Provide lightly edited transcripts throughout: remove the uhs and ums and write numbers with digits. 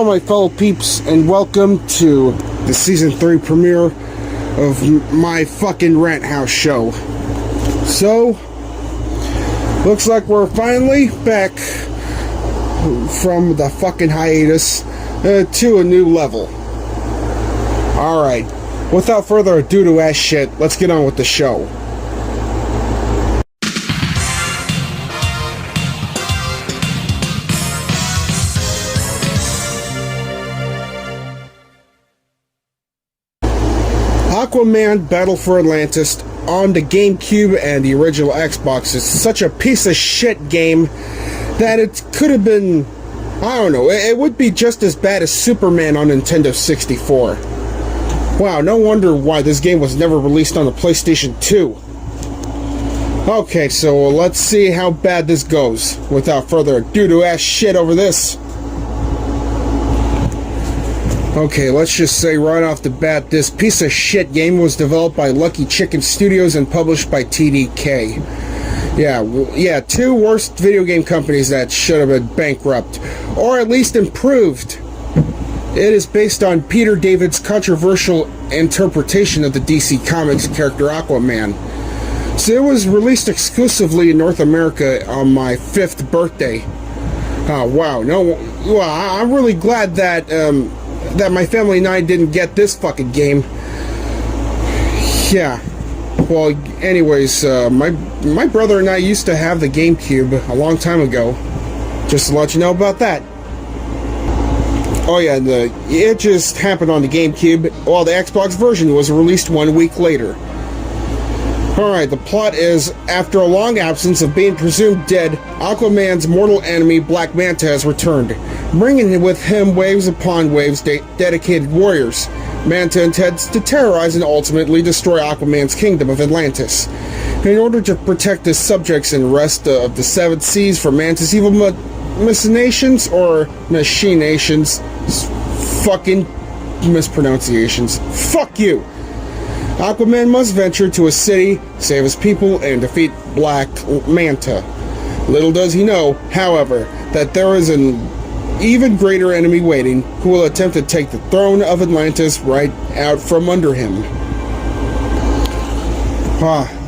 Hello my fellow peeps, and welcome to the Season 3 premiere of my fucking Rant House show. So, looks like we're finally back from the fucking hiatus to a new level. Alright, without further ado to ass shit, let's get on with the show. Aquaman Battle for Atlantis on the GameCube and the original Xbox is such a piece of shit game that it could have been, I don't know, it would be just as bad as Superman on Nintendo 64. Wow, no wonder why this game was never released on the PlayStation 2. Okay, so let's see how bad this goes. Without further ado to ass shit over this. Okay, let's just say right off the bat, this piece of shit game was developed by Lucky Chicken Studios and published by TDK. Yeah, two worst video game companies that should have been bankrupt, or at least improved. It is based on Peter David's controversial interpretation of the DC Comics character Aquaman. So it was released exclusively in North America on my 5th birthday. Oh, wow. I'm really glad that my family and I didn't get this fucking game. Yeah. Well, anyways, my brother and I used to have the GameCube a long time ago. Just to let you know about that. Oh yeah, it just happened on the GameCube, while the Xbox version was released 1 week later. Alright, the plot is, after a long absence of being presumed dead, Aquaman's mortal enemy, Black Manta, has returned, bringing with him waves upon waves dedicated warriors. Manta intends to terrorize and ultimately destroy Aquaman's kingdom of Atlantis, in order to protect his subjects and rest of the Seven Seas from Manta's evil machinations, or machinations, fucking mispronunciations. Fuck you! Aquaman must venture to a city, save his people, and defeat Black Manta. Little does he know, however, that there is an even greater enemy waiting, who will attempt to take the throne of Atlantis right out from under him.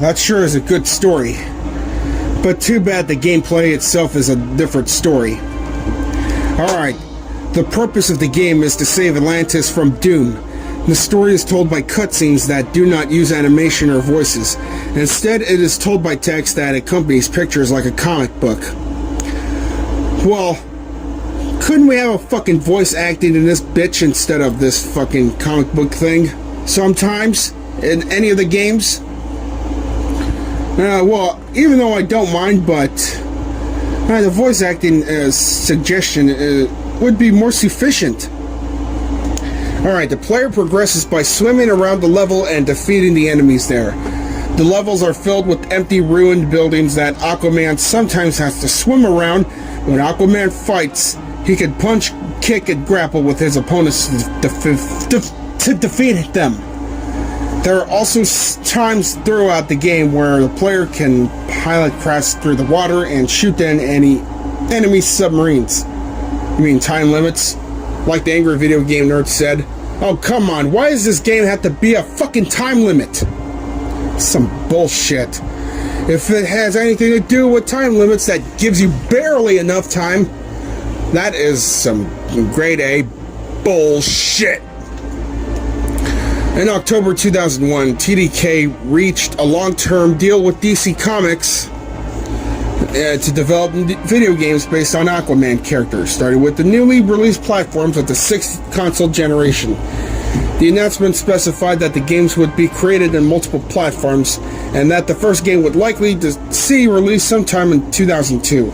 That sure is a good story. But too bad the gameplay itself is a different story. Alright, the purpose of the game is to save Atlantis from doom. The story is told by cutscenes that do not use animation or voices. Instead, it is told by text that accompanies pictures like a comic book. Well, couldn't we have a fucking voice acting in this bitch instead of this fucking comic book thing? Sometimes, in any of the games? Well, even though I don't mind, but the voice acting suggestion would be more sufficient. Alright, the player progresses by swimming around the level and defeating the enemies there. The levels are filled with empty, ruined buildings that Aquaman sometimes has to swim around. When Aquaman fights, he can punch, kick, and grapple with his opponents to defeat them. There are also times throughout the game where the player can pilot crafts through the water and shoot down any enemy submarines. You mean time limits? Like the angry video game nerd said. Oh, come on, why does this game have to be a fucking time limit? Some bullshit. If it has anything to do with time limits that gives you barely enough time, that is some grade A bullshit. In October 2001, TDK reached a long-term deal with DC Comics to develop video games based on Aquaman characters, starting with the newly released platforms of the 6th console generation. The announcement specified that the games would be created in multiple platforms, and that the first game would likely see release sometime in 2002.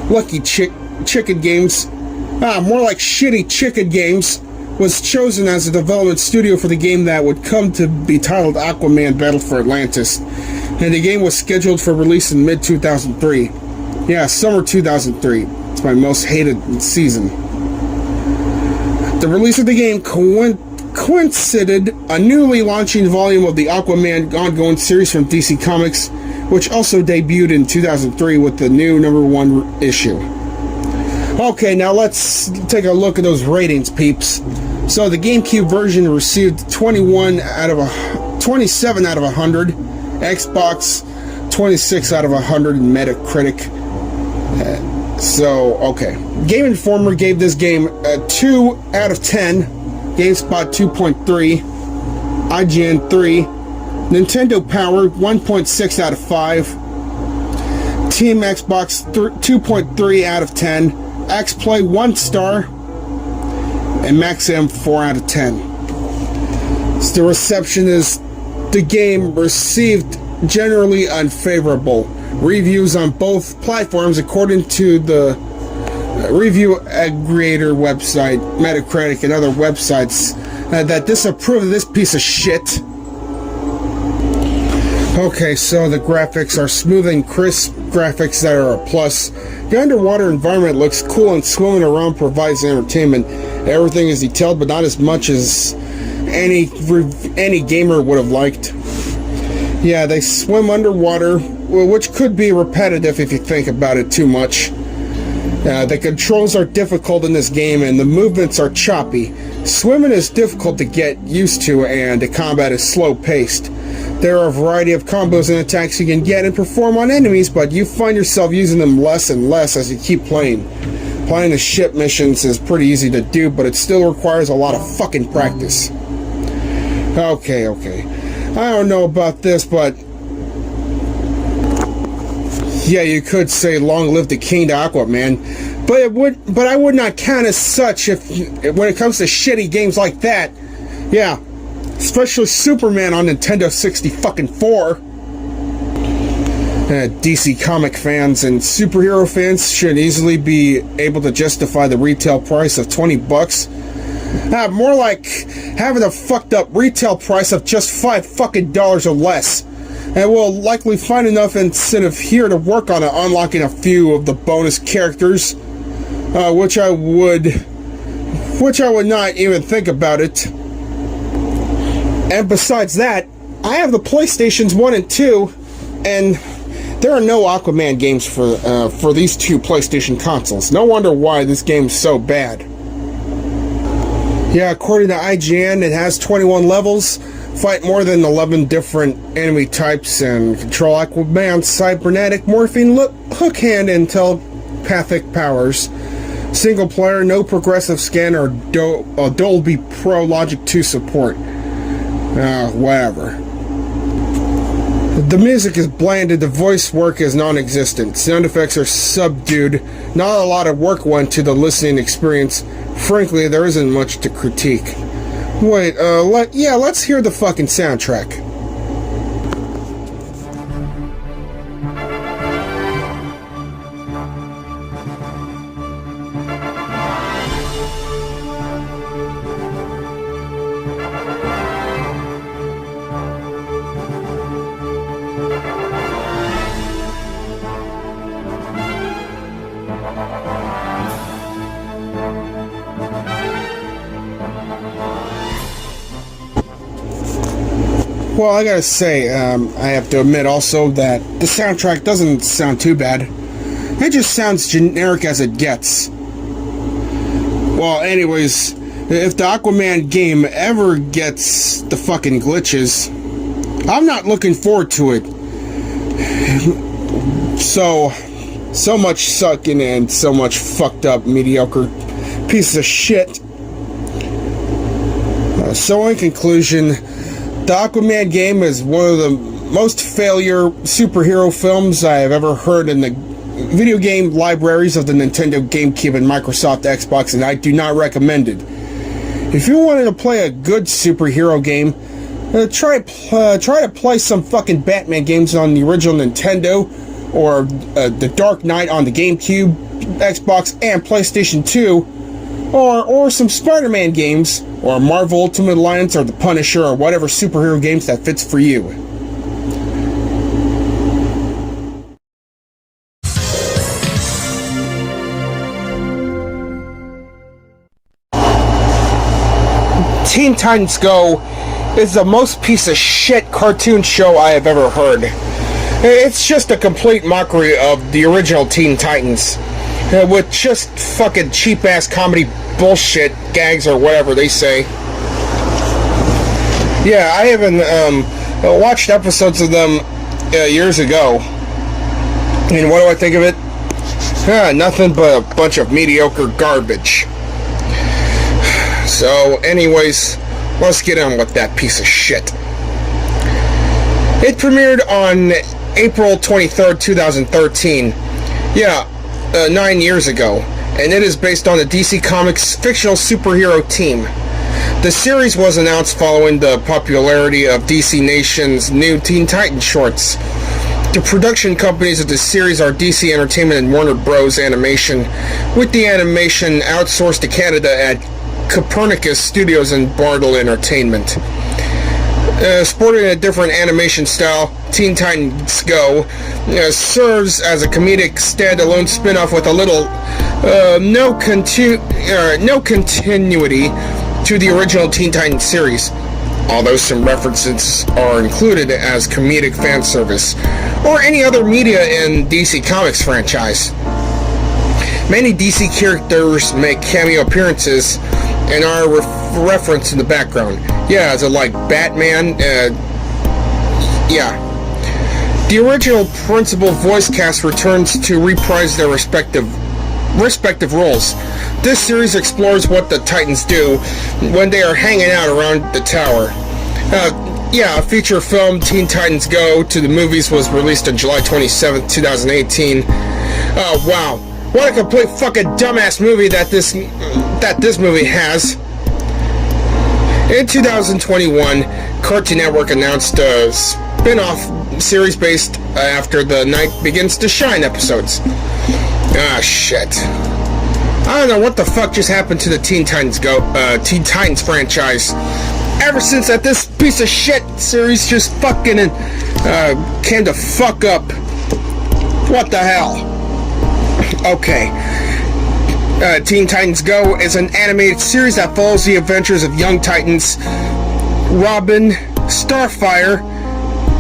Lucky Chicken Games, more like Shitty Chicken Games, was chosen as a development studio for the game that would come to be titled Aquaman Battle for Atlantis, and the game was scheduled for release in mid-2003. Yeah, summer 2003. It's my most hated season. The release of the game coincided a newly launching volume of the Aquaman ongoing series from DC Comics, which also debuted in 2003 with the new #1 issue. Okay, now let's take a look at those ratings, peeps. So the GameCube version received 27 out of 100, Xbox 26 out of 100 in Metacritic. Okay. Game Informer gave this game a 2 out of 10, GameSpot 2.3, IGN 3, Nintendo Power 1.6 out of 5, Team Xbox 2.3 out of 10, XPlay 1 star, and Maxim 4 out of 10. So the reception is the game received generally unfavorable reviews on both platforms, according to the review aggregator website Metacritic and other websites that disapprove of this piece of shit. Okay, so the graphics are smooth and crisp graphics that are a plus. The underwater environment looks cool, and swimming around provides entertainment. Everything is detailed, but not as much as any gamer would have liked. Yeah, they swim underwater, which could be repetitive if you think about it too much. The controls are difficult in this game, and the movements are choppy. Swimming is difficult to get used to, and the combat is slow-paced. There are a variety of combos and attacks you can get and perform on enemies, but you find yourself using them less and less as you keep playing. Playing the ship missions is pretty easy to do, but it still requires a lot of fucking practice. Okay. I don't know about this, but yeah, you could say long live the king to Aquaman, but I would not count as such if when it comes to shitty games like that. Yeah, especially Superman on Nintendo 64. DC comic fans and superhero fans should easily be able to justify the retail price of $20. More like having a fucked up retail price of just $5 or less. And we'll likely find enough incentive here to work on unlocking a few of the bonus characters, which I would not even think about it. And besides that, I have the PlayStations 1 and 2, and there are no Aquaman games for these two PlayStation consoles. No wonder why this game's so bad. Yeah, according to IGN, it has 21 levels, fight more than 11 different enemy types, and control Aquaman's cybernetic morphine hook hand and telepathic powers. Single player, no progressive scan or Dolby Pro Logic 2 support. Whatever. The music is blanded, the voice work is non-existent, sound effects are subdued, not a lot of work went to the listening experience. Frankly, there isn't much to critique. Wait, let's hear the fucking soundtrack. Well, I gotta say, I have to admit also that the soundtrack doesn't sound too bad. It just sounds generic as it gets. Well, anyways, if the Aquaman game ever gets the fucking glitches, I'm not looking forward to it. So much sucking and so much fucked up, mediocre piece of shit. So in conclusion, the Aquaman game is one of the most failure superhero films I have ever heard in the video game libraries of the Nintendo GameCube and Microsoft Xbox, and I do not recommend it. If you wanted to play a good superhero game, try to play some fucking Batman games on the original Nintendo, or The Dark Knight on the GameCube, Xbox, and PlayStation 2. Or some Spider-Man games, or Marvel Ultimate Alliance, or The Punisher, or whatever superhero games that fits for you. Teen Titans Go is the most piece of shit cartoon show I have ever heard. It's just a complete mockery of the original Teen Titans. with just fucking cheap-ass comedy bullshit gags or whatever they say. Yeah, I haven't watched episodes of them years ago. And what do I think of it? Nothing but a bunch of mediocre garbage. So, anyways, let's get on with that piece of shit. It premiered on April 23rd, 2013. Yeah, 9 years ago. And it is based on the DC Comics fictional superhero team. The series was announced following the popularity of DC Nation's new Teen Titans shorts. The production companies of the series are DC Entertainment and Warner Bros. Animation, with the animation outsourced to Canada at Copernicus Studios and Bartle Entertainment. Sporting a different animation style, Teen Titans Go serves as a comedic standalone spin-off with a little no continuity to the original Teen Titans series, although some references are included as comedic fan service or any other media in DC Comics franchise. Many DC characters make cameo appearances and are referenced in the background. Yeah, is it like Batman? Yeah. The original principal voice cast returns to reprise their respective roles. This series explores what the Titans do when they are hanging out around the tower. A feature film, Teen Titans Go, to the movies was released on July 27th, 2018. Oh, wow. What a complete fucking dumbass movie that this movie has. In 2021, Cartoon Network announced a spin-off series based after the Night Begins to Shine episodes. Ah, shit. I don't know what the fuck just happened to the Teen Titans franchise. Ever since that this piece of shit series just fucking came to fuck up. What the hell? Okay. Teen Titans Go is an animated series that follows the adventures of young Titans Robin, Starfire,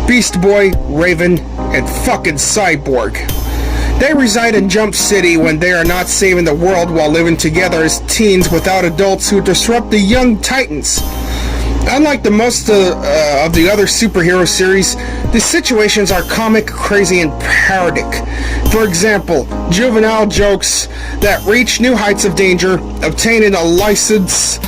Beast Boy, Raven, and fucking Cyborg. They reside in Jump City when they are not saving the world while living together as teens without adults who disrupt the young Titans. Unlike the most of the other superhero series, the situations are comic, crazy, and parodic. For example, juvenile jokes that reach new heights of danger, obtaining a license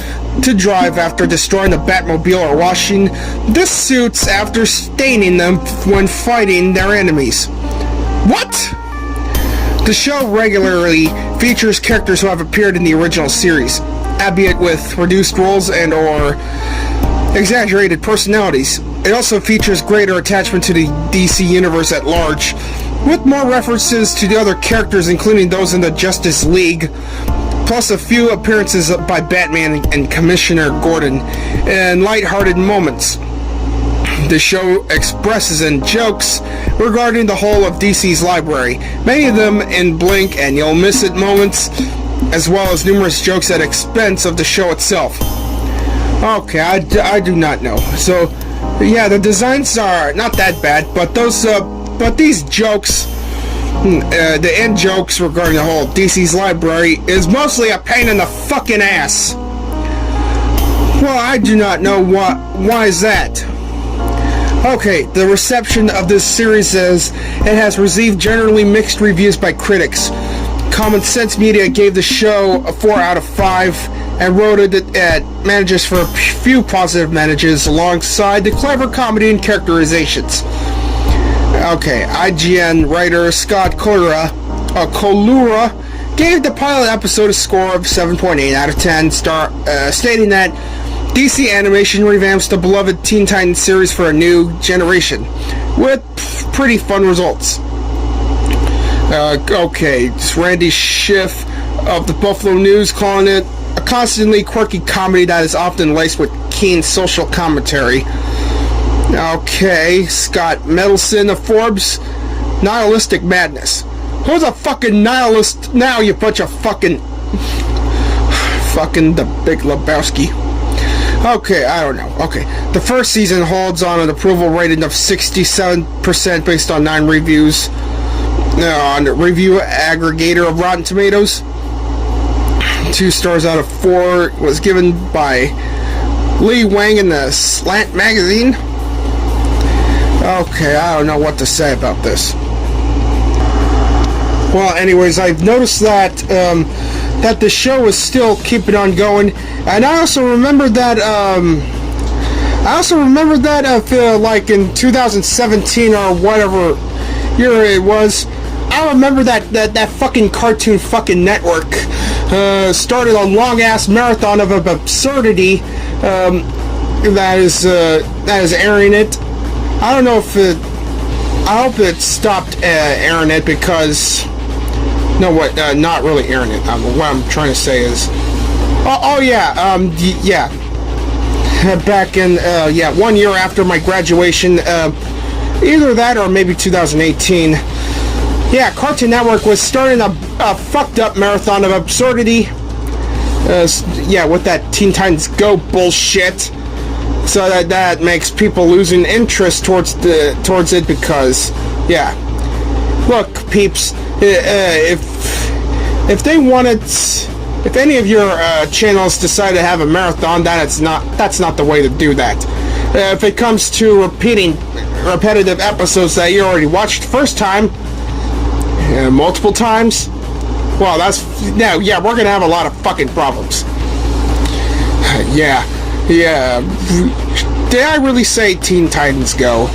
to drive after destroying the Batmobile or washing the suits after staining them when fighting their enemies. What? The show regularly features characters who have appeared in the original series, albeit with reduced roles and or exaggerated personalities. It also features greater attachment to the DC universe at large, with more references to the other characters, including those in the Justice League, plus a few appearances by Batman and Commissioner Gordon, and lighthearted moments. The show expresses and jokes regarding the whole of DC's library, many of them in blink and you'll miss it moments, as well as numerous jokes at expense of the show itself. Okay, I do not know. So, yeah, the designs are not that bad, but these jokes, the end jokes regarding the whole DC's library is mostly a pain in the fucking ass. Well, I do not know why is that. Okay, the reception of this series is it has received generally mixed reviews by critics. Common Sense Media gave the show a 4 out of 5 and rated it at manages for a few positive manages alongside the clever comedy and characterizations. Okay, IGN writer Scott Kolura gave the pilot episode a score of 7.8 out of 10, stating that DC Animation revamps the beloved Teen Titans series for a new generation, with pretty fun results. Okay, it's Randy Schiff of the Buffalo News calling it a constantly quirky comedy that is often laced with keen social commentary. Okay, Scott Mendelson of Forbes, nihilistic madness. Who's a fucking nihilist now, you bunch of fucking the Big Lebowski. Okay, I don't know. Okay, the first season holds on an approval rating of 67% based on 9 reviews. on the review aggregator of Rotten Tomatoes. 2 stars out of 4 was given by Lee Wang in the Slant magazine. Okay, I don't know what to say about this. Well, anyways, I've noticed that that the show is still keeping on going, and I also remember that like in 2017 or whatever year it was, I remember that fucking Cartoon fucking Network started a long ass marathon of absurdity that is airing it. I don't know if it. I hope it stopped airing it because. No, what? Not really airing it. What I'm trying to say is. Yeah. Back in 1 year after my graduation, either that or maybe 2018. Yeah, Cartoon Network was starting a fucked up marathon of absurdity. With that Teen Titans Go bullshit. So that makes people losing interest towards it because, yeah. Look, peeps, if any of your channels decide to have a marathon, that's not the way to do that. If it comes to repetitive episodes that you already watched the first time, multiple times, well, we're gonna have a lot of fucking problems. Yeah. Did I really say Teen Titans Go?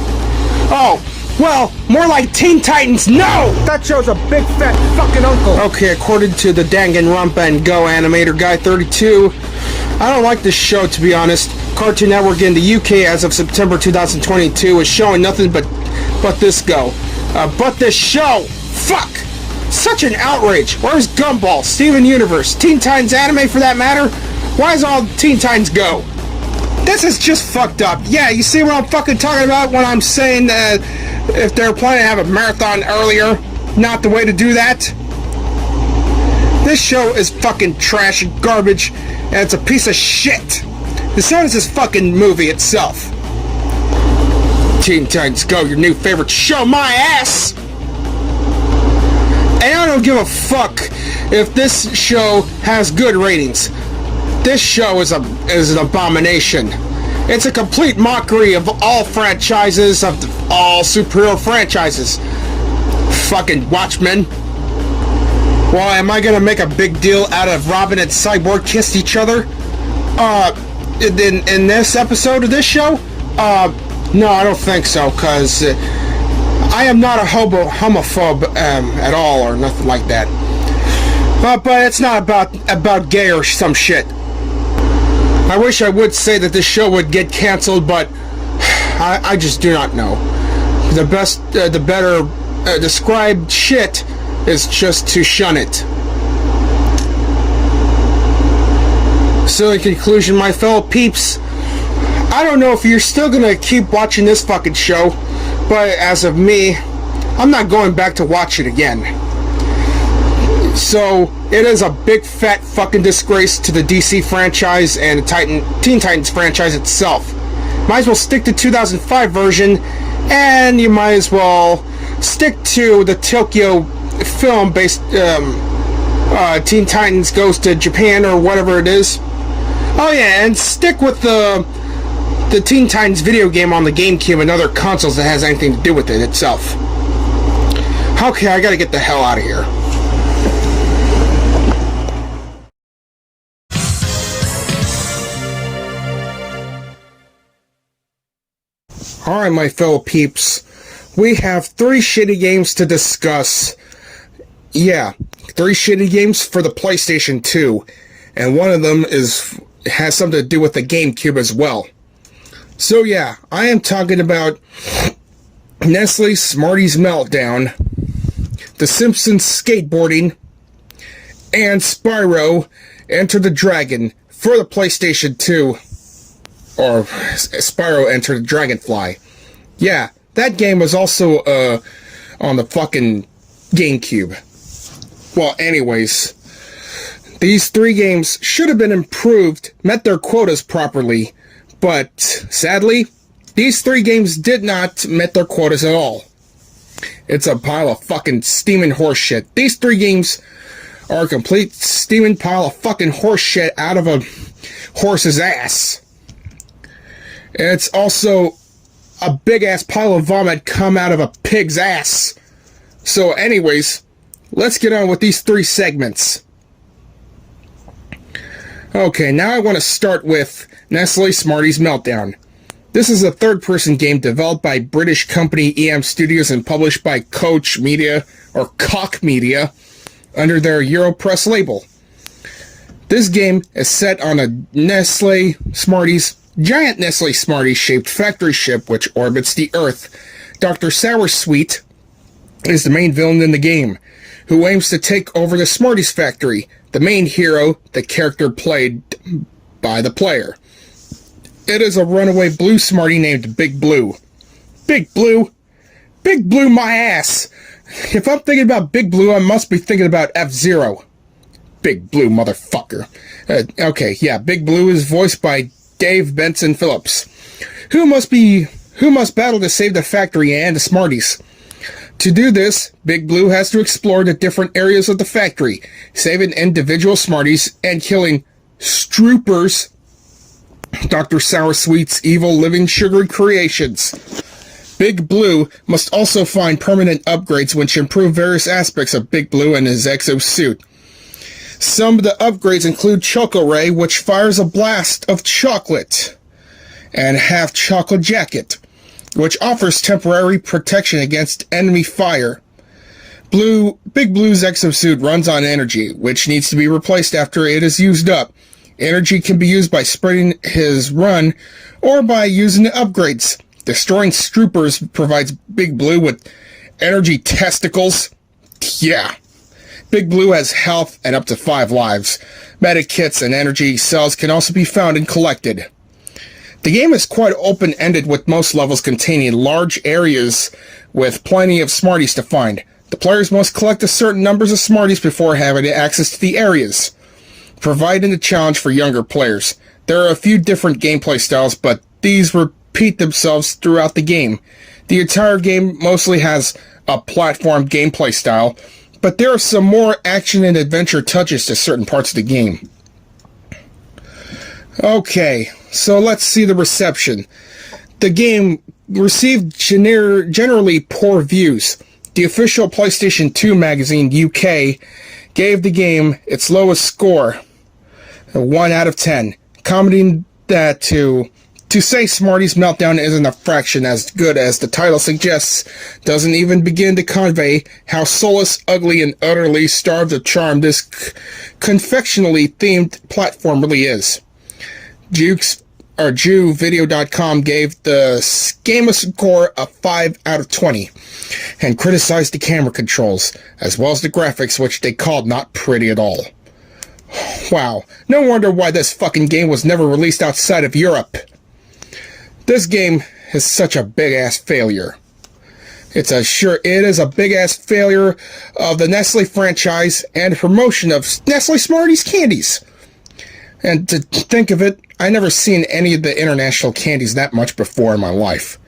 Oh, well, more like Teen Titans No! That show's a big fat fucking uncle. Okay, according to the Danganronpa and Go animator Guy 32, I don't like this show, to be honest. Cartoon Network in the UK as of September 2022 is showing nothing but this Go. But this show! Fuck! Such an outrage. Where's Gumball, Steven Universe, Teen Titans Anime for that matter? Why is all Teen Titans Go? This is just fucked up. Yeah, you see what I'm fucking talking about when I'm saying that if they're planning to have a marathon earlier, not the way to do that? This show is fucking trash and garbage, and it's a piece of shit. So is this fucking movie itself. Teen Titans Go, your new favorite show, my ass! And I don't give a fuck if this show has good ratings. This show is an abomination. It's a complete mockery of all franchises, of all superhero franchises. Fucking Watchmen. Well, am I gonna make a big deal out of Robin and Cyborg kissed each other? In this episode of this show? No, I don't think so, cause I am not a homophobe at all, or nothing like that. But it's not about gay or some shit. I wish I would say that this show would get canceled, but I just do not know. The better described shit is just to shun it. So in conclusion, my fellow peeps, I don't know if you're still gonna keep watching this fucking show, but as of me, I'm not going back to watch it again. So, it is a big fat fucking disgrace to the DC franchise and the Teen Titans franchise itself. Might as well stick to 2005 version, and you might as well stick to the Tokyo film based Teen Titans Goes to Japan or whatever it is. Oh yeah, and stick with the Teen Titans video game on the GameCube and other consoles that has anything to do with it itself. Okay, I gotta get the hell out of here. Alright, my fellow peeps, we have 3 shitty games to discuss. Yeah, 3 shitty games for the PlayStation 2, and one of them has something to do with the GameCube as well. So yeah, I am talking about Nestle Smarties Meltdown, The Simpsons Skateboarding, and Spyro Enter the Dragon for the PlayStation 2. Or Spyro Enter the Dragonfly. Yeah, that game was also on the fucking GameCube. Well, anyways, these 3 games should have been improved, met their quotas properly, but sadly, these 3 games did not met their quotas at all. It's a pile of fucking steaming horse shit. These three games are a complete steaming pile of fucking horse shit out of a horse's ass. It's also a big ass pile of vomit come out of a pig's ass. So anyways, let's get on with these three segments. Okay, now I want to start with Nestle Smarties Meltdown. This is a third-person game developed by British company EM Studios and published by Koch Media, or Koch Media, under their Europress label. This game is set on a giant Nestle Smarties-shaped factory ship which orbits the Earth. Dr. Soursweet is the main villain in the game, who aims to take over the Smarties factory. The main hero, the character played by the player. It is a runaway blue Smartie named Big Blue. Big Blue? Big Blue my ass! If I'm thinking about Big Blue, I must be thinking about F-Zero. Big Blue motherfucker. Okay, yeah, Big Blue is voiced by Dave Benson Phillips, who must battle to save the factory and the Smarties. To do this, Big Blue has to explore the different areas of the factory, saving individual Smarties and killing Stroopers, Dr. Soursweet's evil living sugary creations. Big Blue must also find permanent upgrades which improve various aspects of Big Blue and his exosuit. Some of the upgrades include Choco Ray, which fires a blast of chocolate, and Half Chocolate Jacket, which offers temporary protection against enemy fire. Big Blue's exosuit runs on energy, which needs to be replaced after it is used up. Energy can be used by spreading his run, or by using the upgrades. Destroying Stroopers provides Big Blue with energy testicles. Yeah. Big Blue has health and up to 5 lives. Medikits and energy cells can also be found and collected. The game is quite open-ended, with most levels containing large areas with plenty of Smarties to find. The players must collect a certain numbers of Smarties before having access to the areas, providing a challenge for younger players. There are a few different gameplay styles, but these repeat themselves throughout the game. The entire game mostly has a platform gameplay style, but there are some more action and adventure touches to certain parts of the game. Okay, so let's see the reception. The game received generally poor reviews. The official PlayStation 2 magazine, UK, gave the game its lowest score, a 1 out of 10, commenting that to say Smarties Meltdown isn't a fraction as good as the title suggests doesn't even begin to convey how soulless, ugly, and utterly starved of charm this confectionally themed platform really is. JewVideo.com gave the game a score of 5 out of 20 and criticized the camera controls, as well as the graphics, which they called not pretty at all. Wow, no wonder why this fucking game was never released outside of Europe. This game is such a big-ass failure. It is a big-ass failure of the Nestle franchise and promotion of Nestle Smarties candies. And to think of it, I never seen any of the international candies that much before in my life.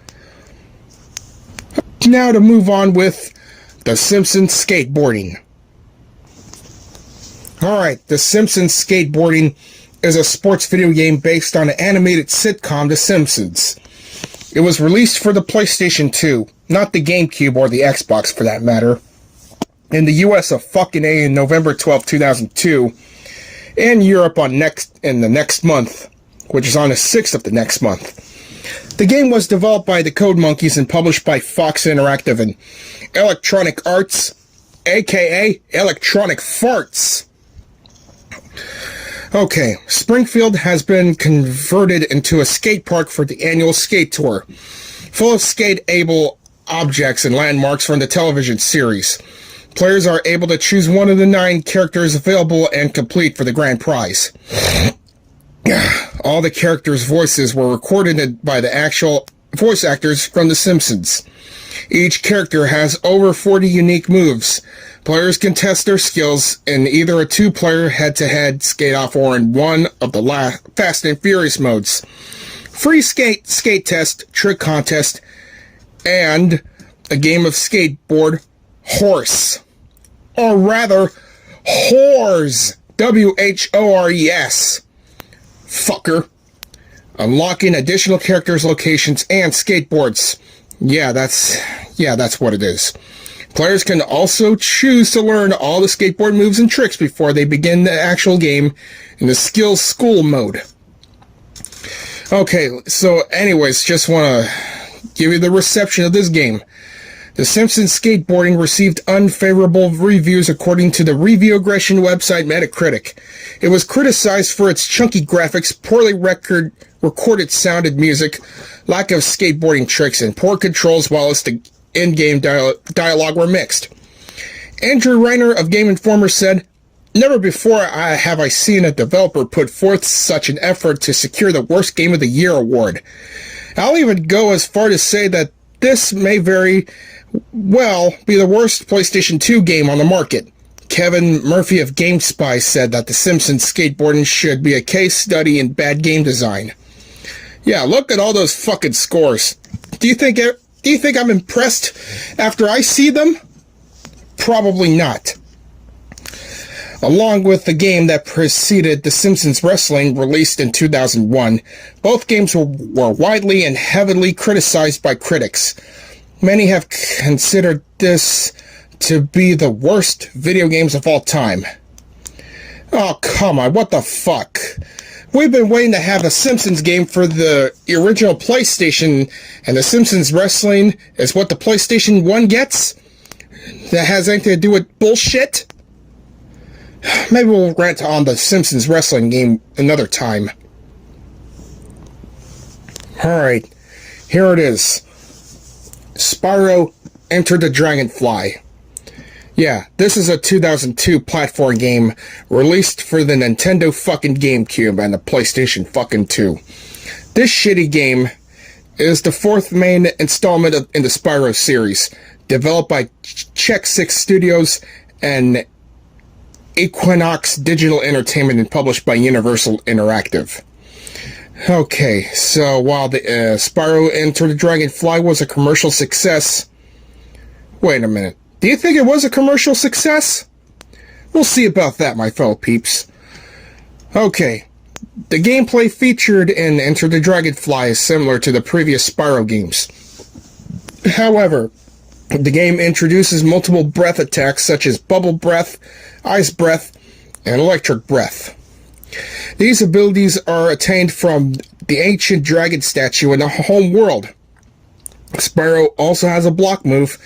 Now to move on with The Simpsons Skateboarding. Alright, The Simpsons Skateboarding is a sports video game based on the animated sitcom The Simpsons. It was released for the PlayStation 2, not the GameCube or the Xbox for that matter, in the US of fucking A in November 12, 2002, and Europe in the next month, which is on the 6th of the next month. The game was developed by the Code Monkeys and published by Fox Interactive and Electronic Arts, aka Electronic Farts. Okay, Springfield has been converted into a skate park for the annual skate tour, full of skate-able objects and landmarks from the television series. Players are able to choose one of the 9 characters available and complete for the grand prize. All the characters' voices were recorded by the actual voice actors from The Simpsons. Each character has over 40 unique moves. Players can test their skills in either a 2-player head-to-head skate-off or in one of the Fast and Furious modes. Free skate test, trick contest, and a game of skateboard horse. Or rather, whores. W-H-O-R-E-S. Fucker. Unlocking additional characters, locations, and skateboards. Yeah, that's what it is. Players can also choose to learn all the skateboard moves and tricks before they begin the actual game in the skills school mode. Okay, so anyways, just want to give you the reception of this game. The Simpsons Skateboarding received unfavorable reviews according to the review aggression website Metacritic. It was criticized for its chunky graphics, poorly recorded sounded music, lack of skateboarding tricks, and poor controls, whilst the in-game dialogue were mixed. Andrew Reiner of Game Informer said, "Never before have I seen a developer put forth such an effort to secure the Worst Game of the Year award. I'll even go as far to say that this may very well be the worst PlayStation 2 game on the market." Kevin Murphy of GameSpy said that The Simpsons Skateboarding should be a case study in bad game design. Yeah, look at all those fucking scores. Do you think I'm impressed after I see them? Probably not. Along with the game that preceded The Simpsons Wrestling, released in 2001, both games were widely and heavily criticized by critics. Many have considered this to be the worst video games of all time. Oh, come on, what the fuck? We've been waiting to have a Simpsons game for the original PlayStation, and The Simpsons Wrestling is what the PlayStation 1 gets? That has anything to do with bullshit? Maybe we'll rant on the Simpsons Wrestling game another time. Alright, here it is. Spyro Enter the Dragonfly. Yeah, this is a 2002 platform game released for the Nintendo fucking GameCube and the PlayStation fucking 2. This shitty game is the fourth main installment in the Spyro series, developed by Check Six Studios and Equinox Digital Entertainment and published by Universal Interactive. Okay, so while the Spyro Enter the Dragonfly was a commercial success... Wait a minute. Do you think it was a commercial success? We'll see about that, my fellow peeps. Okay, the gameplay featured in Enter the Dragonfly is similar to the previous Spyro games. However, the game introduces multiple breath attacks such as Bubble Breath, Ice Breath, and Electric Breath. These abilities are attained from the ancient dragon statue in the home world. Spyro also has a block move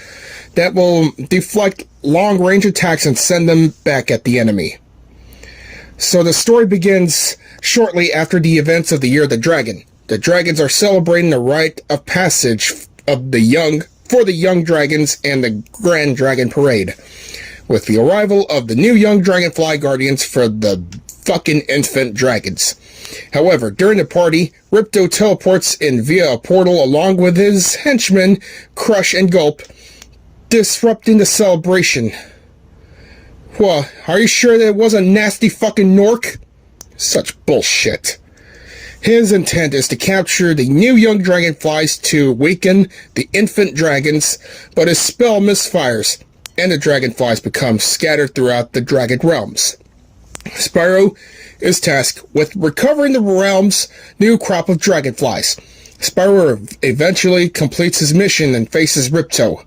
that will deflect long-range attacks and send them back at the enemy. So the story begins shortly after the events of the Year of the Dragon. The dragons are celebrating the rite of passage for the young dragons and the Grand Dragon Parade, with the arrival of the new young Dragonfly Guardians for the fucking infant dragons. However, during the party, Ripto teleports in via a portal along with his henchmen, Crush and Gulp, disrupting the celebration. Well, are you sure that it wasn't nasty fucking Nork? Such bullshit. His intent is to capture the new young dragonflies to weaken the infant dragons, but his spell misfires, and the dragonflies become scattered throughout the dragon realms. Spyro is tasked with recovering the realm's new crop of dragonflies. Spyro eventually completes his mission and faces Ripto.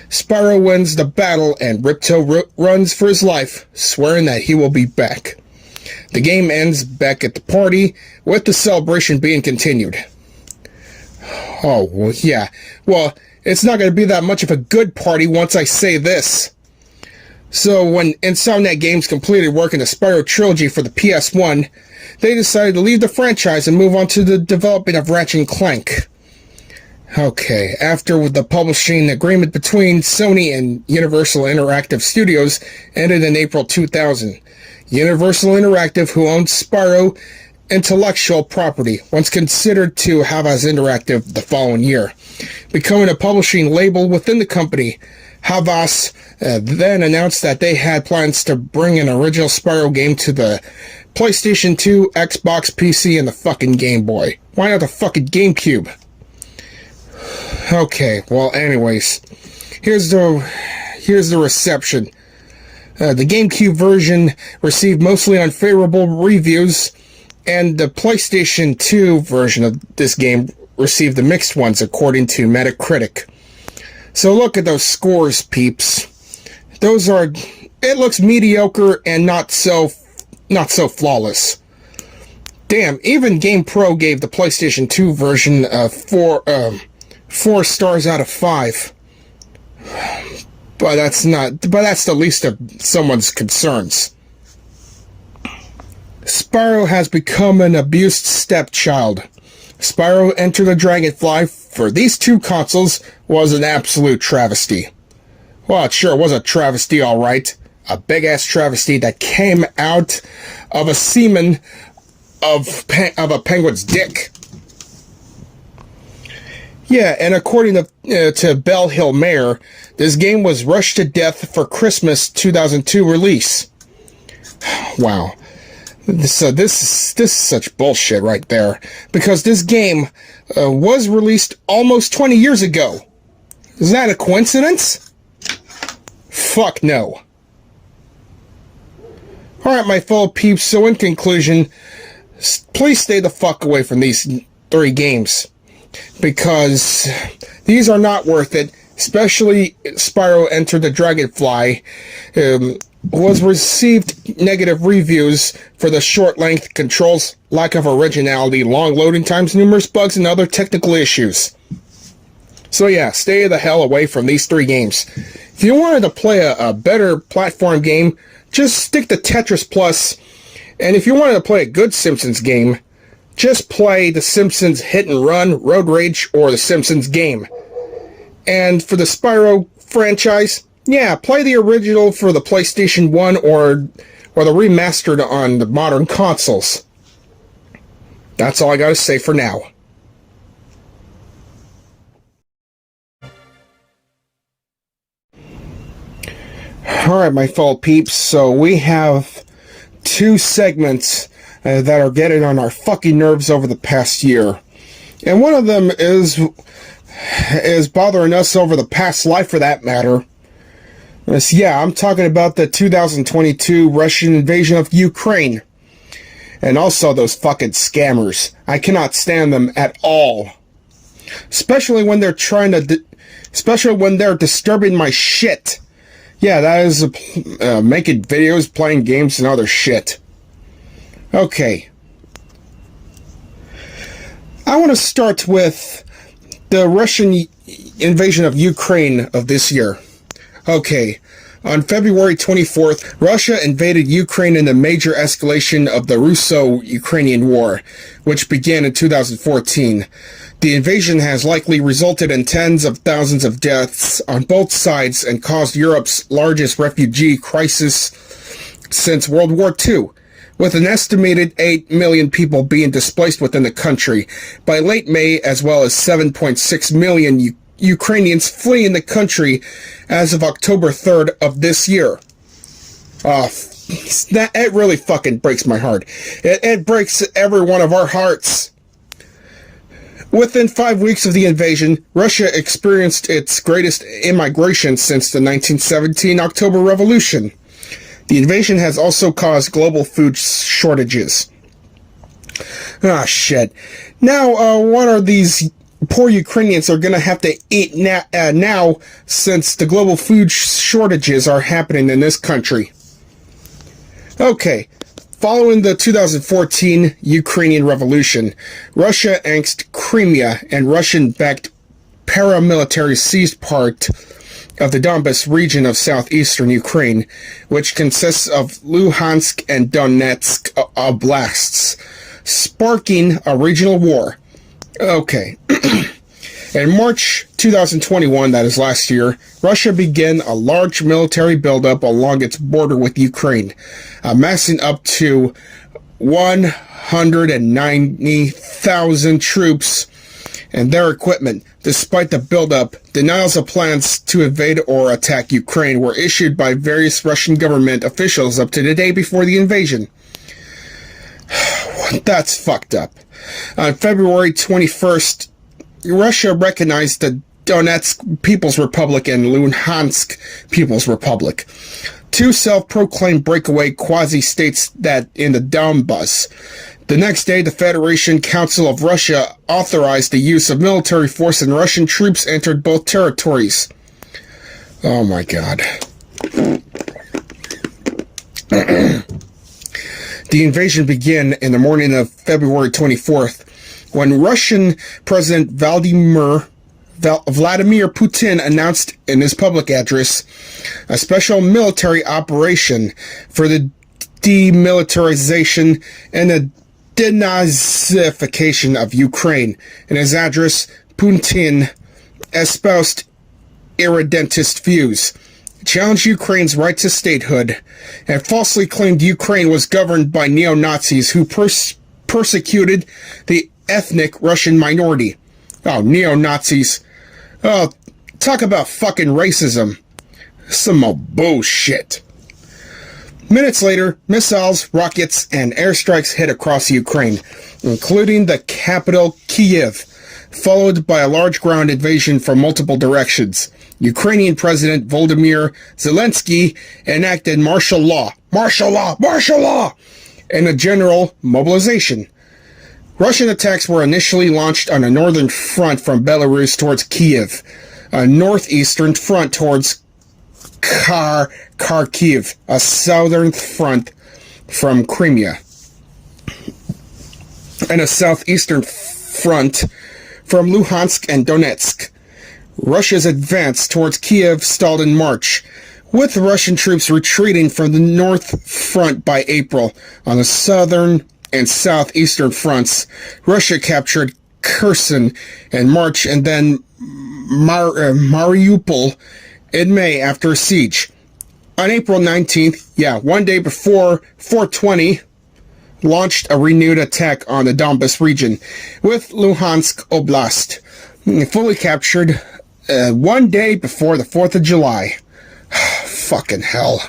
Spyro wins the battle and Ripto runs for his life, swearing that he will be back. The game ends back at the party, with the celebration being continued. Oh, well, yeah. Well, it's not going to be that much of a good party once I say this. So when Insomniac Games completed work in the Spyro trilogy for the PS1, they decided to leave the franchise and move on to the development of Ratchet & Clank. Okay, after the publishing agreement between Sony and Universal Interactive Studios ended in April 2000, Universal Interactive, who owns Spyro intellectual property, once considered to have as Interactive the following year, becoming a publishing label within the company. Havas then announced that they had plans to bring an original Spyro game to the PlayStation 2, Xbox, PC, and the fucking Game Boy. Why not the fucking GameCube? Okay, well, anyways. Here's the reception. The GameCube version received mostly unfavorable reviews, and the PlayStation 2 version of this game received the mixed ones according to Metacritic. So look at those scores, peeps. It looks mediocre and not so flawless. Damn, even GamePro gave the PlayStation 2 version 4 stars out of 5. But that's the least of someone's concerns. Spyro has become an abused stepchild. Spyro Enter the Dragonfly for these two consoles was an absolute travesty. Well, it sure was a travesty, alright. A big-ass travesty that came out of a semen of a penguin's dick. Yeah, and according to Bell Hill Mayor, this game was rushed to death for Christmas 2002 release. Wow. This is such bullshit right there. Because this game was released almost 20 years ago. Is that a coincidence? Fuck no. Alright, my fellow peeps, so in conclusion, please stay the fuck away from these 3 games. Because these are not worth it, especially Spyro Enter the Dragonfly. Was received negative reviews for the short length controls, lack of originality, long loading times, numerous bugs, and other technical issues. So yeah, stay the hell away from these 3 games. If you wanted to play a better platform game, just stick to Tetris Plus, and if you wanted to play a good Simpsons game, just play The Simpsons Hit and Run, Road Rage, or The Simpsons Game. And for the Spyro franchise, yeah, play the original for the PlayStation 1 or the remastered on the modern consoles. That's all I gotta say for now. Alright, my fellow peeps, so we have 2 segments that are getting on our fucking nerves over the past year. And one of them is bothering us over the past life, for that matter. Yeah, I'm talking about the 2022 Russian invasion of Ukraine. And also those fucking scammers. I cannot stand them at all. Especially when they're especially when they're disturbing my shit. Yeah, that is making videos, playing games, and other shit. Okay. I want to start with the Russian invasion of Ukraine of this year. Okay. On February 24th, Russia invaded Ukraine in the major escalation of the Russo-Ukrainian War, which began in 2014. The invasion has likely resulted in tens of thousands of deaths on both sides and caused Europe's largest refugee crisis since World War II, with an estimated 8 million people being displaced within the country by late May, as well as 7.6 million Ukrainians fleeing the country as of October 3rd of this year. It really fucking breaks my heart. It breaks every one of our hearts. Within 5 weeks of the invasion, Russia experienced its greatest immigration since the 1917 October Revolution. The invasion has also caused global food shortages. Ah, shit. Now, what are these poor Ukrainians are going to have to eat now since the global food shortages are happening in this country? Okay. Following the 2014 Ukrainian Revolution, Russia annexed Crimea and Russian-backed paramilitary seized part of the Donbas region of southeastern Ukraine, which consists of Luhansk and Donetsk oblasts, sparking a regional war. Okay. In March 2021, that is last year, Russia began a large military buildup along its border with Ukraine, amassing up to 190,000 troops and their equipment. Despite the buildup, denials of plans to invade or attack Ukraine were issued by various Russian government officials up to the day before the invasion. That's fucked up. On February 21st, Russia recognized the Donetsk People's Republic and Luhansk People's Republic. Two self-proclaimed breakaway quasi-states that in the Donbas. The next day, the Federation Council of Russia authorized the use of military force and Russian troops entered both territories. Oh my god. The invasion began in the morning of February 24th, when Russian President Vladimir Putin announced in his public address a special military operation for the demilitarization and the denazification of Ukraine. In his address, Putin espoused irredentist views, challenged Ukraine's right to statehood, and falsely claimed Ukraine was governed by neo-Nazis who persecuted the ethnic Russian minority. Oh, neo-Nazis. Oh, talk about fucking racism. Some more bullshit. Minutes later, missiles, rockets, and airstrikes hit across Ukraine, including the capital, Kyiv, followed by a large ground invasion from multiple directions. Ukrainian President Volodymyr Zelensky enacted martial law, and a general mobilization. Russian attacks were initially launched on a northern front from Belarus towards Kyiv, a northeastern front towards Kharkiv, a southern front from Crimea, and a southeastern front from Luhansk and Donetsk. Russia's advance towards Kyiv stalled in March, with Russian troops retreating from the north front by April. On the southern and southeastern fronts, Russia captured Kherson in March and then Mariupol in May after a siege. On April 19th, one day before 420, launched a renewed attack on the Donbas region, with Luhansk Oblast fully captured one day before the 4th of July. Fucking hell.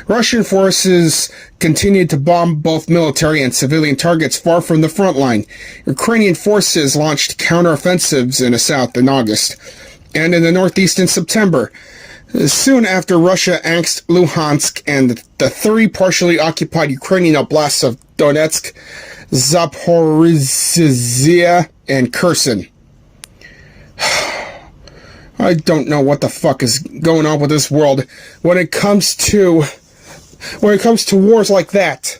Russian forces continued to bomb both military and civilian targets far from the front line. Ukrainian forces launched counteroffensives in the south in August, and in the northeast in September. Soon after, Russia annexed Luhansk and the three partially occupied Ukrainian oblasts of Donetsk, Zaporizhzhia, and Kherson. I don't know what the fuck is going on with this world when it comes to wars like that.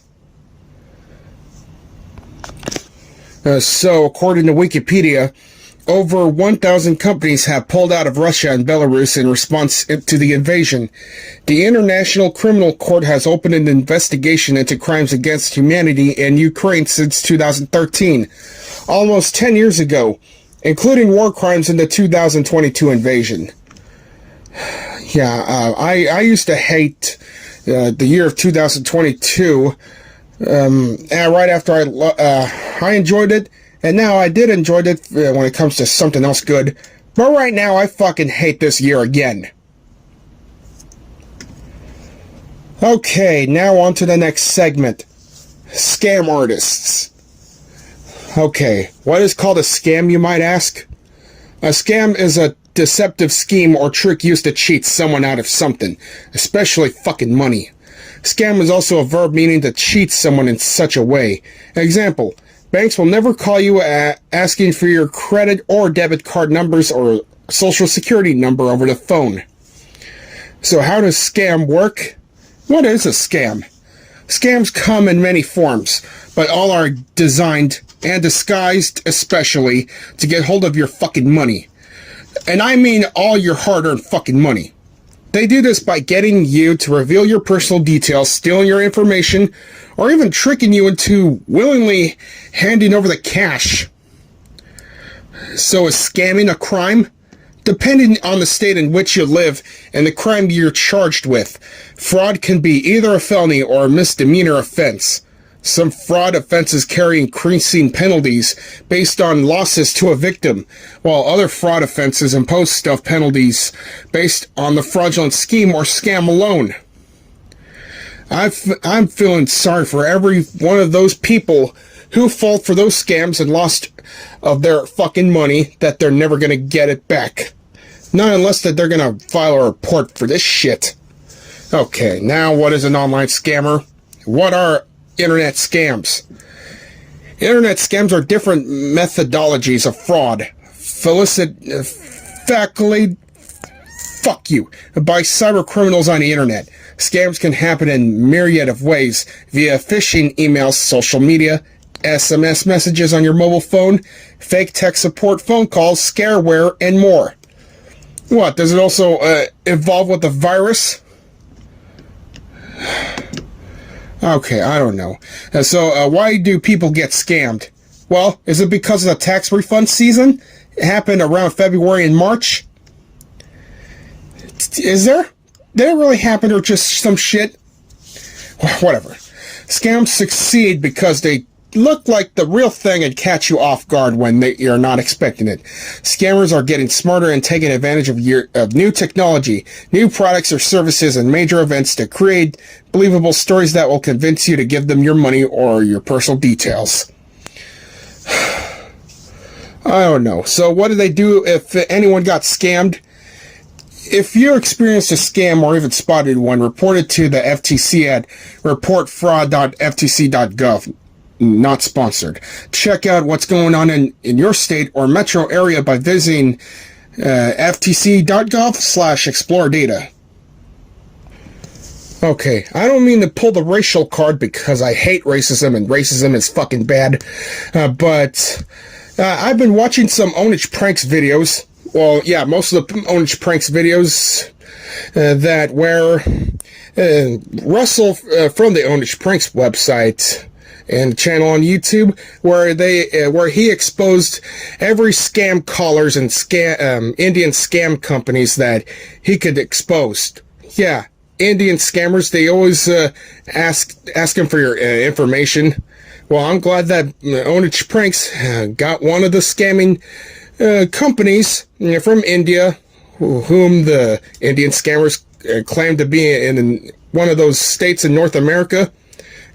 So, according to Wikipedia, over 1,000 companies have pulled out of Russia and Belarus in response to the invasion. The International Criminal Court has opened an investigation into crimes against humanity in Ukraine since 2013, almost 10 years ago, including war crimes in the 2022 invasion. I used to hate the year of 2022. Right after I enjoyed it, and now I did enjoy it when it comes to something else good. But right now, I fucking hate this year again. Okay, now on to the next segment. Scam artists. Okay, what is called a scam, you might ask? A scam is a deceptive scheme or trick used to cheat someone out of something, especially fucking money. Scam is also a verb meaning to cheat someone in such a way. Example, banks will never call you asking for your credit or debit card numbers or social security number over the phone. So how does scam work? What is a scam? Scams come in many forms, but all are designed and disguised especially to get hold of your fucking money. And I mean all your hard-earned fucking money. They do this by getting you to reveal your personal details, stealing your information, or even tricking you into willingly handing over the cash. So is scamming a crime? Depending on the state in which you live and the crime you're charged with, fraud can be either a felony or a misdemeanor offense. Some fraud offenses carry increasing penalties based on losses to a victim, while other fraud offenses impose stealth penalties based on the fraudulent scheme or scam alone. I'm feeling sorry for every one of those people who fall for those scams and lost of their fucking money that they're never going to get it back. Not unless that they're gonna file a report for this shit. Okay, now what is an online scammer? What are internet scams? Internet scams are different methodologies of fraud. Fuck you. By cyber criminals on the internet. Scams can happen in myriad of ways via phishing emails, social media, SMS messages on your mobile phone, fake tech support phone calls, scareware, and more. What, does it also evolve with the virus? Okay, I don't know. So why do people get scammed? Well, is it because of the tax refund season? It happened around February and March? Is there? Did it really happen or just some shit? Whatever. Scams succeed because they look like the real thing and catch you off guard when you're not expecting it. Scammers are getting smarter and taking advantage of new technology, new products or services, and major events to create believable stories that will convince you to give them your money or your personal details. I don't know. So what do they do if anyone got scammed? If you experienced a scam or even spotted one, report it to the FTC at reportfraud.ftc.gov. Not sponsored. Check out what's going on in your state or metro area by visiting ftc.gov/explore data. Okay, I don't mean to pull the racial card because I hate racism and racism is fucking bad, but I've been watching some Onage Pranks videos. Well, yeah, most of the Onage Pranks videos that where Russell from the Onage Pranks website and channel on YouTube, where he exposed every scam callers and Indian scam companies that he could expose. Yeah, Indian scammers, they always ask him for your information. Well, I'm glad that Onage Pranks got one of the scamming companies from India, whom the Indian scammers claim to be in one of those states in North America,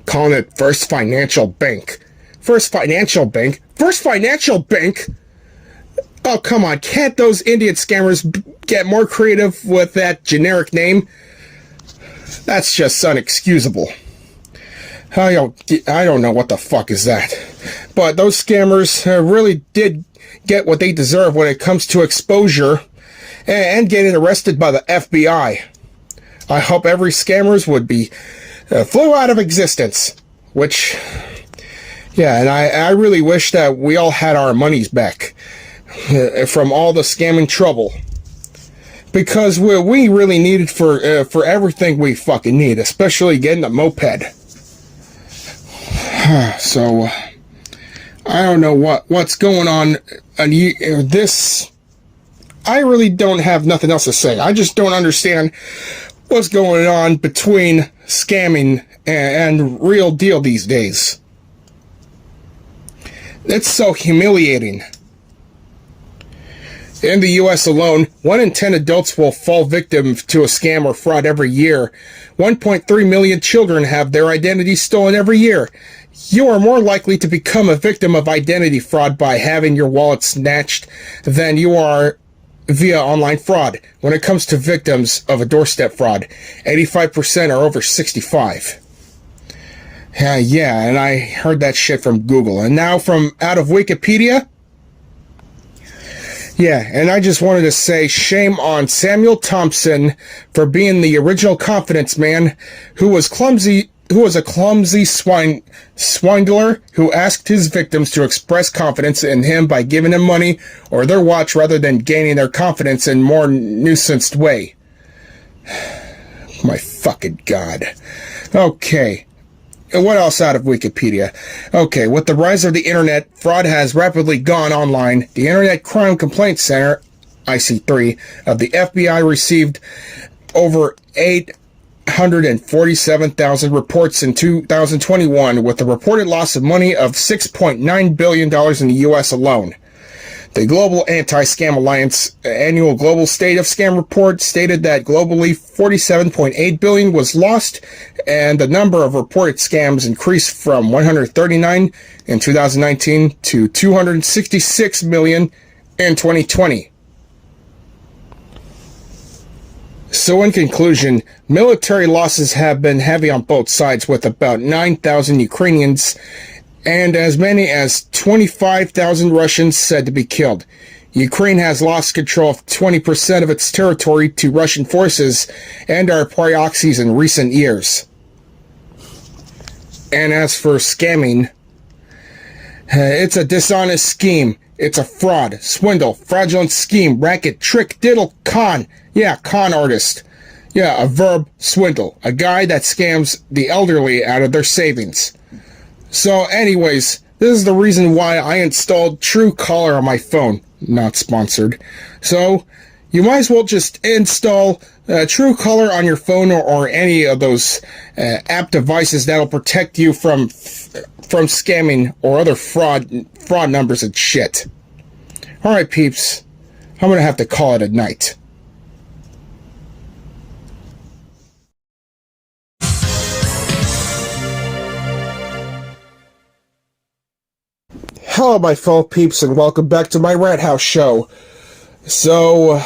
calling it First Financial Bank. First Financial Bank? First Financial Bank? Oh, come on. Can't those Indian scammers get more creative with that generic name? That's just unexcusable. I don't know what the fuck is that. But those scammers really did get what they deserve when it comes to exposure and getting arrested by the FBI. I hope every scammers would be flew out of existence, which, yeah, and I really wish that we all had our monies back from all the scamming trouble, because we really need it for everything we fucking need, especially getting a moped. So I don't know what's going on. This, I really don't have nothing else to say. I just don't understand what's going on between scamming and real deal these days. It's so humiliating. In the U.S. alone, 1 in 10 adults will fall victim to a scam or fraud every year. 1.3 million children have their identity stolen every year. You are more likely to become a victim of identity fraud by having your wallet snatched than you are via online fraud. When it comes to victims of a doorstep fraud, 85% are over 65. Yeah, and I heard that shit from Google. And now from out of Wikipedia. Yeah, and I just wanted to say shame on Samuel Thompson for being the original confidence man who was a clumsy swindler who asked his victims to express confidence in him by giving them money or their watch rather than gaining their confidence in more nuanced way. My fucking God. Okay. What else out of Wikipedia? Okay, with the rise of the internet, fraud has rapidly gone online. The Internet Crime Complaint Center, IC3, of the FBI received over 847,000 reports in 2021, with a reported loss of money of $6.9 billion in the U.S. alone. The Global Anti-Scam Alliance annual Global State of Scam report stated that globally 47.8 billion was lost, and the number of reported scams increased from 139 in 2019 to 266 million in 2020. So in conclusion, military losses have been heavy on both sides, with about 9,000 Ukrainians and as many as 25,000 Russians said to be killed. Ukraine has lost control of 20% of its territory to Russian forces and our proxies in recent years. And as for scamming, it's a dishonest scheme. It's a fraud, swindle, fraudulent scheme, racket, trick, diddle, con. Yeah, con artist. Yeah, a verb, swindle. A guy that scams the elderly out of their savings. So anyways, this is the reason why I installed Truecaller on my phone. Not sponsored. So, you might as well just install Truecaller on your phone or any of those app devices that'll protect you from scamming or other fraud numbers and shit. Alright, peeps. I'm gonna have to call it a night. Hello, my fellow peeps, and welcome back to my Rant House show. So,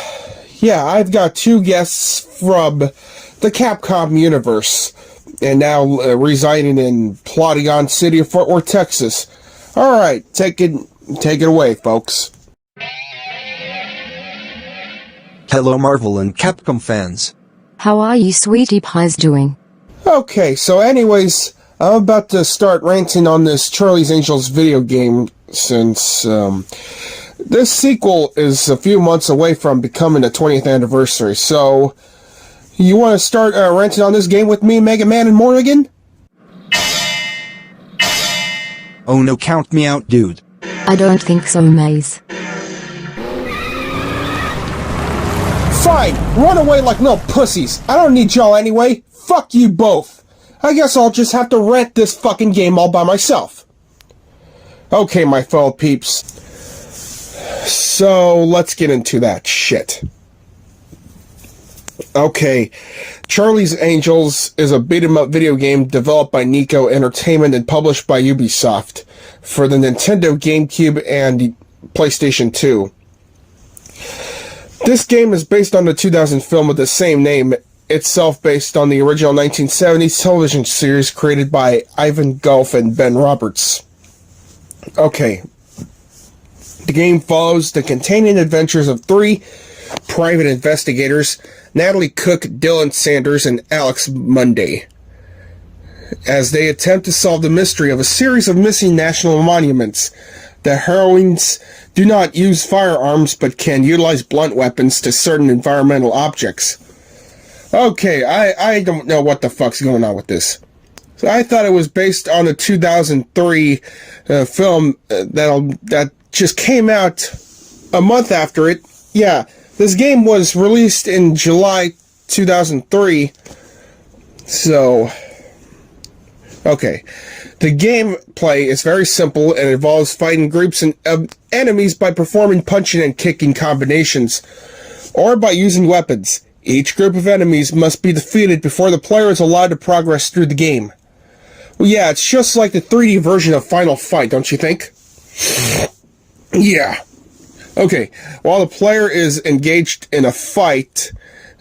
yeah, I've got two guests from the Capcom universe, and now residing in Plotting City of Fort Worth, Texas. Alright, take it away, folks. Hello, Marvel and Capcom fans. How are you sweetie pies doing? Okay, so anyways, I'm about to start ranting on this Charlie's Angels video game, since this sequel is a few months away from becoming the 20th anniversary. So, you want to start ranting on this game with me, Mega Man and Morrigan? Oh no, count me out, dude. I don't think so, Maze. Fine, run away like no pussies. I don't need y'all anyway. Fuck you both. I guess I'll just have to rent this fucking game all by myself. Okay, my fellow peeps. So, let's get into that shit. Okay, Charlie's Angels is a beat-em-up video game developed by Nico Entertainment and published by Ubisoft for the Nintendo GameCube and PlayStation 2. This game is based on the 2000 film with the same name, itself based on the original 1970s television series created by Ivan Gulf and Ben Roberts. Okay. The game follows the continuing adventures of three private investigators, Natalie Cook, Dylan Sanders, and Alex Munday, as they attempt to solve the mystery of a series of missing national monuments. The heroines do not use firearms but can utilize blunt weapons to certain environmental objects. Okay, I don't know what the fuck's going on with this. So I thought it was based on a 2003 film that just came out a month after it. Yeah, this game was released in July 2003. So, okay. The gameplay is very simple and involves fighting groups of enemies by performing punching and kicking combinations, or by using weapons. Each group of enemies must be defeated before the player is allowed to progress through the game. Well, yeah, it's just like the 3D version of Final Fight, don't you think? Yeah. Okay, while the player is engaged in a fight,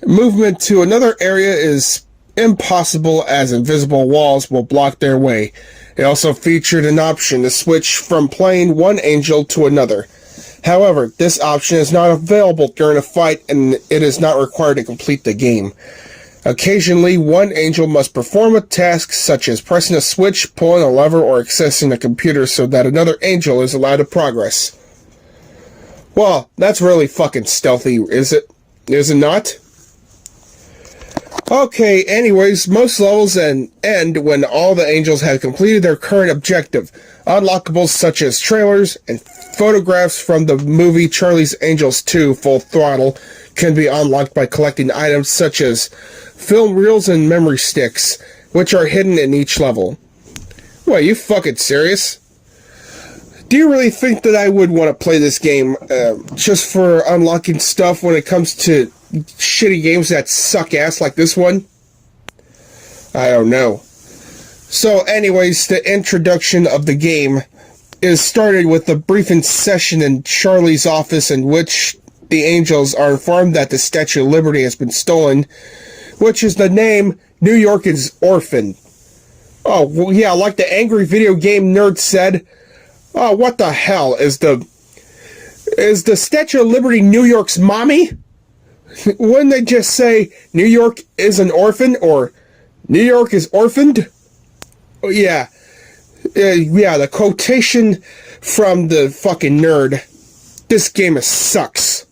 movement to another area is impossible as invisible walls will block their way. It also featured an option to switch from playing one angel to another. However, this option is not available during a fight, and it is not required to complete the game. Occasionally, one angel must perform a task such as pressing a switch, pulling a lever, or accessing a computer so that another angel is allowed to progress. Well, that's really fucking stealthy, is it? Is it not? Okay, anyways, most levels end when all the angels have completed their current objective. Unlockables such as trailers and photographs from the movie Charlie's Angels 2 Full Throttle can be unlocked by collecting items such as film reels and memory sticks, which are hidden in each level. What, are you fucking serious? Do you really think that I would want to play this game just for unlocking stuff when it comes to shitty games that suck ass like this one? I don't know. So anyways, the introduction of the game is started with a briefing session in Charlie's office in which the Angels are informed that the Statue of Liberty has been stolen, which is the name New York is orphaned. Oh, well, yeah, like the angry video game nerd said, oh, what the hell, is the Statue of Liberty New York's mommy? Wouldn't they just say New York is an orphan, or New York is orphaned? Oh, yeah. Yeah, the quotation from the fucking nerd. This game sucks.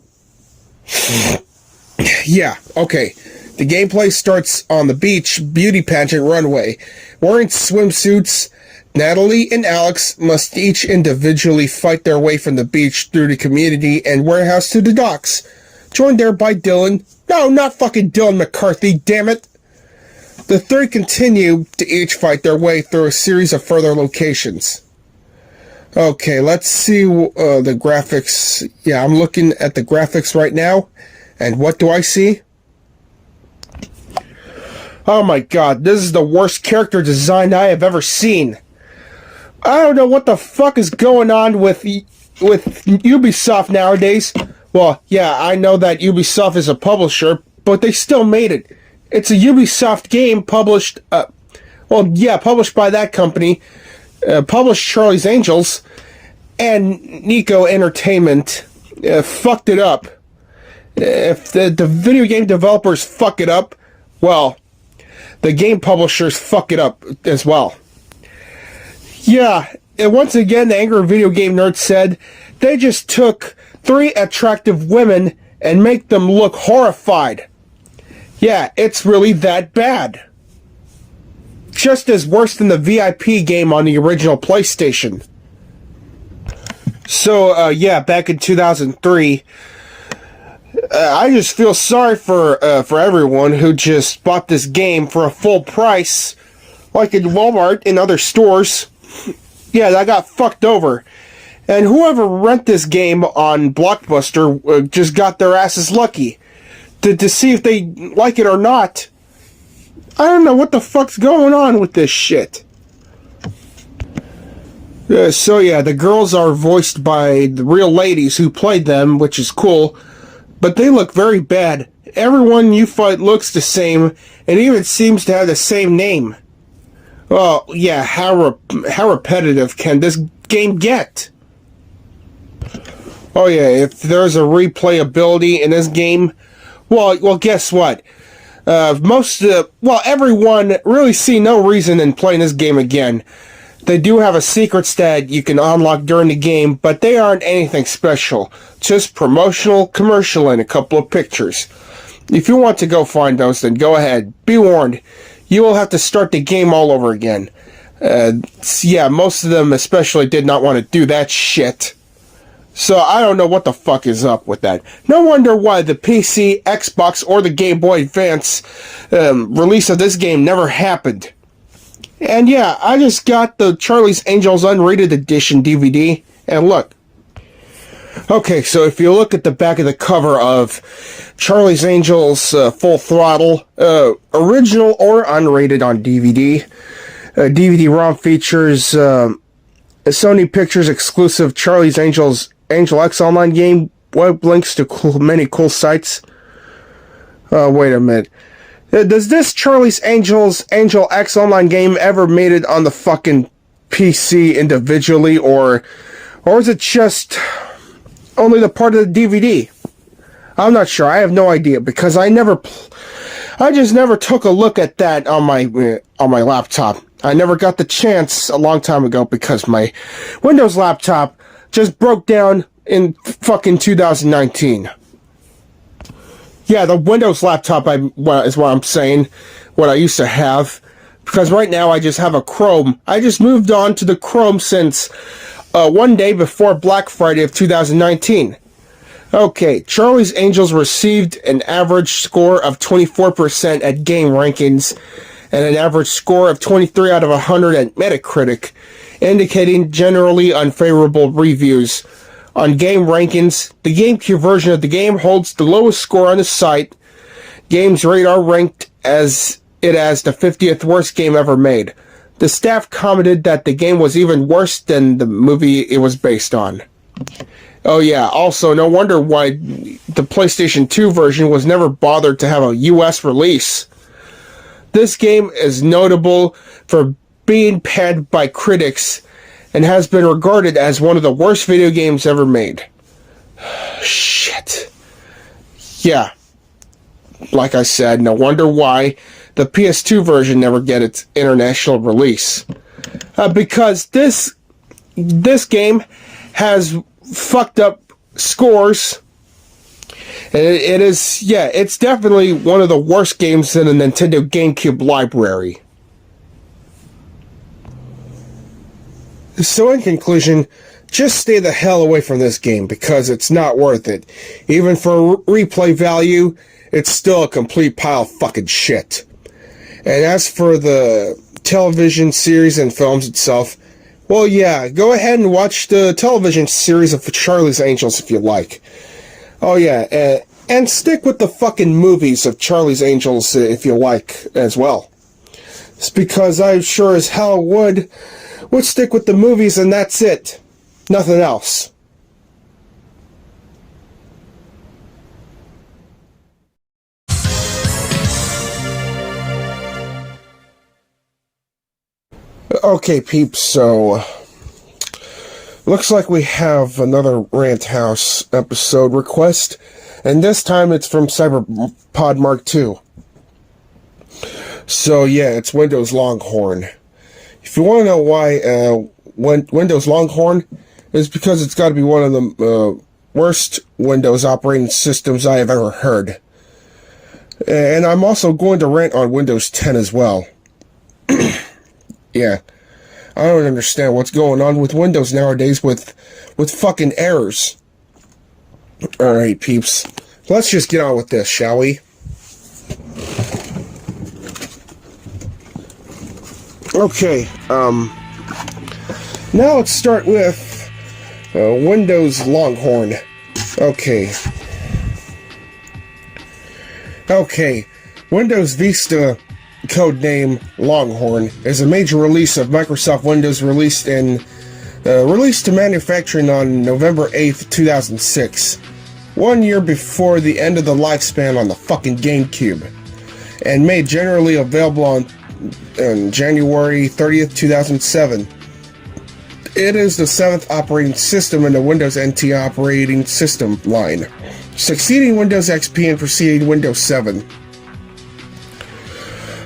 Yeah, okay. The gameplay starts on the beach beauty pageant runway. Wearing swimsuits, Natalie and Alex must each individually fight their way from the beach through the community and warehouse to the docks. Joined there by Dylan. No, not fucking Dylan McCarthy, damn it. The three continue to each fight their way through a series of further locations. Okay, let's see the graphics. Yeah, I'm looking at the graphics right now. And what do I see? Oh my god, this is the worst character design I have ever seen. I don't know what the fuck is going on with Ubisoft nowadays. Well, yeah, I know that Ubisoft is a publisher, but they still made it. It's a Ubisoft game published, published by that company, published Charlie's Angels, and Nico Entertainment fucked it up. If the video game developers fuck it up, well, the game publishers fuck it up as well. Yeah, and once again, the Angry Video Game Nerd said, they just took 3 attractive women and make them look horrified. Yeah, it's really that bad. Just as worse than the VIP game on the original PlayStation. So, back in 2003, I just feel sorry for everyone who just bought this game for a full price, like in Walmart and other stores. Yeah, that got fucked over. And whoever rent this game on Blockbuster just got their asses lucky. To see if they like it or not. I don't know what the fuck's going on with this shit. The girls are voiced by the real ladies who played them, which is cool. But they look very bad. Everyone you fight looks the same, and even seems to have the same name. Well, yeah, how repetitive can this game get? Oh yeah, if there's a replayability in this game, well, guess what? Everyone really see no reason in playing this game again. They do have a secrets that you can unlock during the game, but they aren't anything special. Just promotional, commercial, and a couple of pictures. If you want to go find those, then go ahead. Be warned, you will have to start the game all over again. Most of them especially did not want to do that shit. So I don't know what the fuck is up with that. No wonder why the PC, Xbox, or the Game Boy Advance release of this game never happened. And yeah, I just got the Charlie's Angels Unrated Edition DVD, and look. Okay, so if you look at the back of the cover of Charlie's Angels Full Throttle, original or unrated on DVD, DVD-ROM features a Sony Pictures exclusive Charlie's Angels Angel X Online game, web links to many cool sites. Wait a minute. Does this Charlie's Angels Angel X Online game ever made it on the fucking PC individually, or is it just only the part of the DVD? I'm not sure. I have no idea, because I just never took a look at that on my laptop. I never got the chance a long time ago because my Windows laptop just broke down in fucking 2019. Yeah, the Windows laptop is what I'm saying, what I used to have. Because right now I just have a Chrome. I just moved on to the Chrome since one day before Black Friday of 2019. Okay, Charlie's Angels received an average score of 24% at Game Rankings and an average score of 23 out of 100 at Metacritic, indicating generally unfavorable reviews. On Game Rankings, the GameCube version of the game holds the lowest score on the site. Games Radar ranked it as the 50th worst game ever made. The staff commented that the game was even worse than the movie it was based on. Oh yeah, also no wonder why the PlayStation 2 version was never bothered to have a US release. This game is notable for being panned by critics and has been regarded as one of the worst video games ever made. Shit. Yeah. Like I said, no wonder why the PS2 version never get its international release. Because this game has fucked up scores. And it is, yeah, it's definitely one of the worst games in the Nintendo GameCube library. So in conclusion, just stay the hell away from this game because it's not worth it. Even for replay value, it's still a complete pile of fucking shit. And as for the television series and films itself, well, yeah, go ahead and watch the television series of Charlie's Angels if you like. Oh, yeah, and stick with the fucking movies of Charlie's Angels if you like as well. It's because I sure as hell would stick with the movies and that's it. Nothing else. Okay, peeps, so looks like we have another Rant House episode request, and this time it's from CyberPod Mark II. So yeah, it's Windows Longhorn. If you want to know why Windows Longhorn, is because it's got to be one of the worst Windows operating systems I have ever heard. And I'm also going to rant on Windows 10 as well. Yeah. I don't understand what's going on with Windows nowadays with fucking errors. Alright, peeps. Let's just get on with this, shall we? Okay, now let's start with Windows Longhorn. Okay, Windows Vista, codename Longhorn, is a major release of Microsoft Windows released to manufacturing on November 8th, 2006, 1 year before the end of the lifespan on the fucking GameCube, and made generally available on January 30th, 2007. It is the 7th operating system in the Windows NT operating system line, succeeding Windows XP and preceding Windows 7.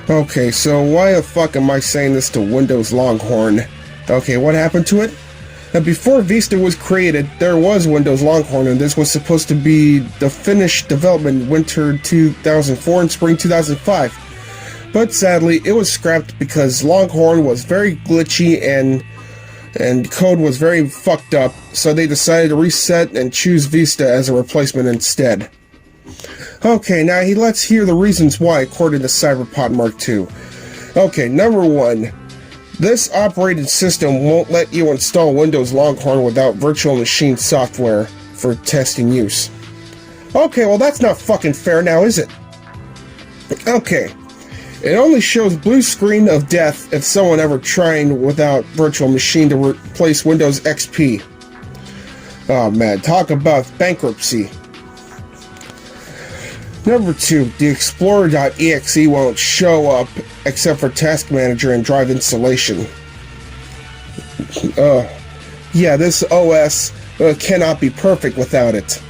Okay, so why the fuck am I saying this to Windows Longhorn? Okay, what happened to it? Now, before Vista was created, there was Windows Longhorn, and this was supposed to be the finished development winter 2004 and spring 2005. But sadly, it was scrapped because Longhorn was very glitchy and code was very fucked up, so they decided to reset and choose Vista as a replacement instead. Okay, now let's hear the reasons why according to CyberPod Mark II. Okay, number 1. This operating system won't let you install Windows Longhorn without virtual machine software for testing use. Okay, well that's not fucking fair now, is it? Okay. It only shows blue screen of death if someone ever trying without virtual machine to replace Windows XP. Oh man, talk about bankruptcy. Number 2, the Explorer.exe won't show up except for Task Manager and Drive installation. Yeah, this OS cannot be perfect without it.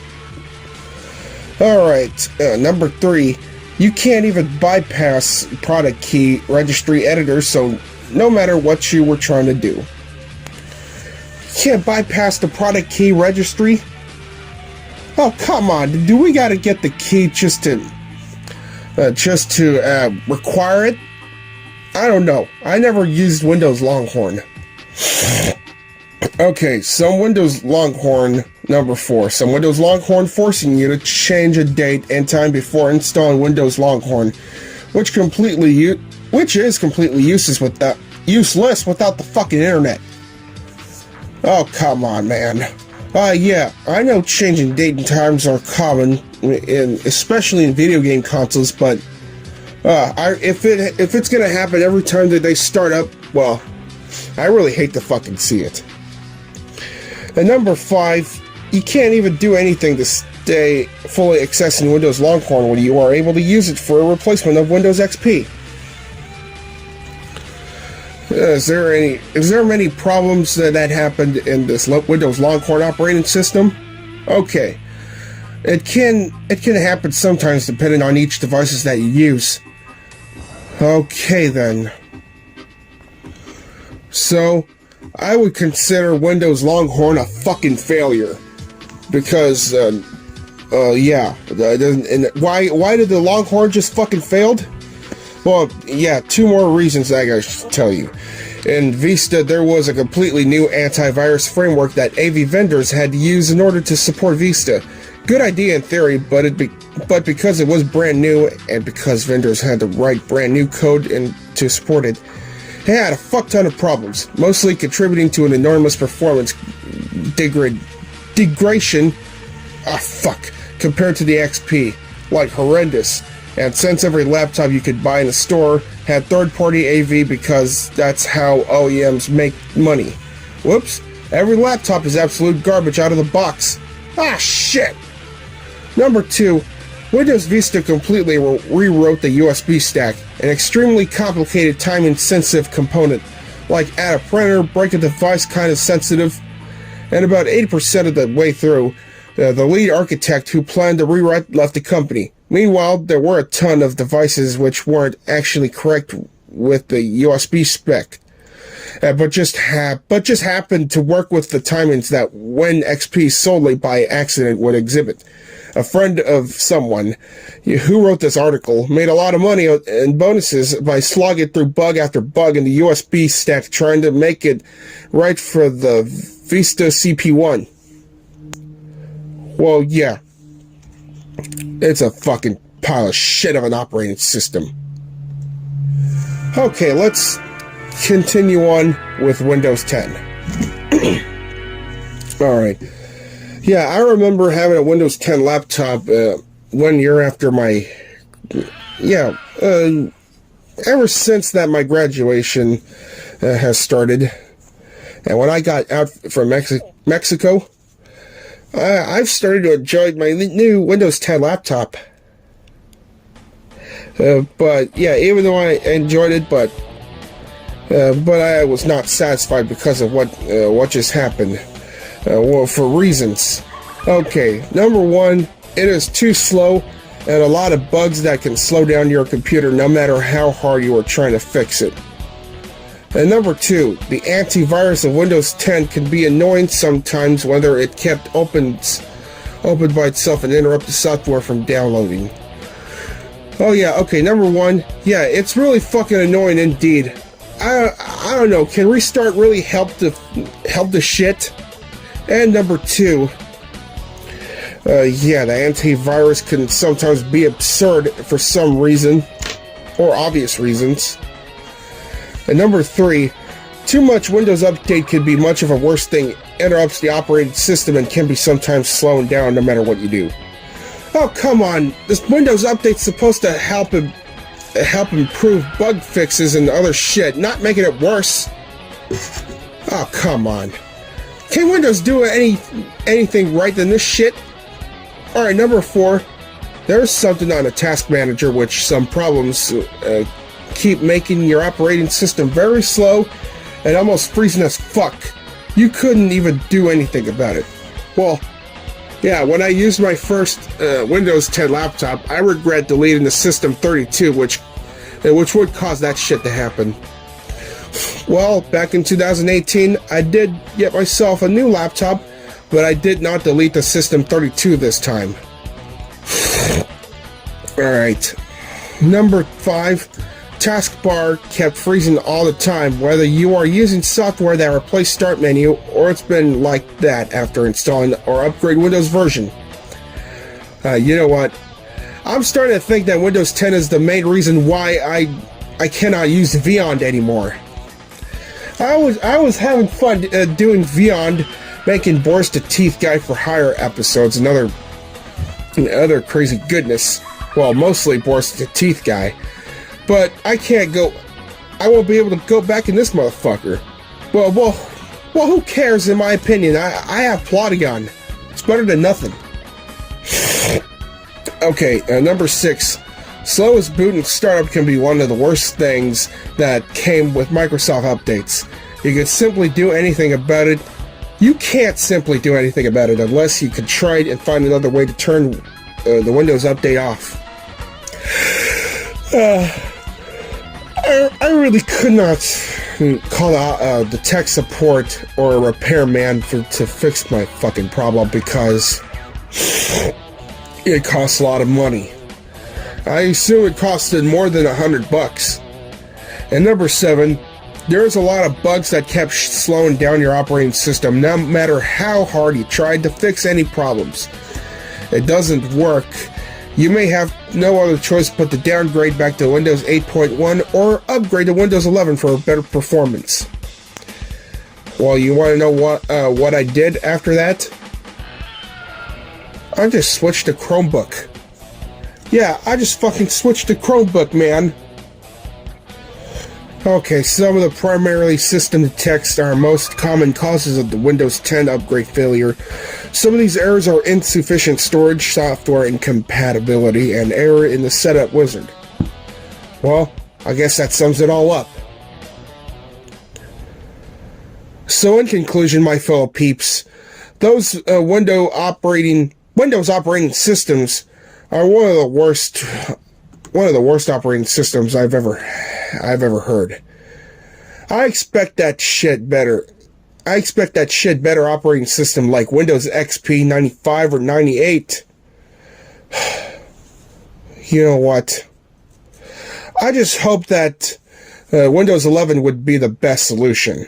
Alright, number 3, you can't even bypass product key registry editor, so no matter what you were trying to do. You can't bypass the product key registry? Oh, come on, do we gotta get the key just to require it? I don't know. I never used Windows Longhorn. Okay, some Windows Longhorn, number 4. Some Windows Longhorn forcing you to change a date and time before installing Windows Longhorn, which is completely useless without the fucking internet. Oh, come on, man. Yeah, I know changing date and times are common, especially in video game consoles, but if it's gonna happen every time that they start up, well, I really hate to fucking see it. And number 5, you can't even do anything to stay fully accessing Windows Longhorn when you are able to use it for a replacement of Windows XP. Is there many problems that happened in this Windows Longhorn operating system? Okay. It can happen sometimes depending on each devices that you use. Okay then. So, I would consider Windows Longhorn a fucking failure. Because, yeah. Why did the Longhorn just fucking failed? Well, yeah, two more reasons I gotta tell you. In Vista, there was a completely new antivirus framework that AV vendors had to use in order to support Vista. Good idea in theory, but because it was brand new, and because vendors had to write brand new code to support it, it had a fuck ton of problems, mostly contributing to an enormous performance degradation. Compared to the XP, like horrendous. And since every laptop you could buy in a store had third-party AV because that's how OEMs make money. Whoops, every laptop is absolute garbage out of the box. Ah, shit! Number 2, Windows Vista completely rewrote the USB stack, an extremely complicated time-intensive component. Like add a printer, break a device kind of sensitive, and about 80% of the way through, the lead architect who planned the rewrite left the company. Meanwhile, there were a ton of devices which weren't actually correct with the USB spec, but just happened to work with the timings that Win XP solely by accident would exhibit. A friend of someone who wrote this article made a lot of money in bonuses by slogging through bug after bug in the USB stack trying to make it right for the Vista CP1. Well, yeah. It's a fucking pile of shit of an operating system. Okay, let's continue on with Windows 10. Alright. Yeah, I remember having a Windows 10 laptop 1 year after my... Yeah, ever since that my graduation has started. And when I got out from Mexico, I've started to enjoy my new Windows 10 laptop. But yeah, even though I enjoyed it, but I was not satisfied because of what just happened. Well, for reasons. Okay, number 1, it is too slow, and a lot of bugs that can slow down your computer no matter how hard you are trying to fix it. And number 2, the antivirus of Windows 10 can be annoying sometimes whether it kept open by itself and interrupt the software from downloading. Oh yeah, okay, number 1, yeah, it's really fucking annoying indeed. I don't know, can restart really help the shit? And number 2, yeah, the antivirus can sometimes be absurd for some reason, or obvious reasons. And number 3, too much Windows Update can be much of a worse thing, interrupts the operating system and can be sometimes slowing down no matter what you do. Oh, come on, this Windows Update's supposed to help improve bug fixes and other shit, not making it worse. Oh, come on. Can Windows do anything right than this shit? Alright, number 4, there's something on the task manager which some problems keep making your operating system very slow and almost freezing as fuck. You couldn't even do anything about it. Well, yeah, when I used my first Windows 10 laptop, I regret deleting the System 32, which would cause that shit to happen. Well, back in 2018, I did get myself a new laptop, but I did not delete the System 32 this time. Alright. Number 5, taskbar kept freezing all the time, whether you are using software that replaced Start menu, or it's been like that after installing or upgrade Windows version. You know what? I'm starting to think that Windows 10 is the main reason why I cannot use Vyond anymore. I was having fun doing Vyond, making Boris the Teeth Guy for Hire episodes and other crazy goodness. Well, mostly Boris the Teeth Guy. But I won't be able to go back in this motherfucker. Well, who cares in my opinion? I have Plotagon. It's better than nothing. Okay, number 6. Slowest boot and startup can be one of the worst things that came with Microsoft updates. You can simply do anything about it. You can't simply do anything about it unless you can try and find another way to turn the Windows update off. I really could not call out the tech support or a repairman to fix my fucking problem because it costs a lot of money. I assume it costed more than $100. And number 7, there's a lot of bugs that kept slowing down your operating system no matter how hard you tried to fix any problems. It doesn't work. You may have no other choice but to downgrade back to Windows 8.1 or upgrade to Windows 11 for a better performance. Well, you want to know what I did after that? I just switched to Chromebook. Yeah, I just fucking switched to Chromebook, man. Okay, some of the primarily system detects are most common causes of the Windows 10 upgrade failure. Some of these errors are insufficient storage, software incompatibility, and error in the setup wizard. Well, I guess that sums it all up. So in conclusion, my fellow peeps, those Windows operating systems are one of the worst operating systems I've ever heard. I expect that shit better operating system like Windows XP 95 or 98. You know what? I just hope that Windows 11 would be the best solution.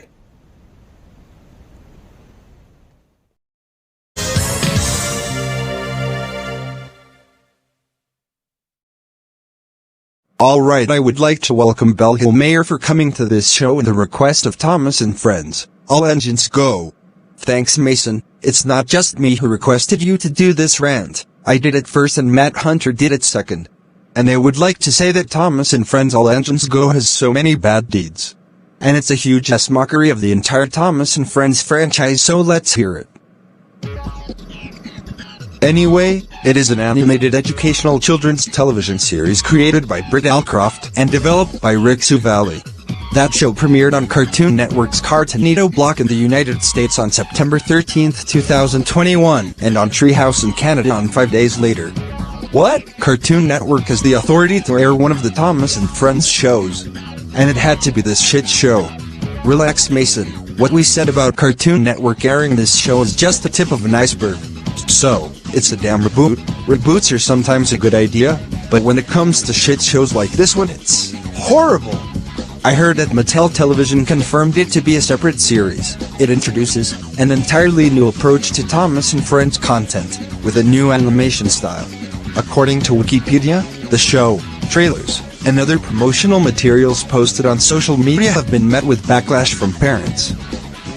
Alright, I would like to welcome Belhill Mayor for coming to this show at the request of Thomas and friends. All engines go. Thanks, Mason. It's not just me who requested you to do this rant. I did it first and Matt Hunter did it second. And I would like to say that Thomas and friends All Engines Go has so many bad deeds. And it's a huge ass mockery of the entire Thomas and Friends franchise, so let's hear it. Anyway, it is an animated educational children's television series created by Britt Alcroft and developed by Rick Suvali. That show premiered on Cartoon Network's Cartoonito block in the United States on September 13, 2021, and on Treehouse in Canada on 5 days later. What? Cartoon Network has the authority to air one of the Thomas and Friends shows. And it had to be this shit show. Relax, Mason. What we said about Cartoon Network airing this show is just the tip of an iceberg. So, it's a damn reboot. Reboots are sometimes a good idea, but when it comes to shit shows like this one, it's horrible. I heard that Mattel Television confirmed it to be a separate series. It introduces an entirely new approach to Thomas and Friends content, with a new animation style. According to Wikipedia, the show, trailers, and other promotional materials posted on social media have been met with backlash from parents.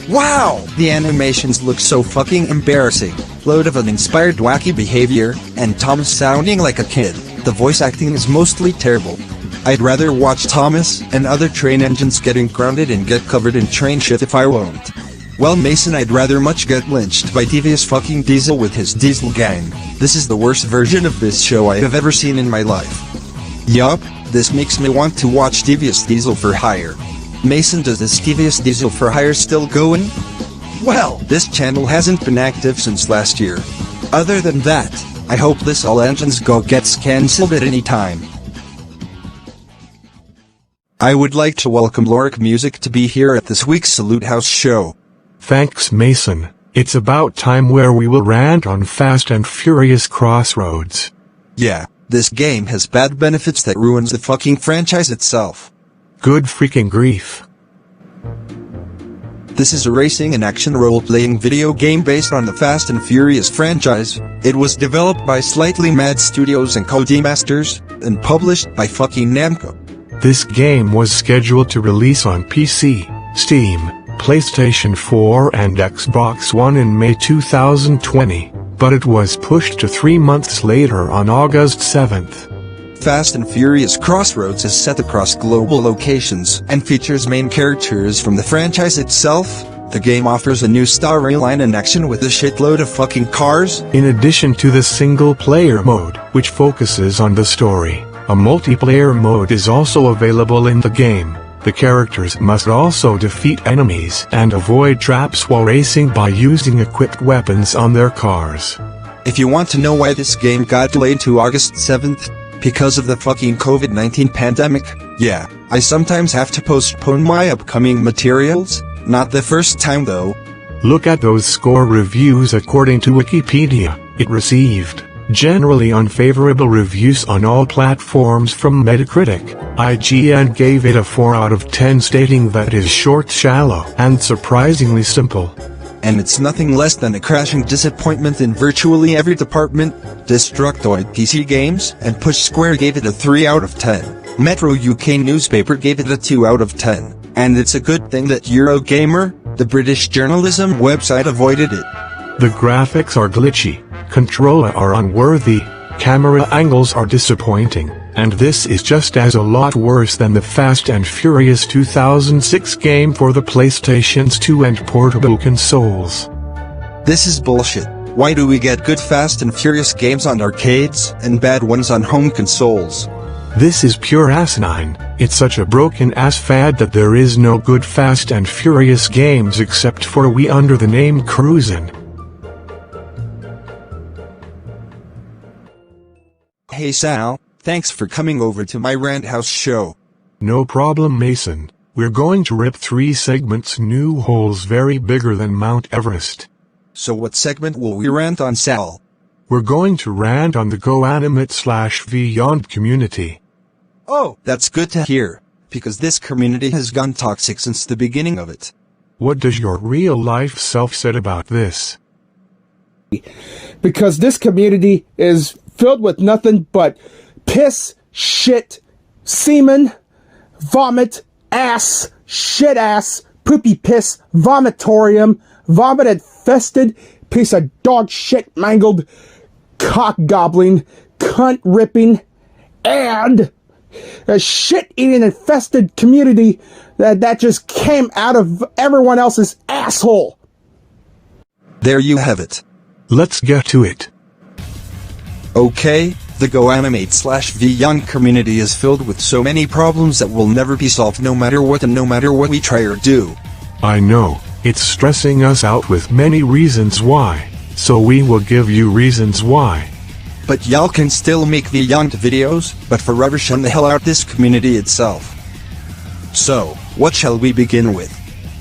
Wow! The animations look so fucking embarrassing, load of uninspired wacky behavior, and Thomas sounding like a kid. The voice acting is mostly terrible. I'd rather watch Thomas and other train engines getting grounded and get covered in train shit if I won't. Well, Mason, I'd rather much get lynched by devious fucking Diesel with his Diesel gang. This is the worst version of this show I have ever seen in my life. Yup, this makes me want to watch Devious Diesel for Hire. Mason, does this Devious Diesel for Hire still going? Well, this channel hasn't been active since last year. Other than that, I hope this All Engines Go gets cancelled at any time. I would like to welcome Lorik Music to be here at this week's Salute House show. Thanks, Mason. It's about time where we will rant on Fast and Furious Crossroads. Yeah, this game has bad benefits that ruins the fucking franchise itself. Good freaking grief. This is a racing and action role-playing video game based on the Fast and Furious franchise. It was developed by Slightly Mad Studios and Codemasters, and published by fucking Namco. This game was scheduled to release on PC, Steam, PlayStation 4 and Xbox One in May 2020, but it was pushed to 3 months later on August 7th. Fast and Furious Crossroads is set across global locations and features main characters from the franchise itself, The game offers a new storyline and action with a shitload of fucking cars. In addition to the single-player mode, which focuses on the story, a multiplayer mode is also available in the game. The characters must also defeat enemies and avoid traps while racing by using equipped weapons on their cars. If you want to know why this game got delayed to August 7th, because of the fucking COVID-19 pandemic, yeah, I sometimes have to postpone my upcoming materials. Not the first time though. Look at those score reviews. According to Wikipedia, it received generally unfavorable reviews on all platforms from Metacritic. IGN gave it a 4 out of 10, stating that it is short, shallow, and surprisingly simple. And it's nothing less than a crashing disappointment in virtually every department. Destructoid PC Games and Push Square gave it a 3 out of 10. Metro UK newspaper gave it a 2 out of 10. And it's a good thing that Eurogamer, the British journalism website, avoided it. The graphics are glitchy, controls are unworthy, camera angles are disappointing, and this is just as a lot worse than the Fast and Furious 2006 game for the PlayStations 2 and portable consoles. This is bullshit. Why do we get good Fast and Furious games on arcades and bad ones on home consoles? This is pure asinine. It's such a broken ass fad that there is no good Fast and Furious games except for Wii under the name Cruisin'. Hey Sal, thanks for coming over to my Rant House show. No problem, Mason. We're going to rip 3 segments, new holes very bigger than Mount Everest. So what segment will we rant on, Sal? We're going to rant on the GoAnimate/Beyond community. Oh, that's good to hear, because this community has gone toxic since the beginning of it. What does your real-life self said about this? Because this community is filled with nothing but piss, shit, semen, vomit, ass, shit ass, poopy piss, vomitorium, vomit-infested, piece of dog shit mangled, cock gobbling, cunt ripping, and a shit-eating infested community that just came out of everyone else's asshole. There you have it. Let's get to it. Okay, the GoAnimate/Beyond community is filled with so many problems that will never be solved no matter what and no matter what we try or do. I know, it's stressing us out with many reasons why, so we will give you reasons why. But y'all can still make Beyond videos, but forever shun the hell out this community itself. So, what shall we begin with?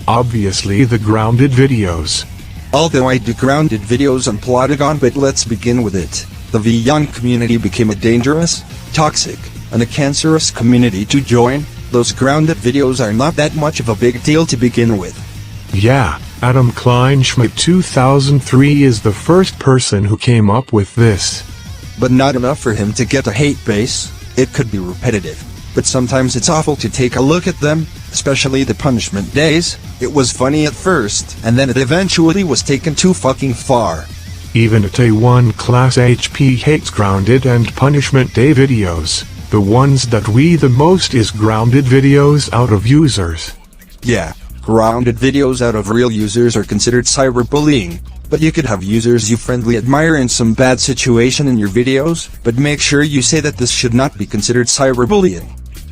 Obviously the grounded videos. Although I do grounded videos on Plotagon, but let's begin with it. The Beyond community became a dangerous, toxic, and a cancerous community to join. Those grounded videos are not that much of a big deal to begin with. Yeah, Adam Kleinschmidt 2003 is the first person who came up with this. But not enough for him to get a hate base. It could be repetitive, but sometimes it's awful to take a look at them, especially the punishment days. It was funny at first, and then it eventually was taken too fucking far. Even at A1 class HP hates grounded and punishment day videos. The ones that we the most is grounded videos out of users. Yeah, grounded videos out of real users are considered cyberbullying. But you could have users you friendly admire in some bad situation in your videos, but make sure you say that this should not be considered cyberbullying.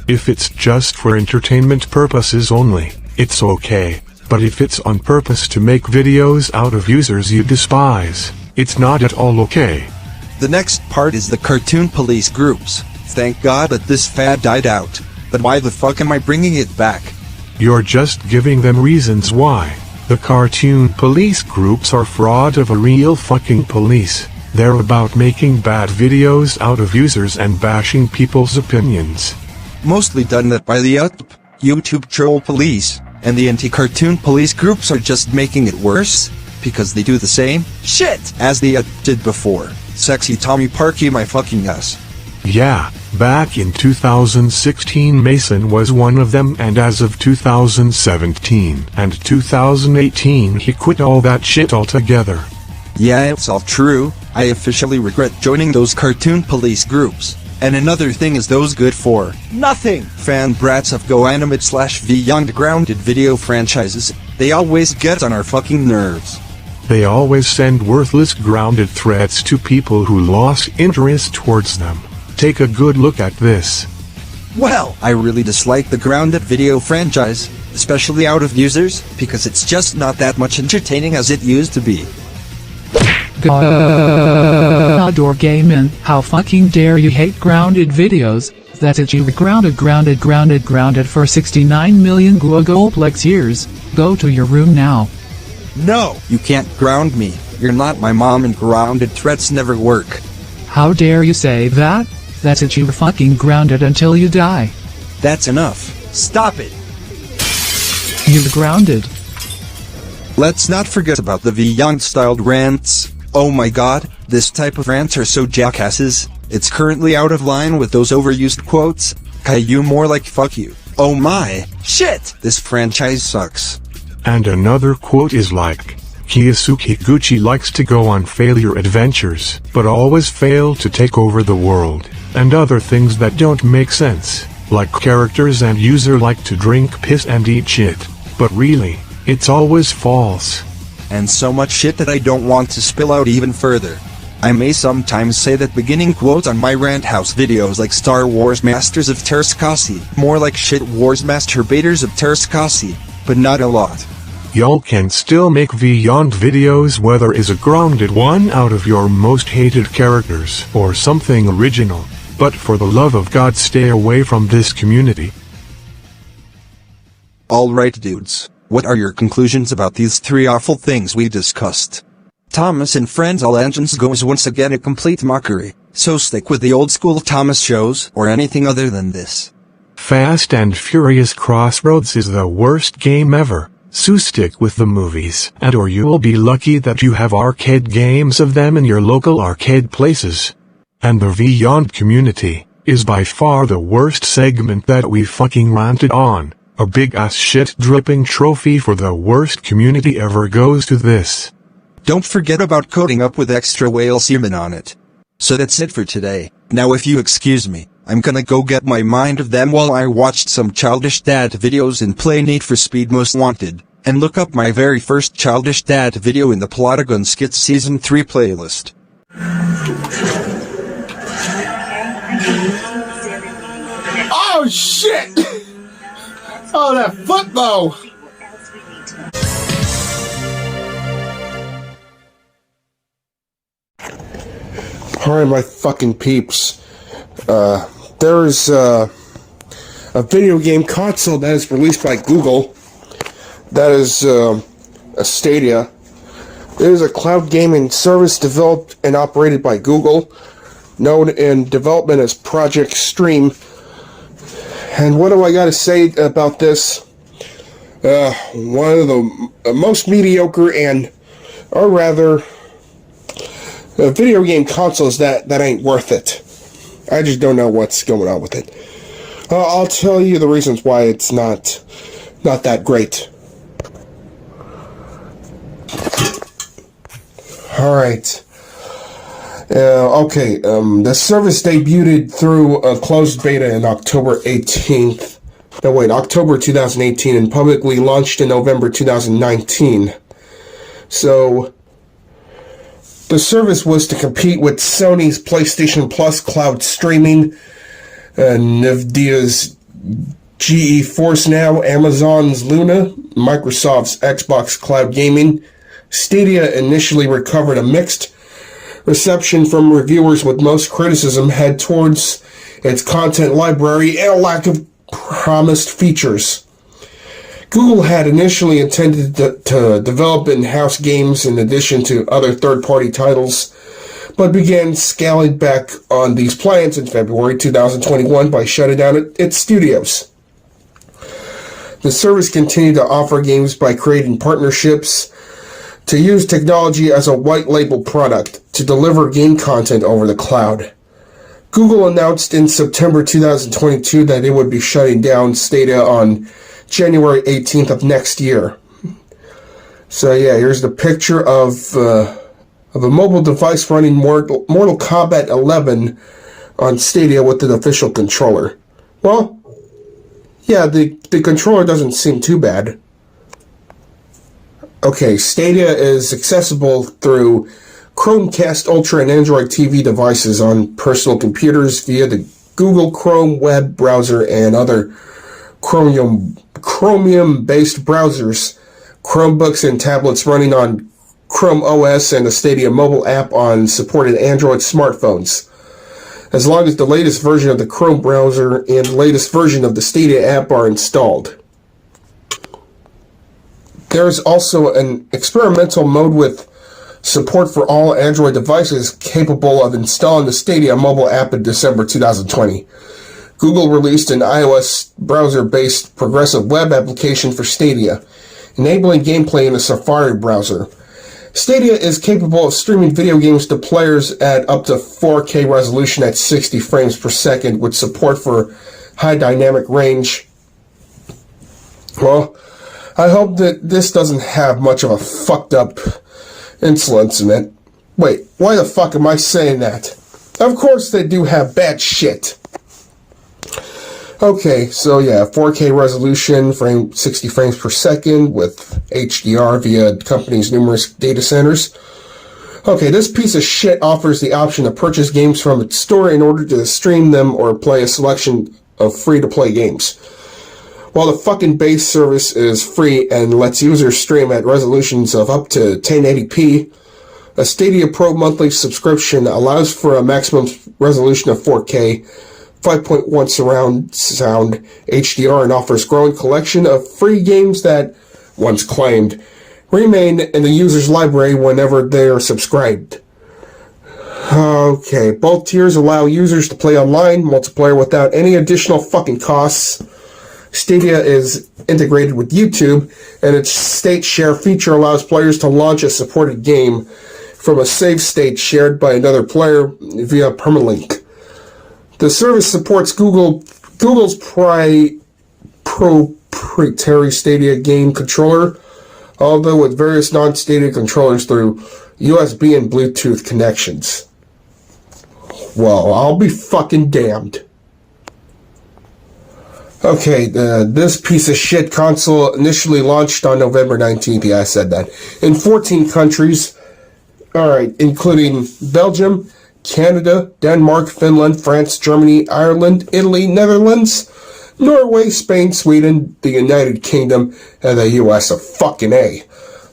If it's just for entertainment purposes only, it's okay. But if it's on purpose to make videos out of users you despise, it's not at all okay. The next part is the cartoon police groups. Thank God that this fad died out. But why the fuck am I bringing it back? You're just giving them reasons why. The cartoon police groups are fraud of a real fucking police. They're about making bad videos out of users and bashing people's opinions. Mostly done that by the YouTube troll police, and the anti-cartoon police groups are just making it worse, because they do the same shit as they did before. Sexy Tommy Parky my fucking ass. Yeah, back in 2016 Mason was one of them, and as of 2017 and 2018 he quit all that shit altogether. Yeah, it's all true. I officially regret joining those cartoon police groups. And another thing is those good for nothing fan brats of GoAnimate/Beyond grounded video franchises, They always get on our fucking nerves. They always send worthless grounded threats to people who lost interest towards them. Take a good look at this. Well, I really dislike the grounded video franchise, especially out of users, because it's just not that much entertaining as it used to be. God or gaming, how fucking dare you hate grounded videos? That it you grounded for 69 million Googleplex years. Go to your room now. No, you can't ground me. You're not my mom and grounded threats never work. How dare you say that? That it you fucking grounded until you die. That's enough. Stop it. You're grounded. Let's not forget about the Vyond-styled rants. Oh my god, this type of rants are so jackasses. It's currently out of line with those overused quotes. Caillou more like fuck you. Oh my, shit, this franchise sucks. And another quote is like, Kiyasuke Gucci likes to go on failure adventures, but always fail to take over the world, and other things that don't make sense, like characters and user like to drink piss and eat shit, but really, it's always false. And so much shit that I don't want to spill out even further. I may sometimes say that beginning quotes on my Rant House videos like Star Wars Masters of Teras, more like shit Wars Masturbators of Teras, but not a lot. Y'all can still make Vyond videos whether is a grounded one out of your most hated characters or something original, but for the love of God stay away from this community. Alright dudes, what are your conclusions about these three awful things we discussed? Thomas and Friends All Engines Go is once again a complete mockery, so stick with the old school Thomas shows or anything other than this. Fast and Furious Crossroads is the worst game ever, so stick with the movies, and or you will be lucky that you have arcade games of them in your local arcade places. And the Vyond community is by far the worst segment that we fucking ranted on. A big ass shit dripping trophy for the worst community ever goes to this. Don't forget about coating up with extra whale semen on it. So that's it for today. Now if you excuse me, I'm gonna go get my mind of them while I watched some childish dad videos and play Need for Speed Most Wanted, and look up my very first childish dad video in the Plotagon Skits Season 3 playlist. Oh shit! Oh, that foot though! Alright, my fucking peeps. There's a video game console that is released by Google. That is a Stadia. It is a cloud gaming service developed and operated by Google, known in development as Project Stream. And what do I gotta say about this? One of the most mediocre and, or rather, video game consoles that ain't worth it. I just don't know what's going on with it. I'll tell you the reasons why it's not that great. Alright. Okay, the service debuted through a closed beta in October 18th. No, wait, October 2018 and publicly launched in November 2019. So, the service was to compete with Sony's PlayStation Plus cloud streaming, Nvidia's GeForce Now, Amazon's Luna, Microsoft's Xbox Cloud Gaming. Stadia initially recovered a mixed reception from reviewers, with most criticism head towards its content library and a lack of promised features. Google had initially intended to develop in-house games in addition to other third-party titles, but began scaling back on these plans in February 2021 by shutting down its studios. The service continued to offer games by creating partnerships to use technology as a white-label product to deliver game content over the cloud. Google announced in September 2022 that it would be shutting down Stadia on January 18th of next year. So yeah, here's the picture of a mobile device running Mortal Kombat 11 on Stadia with an official controller. Well, yeah, the controller doesn't seem too bad. Okay, Stadia is accessible through Chromecast Ultra and Android TV devices on personal computers via the Google Chrome web browser and other Chromium-based browsers, Chromebooks and tablets running on Chrome OS, and the Stadia mobile app on supported Android smartphones, as long as the latest version of the Chrome browser and the latest version of the Stadia app are installed. There is also an experimental mode with support for all Android devices capable of installing the Stadia mobile app in December 2020. Google released an iOS browser-based progressive web application for Stadia, enabling gameplay in the Safari browser. Stadia is capable of streaming video games to players at up to 4K resolution at 60 frames per second with support for high dynamic range. Well, I hope that this doesn't have much of a fucked up insolence in it. Wait, why the fuck am I saying that? Of course they do have bad shit. Okay, so yeah, 4K resolution, 60 frames per second with HDR via the company's numerous data centers. Okay, this piece of shit offers the option to purchase games from its store in order to stream them or play a selection of free-to-play games. While the fucking base service is free and lets users stream at resolutions of up to 1080p, a Stadia Pro monthly subscription allows for a maximum resolution of 4K, 5.1 surround sound HDR, and offers growing collection of free games that, once claimed, remain in the user's library whenever they are subscribed. Okay, both tiers allow users to play online multiplayer without any additional fucking costs. Stadia is integrated with YouTube, and its state share feature allows players to launch a supported game from a save state shared by another player via permalink. The service supports Google's proprietary Stadia game controller, although with various non-Stadia controllers through USB and Bluetooth connections. Well, I'll be fucking damned. Okay, this piece of shit console initially launched on November 19th, yeah, I said that, in 14 countries, alright, including Belgium, Canada, Denmark, Finland, France, Germany, Ireland, Italy, Netherlands, Norway, Spain, Sweden, the United Kingdom, and the US of fucking A.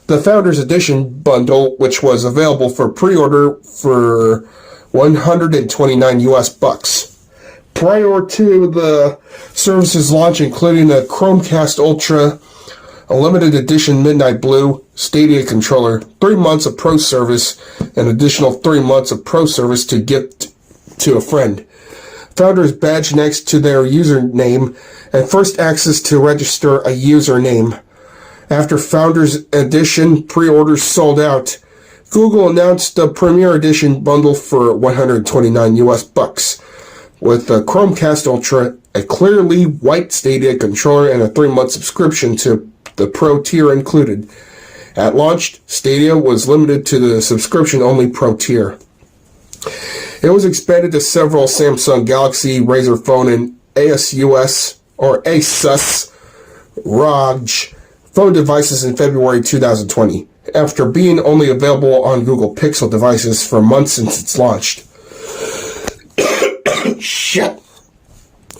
The Founders Edition bundle, which was available for pre-order for $129 prior to the service's launch, including a Chromecast Ultra, a limited edition Midnight Blue Stadia controller, 3 months of Pro service, an additional 3 months of Pro service to gift to a friend. Founders badge next to their username, and first access to register a username. After Founders Edition pre-orders sold out, Google announced the Premier Edition bundle for $129 with the Chromecast Ultra, a clearly white Stadia controller, and a 3-month subscription to the Pro tier included. At launch, Stadia was limited to the subscription-only Pro tier. It was expanded to several Samsung Galaxy, Razer Phone, and ASUS ROG phone devices in February 2020, after being only available on Google Pixel devices for months since it's launched. Shit.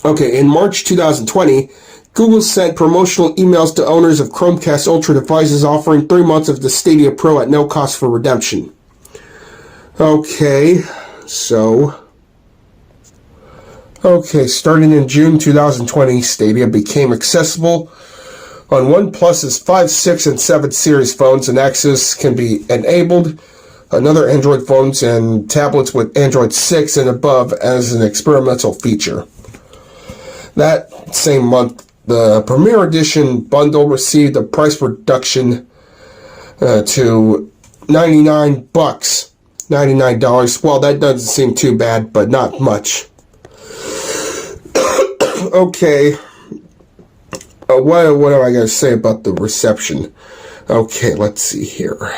Okay, in March 2020, Google sent promotional emails to owners of Chromecast Ultra devices offering 3 months of the Stadia Pro at no cost for redemption. Okay, starting in June 2020, Stadia became accessible on OnePlus's 5, 6, and 7 series phones, and access can be enabled on other Android phones and tablets with Android 6 and above as an experimental feature. That same month, the Premier Edition bundle received a price reduction to $99. $99. Well, that doesn't seem too bad, but not much. Okay. What am I going to say about the reception? Okay, let's see here.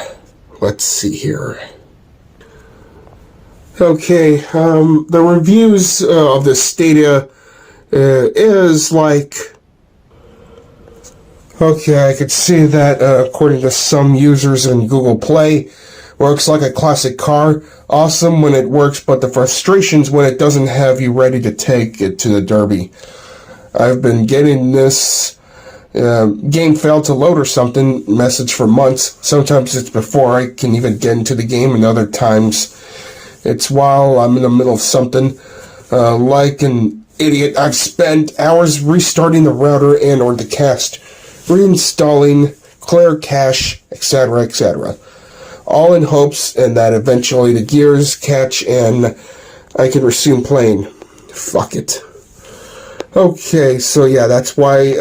Okay, the reviews of the Stadia is like... Okay, I could see that according to some users in Google Play, works like a classic car. Awesome when it works, but the frustrations when it doesn't have you ready to take it to the derby. I've been getting this game failed to load or something message for months. Sometimes it's before I can even get into the game, and other times it's while I'm in the middle of something. Like an idiot, I've spent hours restarting the router and or the cast, reinstalling, clear cache, etc., etc. All in hopes and that eventually the gears catch and I can resume playing. Fuck it. Okay, so yeah, that's why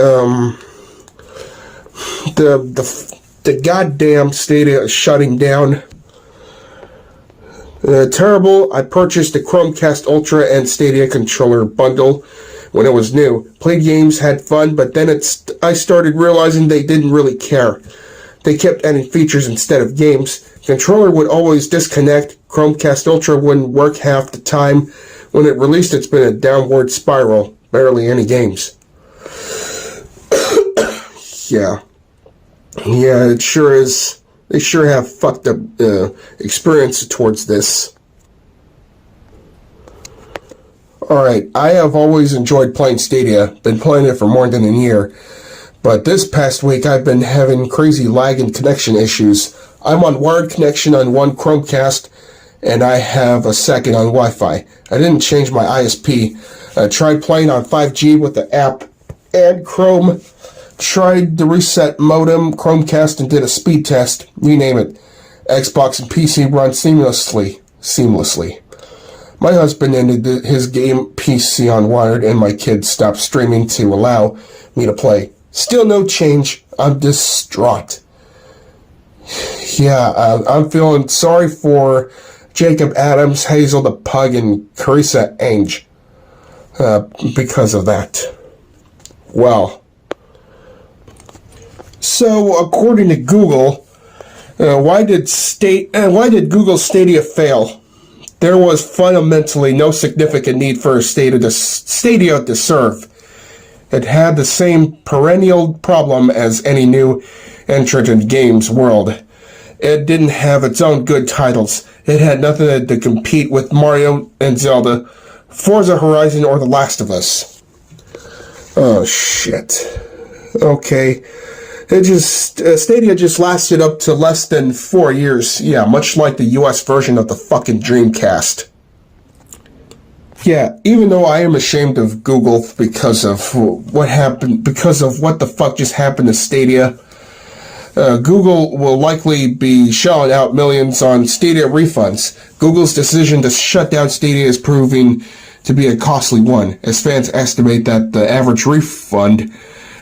the goddamn Stadia is shutting down. Terrible. I purchased the Chromecast Ultra and Stadia controller bundle when it was new. Played games, had fun, but then I started realizing they didn't really care. They kept adding features instead of games. Controller would always disconnect. Chromecast Ultra wouldn't work half the time. When it released, it's been a downward spiral. Barely any games. Yeah, it sure is. They sure have fucked up experience towards this. Alright, I have always enjoyed playing Stadia. Been playing it for more than a year. But this past week I've been having crazy lag and connection issues. I'm on wired connection on one Chromecast, and I have a second on Wi-Fi. I didn't change my ISP. I tried playing on 5G with the app and Chrome. Tried the reset modem, Chromecast, and did a speed test. You name it. Xbox and PC run seamlessly. My husband ended his game PC on wired, and my kids stopped streaming to allow me to play. Still no change. I'm distraught. Yeah, I'm feeling sorry for Jacob Adams, Hazel the Pug, and Carissa Ainge because of that. Well, so according to Google, why did Google Stadia fail? There was fundamentally no significant need for Stadia to serve. It had the same perennial problem as any new entrant in games world. It didn't have its own good titles. It had nothing to compete with Mario and Zelda, Forza Horizon, or The Last of Us. Oh shit. Okay. Stadia just lasted up to less than 4 years. Yeah, much like the US version of the fucking Dreamcast. Yeah, even though I am ashamed of Google because of what the fuck just happened to Stadia, Google will likely be shelling out millions on Stadia refunds. Google's decision to shut down Stadia is proving to be a costly one, as fans estimate that the average refund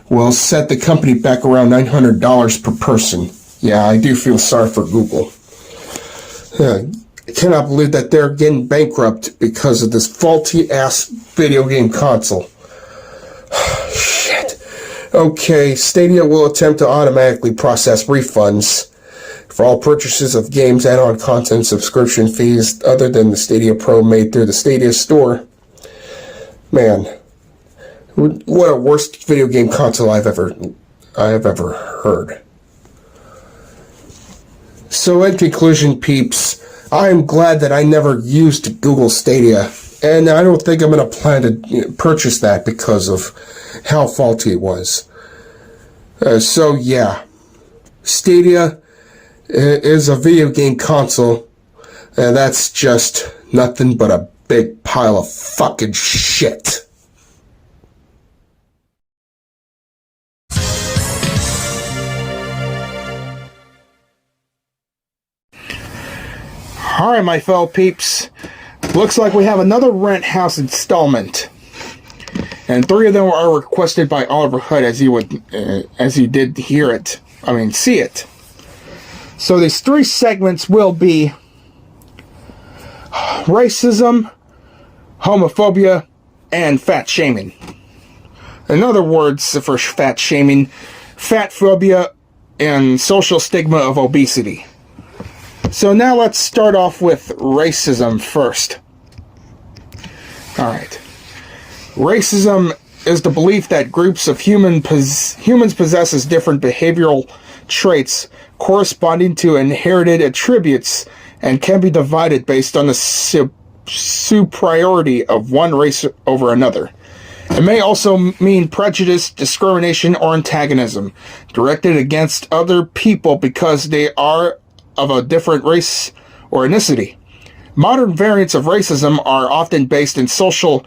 will set the company back around $900 per person. Yeah, I do feel sorry for Google. I cannot believe that they're getting bankrupt because of this faulty-ass video game console. Shit. Okay, Stadia will attempt to automatically process refunds for all purchases of games, add-on content, subscription fees, other than the Stadia Pro made through the Stadia Store. Man, what a worst video game console I have ever heard. So in conclusion, peeps, I am glad that I never used Google Stadia, and I don't think I'm going to plan to purchase that because of how faulty it was. So yeah, Stadia is a video game console, and that's just nothing but a big pile of fucking shit. Alright, my fellow peeps, looks like we have another Rent House installment, and 3 of them are requested by Oliver Hood, as you did see it. So these 3 segments will be racism, homophobia, and fat shaming. In other words, for fat shaming, fat phobia, and social stigma of obesity. So now let's start off with racism first. Alright. Racism is the belief that groups of humans possesses different behavioral traits corresponding to inherited attributes and can be divided based on the superiority of one race over another. It may also mean prejudice, discrimination, or antagonism directed against other people because they are of a different race or ethnicity. Modern variants of racism are often based in social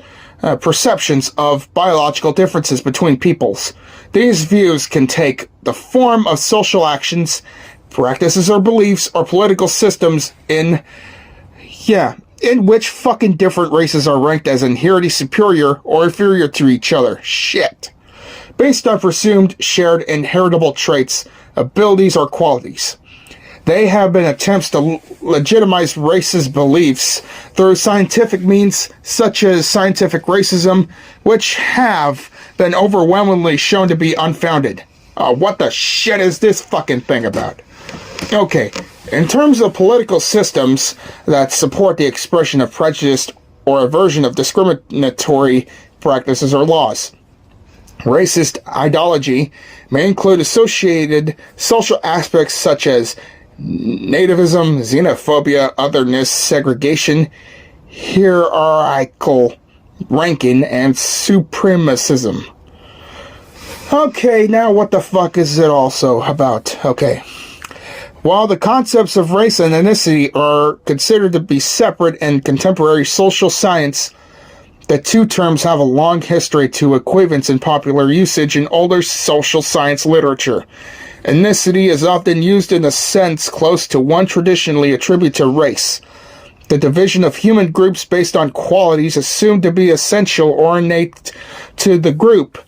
perceptions of biological differences between peoples. These views can take the form of social actions, practices, or beliefs, or political systems in which fucking different races are ranked as inherently superior or inferior to each other. Shit. Based on presumed shared inheritable traits, abilities, or qualities. They have been attempts to legitimize racist beliefs through scientific means such as scientific racism, which have been overwhelmingly shown to be unfounded. What the shit is this fucking thing about? Okay, in terms of political systems that support the expression of prejudice or aversion of discriminatory practices or laws, racist ideology may include associated social aspects such as nativism, xenophobia, otherness, segregation, hierarchical ranking, and supremacism. Okay, now what the fuck is it also about? Okay. While the concepts of race and ethnicity are considered to be separate in contemporary social science, the two terms have a long history to equivalence in popular usage in older social science literature. Ethnicity is often used in a sense close to one traditionally attributed to race, the division of human groups based on qualities assumed to be essential or innate to the group.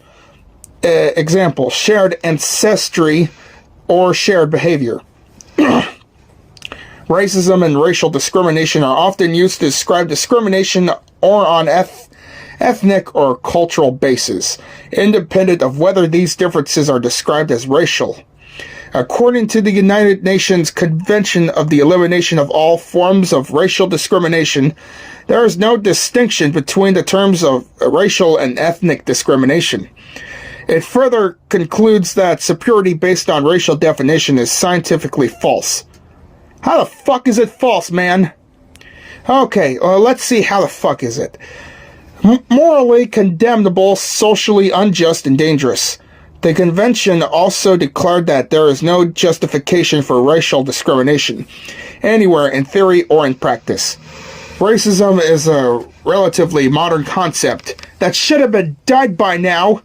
Example, shared ancestry or shared behavior. Racism and racial discrimination are often used to describe discrimination or on ethnic or cultural basis, independent of whether these differences are described as racial. According to the United Nations Convention of the Elimination of All Forms of Racial Discrimination, there is no distinction between the terms of racial and ethnic discrimination. It further concludes that superiority based on racial definition is scientifically false. How the fuck is it false, man? Okay, let's see how the fuck is it. Morally condemnable, socially unjust, and dangerous. The convention also declared that there is no justification for racial discrimination, anywhere in theory or in practice. Racism is a relatively modern concept that should have been dead by now.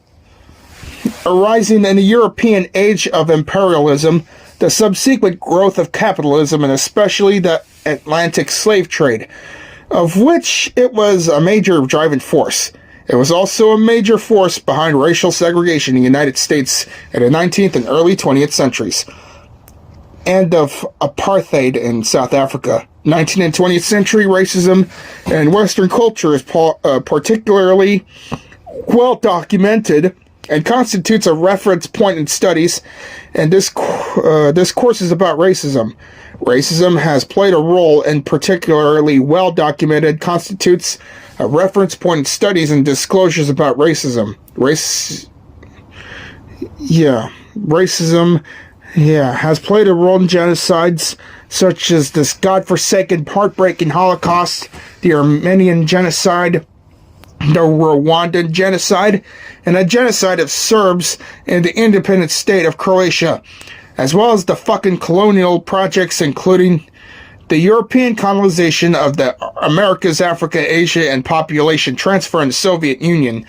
Arising in the European age of imperialism, the subsequent growth of capitalism, and especially the Atlantic slave trade, of which it was a major driving force. It was also a major force behind racial segregation in the United States in the 19th and early 20th centuries, and of apartheid in South Africa. 19th and 20th century racism in Western culture is particularly well documented and constitutes a reference point in studies, and this course is about racism. Racism has played a role and particularly well documented constitutes a reference point in studies and disclosures about racism. Racism has played a role in genocides such as this godforsaken, heartbreaking Holocaust, the Armenian genocide, the Rwandan genocide, and the genocide of Serbs in the independent state of Croatia, as well as the fucking colonial projects including the European colonization of the Americas, Africa, Asia, and population transfer in the Soviet Union,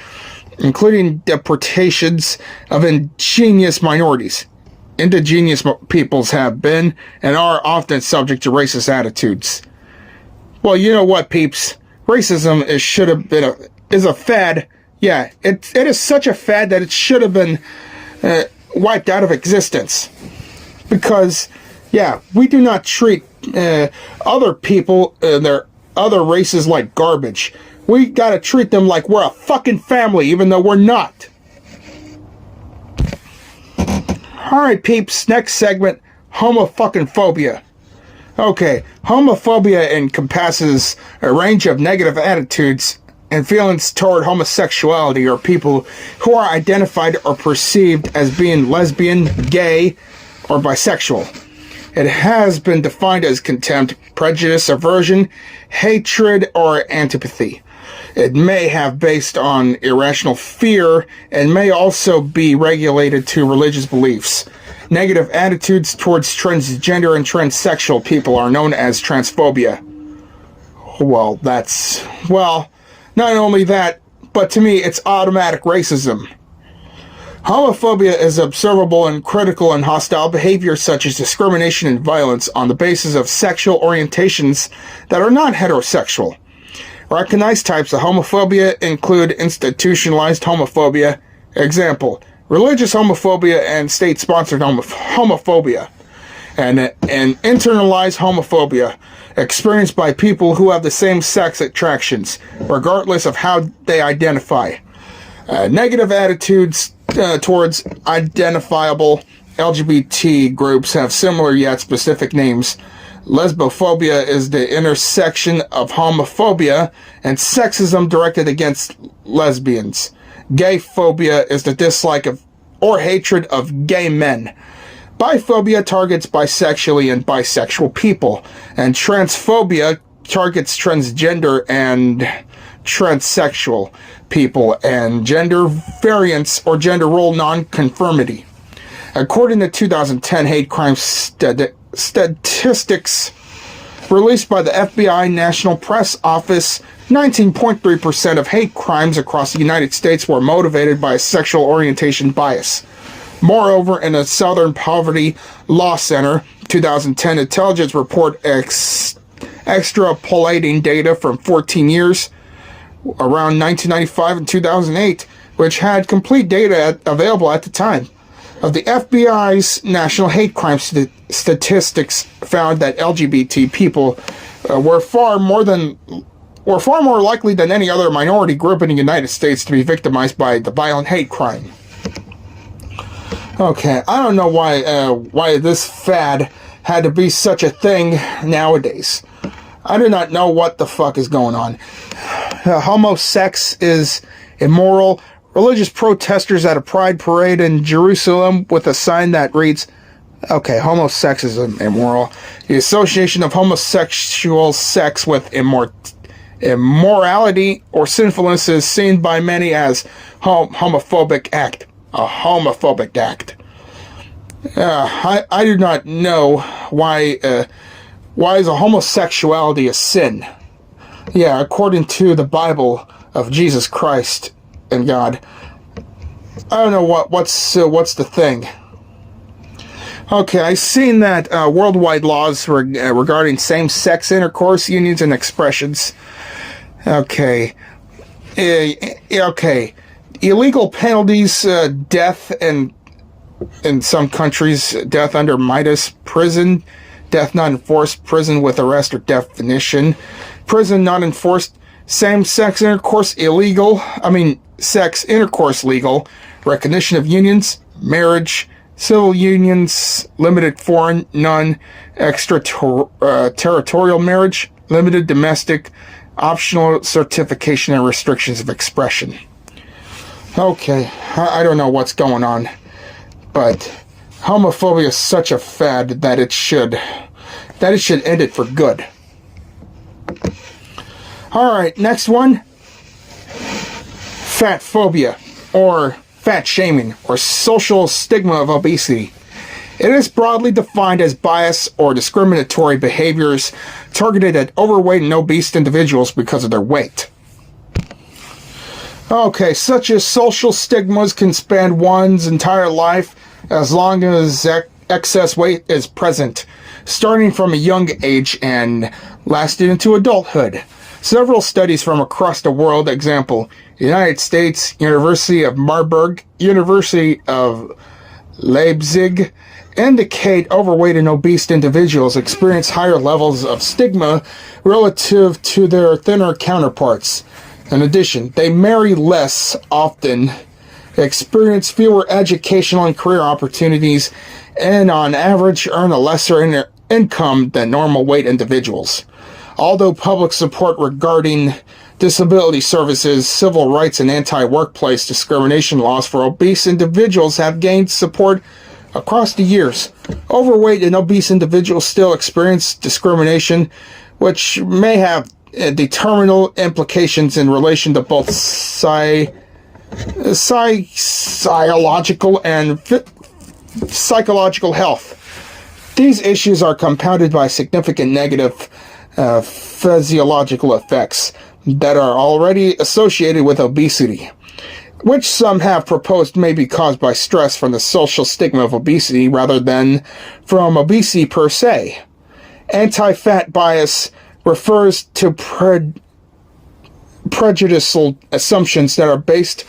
including deportations of indigenous minorities. Indigenous peoples have been and are often subject to racist attitudes. Well, you know what, peeps? Racism is a fad. Yeah, it is such a fad that it should have been wiped out of existence. Because, yeah, we do not treat other people and their other races like garbage. We gotta treat them like we're a fucking family, even though we're not. Alright, peeps, next segment, homophobia. Okay, homophobia encompasses a range of negative attitudes and feelings toward homosexuality or people who are identified or perceived as being lesbian, gay, or bisexual. It has been defined as contempt, prejudice, aversion, hatred, or antipathy. It may have based on irrational fear and may also be regulated to religious beliefs. Negative attitudes towards transgender and transsexual people are known as transphobia. Not only that, but to me, it's automatic racism. Homophobia is observable in critical and hostile behavior such as discrimination and violence on the basis of sexual orientations that are not heterosexual. Recognized types of homophobia include institutionalized homophobia, example, religious homophobia and state-sponsored homophobia, and internalized homophobia, experienced by people who have the same sex attractions, regardless of how they identify. Negative attitudes towards identifiable LGBT groups have similar yet specific names. Lesbophobia is the intersection of homophobia and sexism directed against lesbians. Gay phobia is the dislike of or hatred of gay men. Biphobia targets bisexually and bisexual people, and transphobia targets transgender and transsexual people and gender variance or gender role nonconformity. According to 2010 hate crime statistics released by the FBI National Press Office, 19.3% of hate crimes across the United States were motivated by a sexual orientation bias. Moreover, in a Southern Poverty Law Center 2010 intelligence report extrapolating data from 14 years, around 1995 and 2008, which had complete data available at the time, of the FBI's national hate crime statistics found that LGBT people were far more likely than any other minority group in the United States to be victimized by the violent hate crime. Okay, I don't know why this fad had to be such a thing nowadays. I do not know what the fuck is going on. Homosex is immoral. Religious protesters at a pride parade in Jerusalem with a sign that reads, okay, homosex is immoral. The association of homosexual sex with immorality or sinfulness is seen by many as homophobic act. A homophobic act. I do not know why is a homosexuality a sin? Yeah, according to the Bible of Jesus Christ and God. I don't know what's the thing. Okay, I've seen that worldwide laws regarding same-sex intercourse, unions, and expressions. Okay. Okay. Illegal penalties, death, and in some countries, death under Midas, prison, death not enforced, prison with arrest or definition, prison not enforced, same-sex intercourse illegal, sex intercourse legal, recognition of unions, marriage, civil unions, limited foreign, none, extraterritorial marriage, limited domestic, optional certification and restrictions of expression. Okay, I don't know what's going on, but homophobia is such a fad that it should end it for good. Alright, next one. Fat phobia, or fat shaming, or social stigma of obesity. It is broadly defined as bias or discriminatory behaviors targeted at overweight and obese individuals because of their weight. Okay, such as social stigmas can span one's entire life as long as excess weight is present, starting from a young age and lasting into adulthood. Several studies from across the world, example, United States, University of Marburg, University of Leipzig, indicate overweight and obese individuals experience higher levels of stigma relative to their thinner counterparts. In addition, they marry less often, experience fewer educational and career opportunities, and on average earn a lesser income than normal weight individuals. Although public support regarding disability services, civil rights, and anti-workplace discrimination laws for obese individuals have gained support across the years. Overweight and obese individuals still experience discrimination, which may have determinal implications in relation to both psychological and psychological health. These issues are compounded by significant negative physiological effects that are already associated with obesity, which some have proposed may be caused by stress from the social stigma of obesity rather than from obesity per se. Anti-fat bias refers to prejudicial assumptions that are based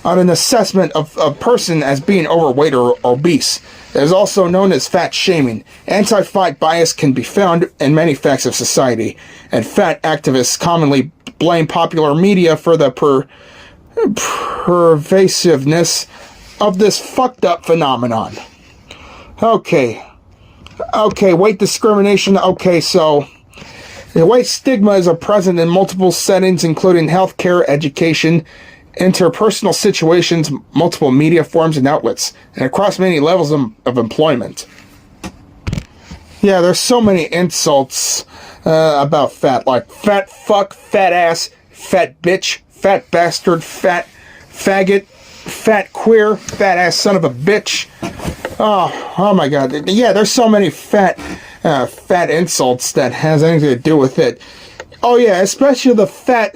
on an assessment of a person as being overweight or obese. It is also known as fat shaming. Anti-fat bias can be found in many facets of society, and fat activists commonly blame popular media for the pervasiveness of this fucked up phenomenon. Okay, weight discrimination. Okay, so the weight stigma is present in multiple settings, including healthcare, education, interpersonal situations, multiple media forms and outlets, and across many levels of employment. Yeah, there's so many insults about fat, like fat fuck, fat ass, fat bitch, fat bastard, fat faggot, fat queer, fat ass son of a bitch. Oh my god. Yeah, there's so many fat insults that has anything to do with it. Oh yeah, especially the fat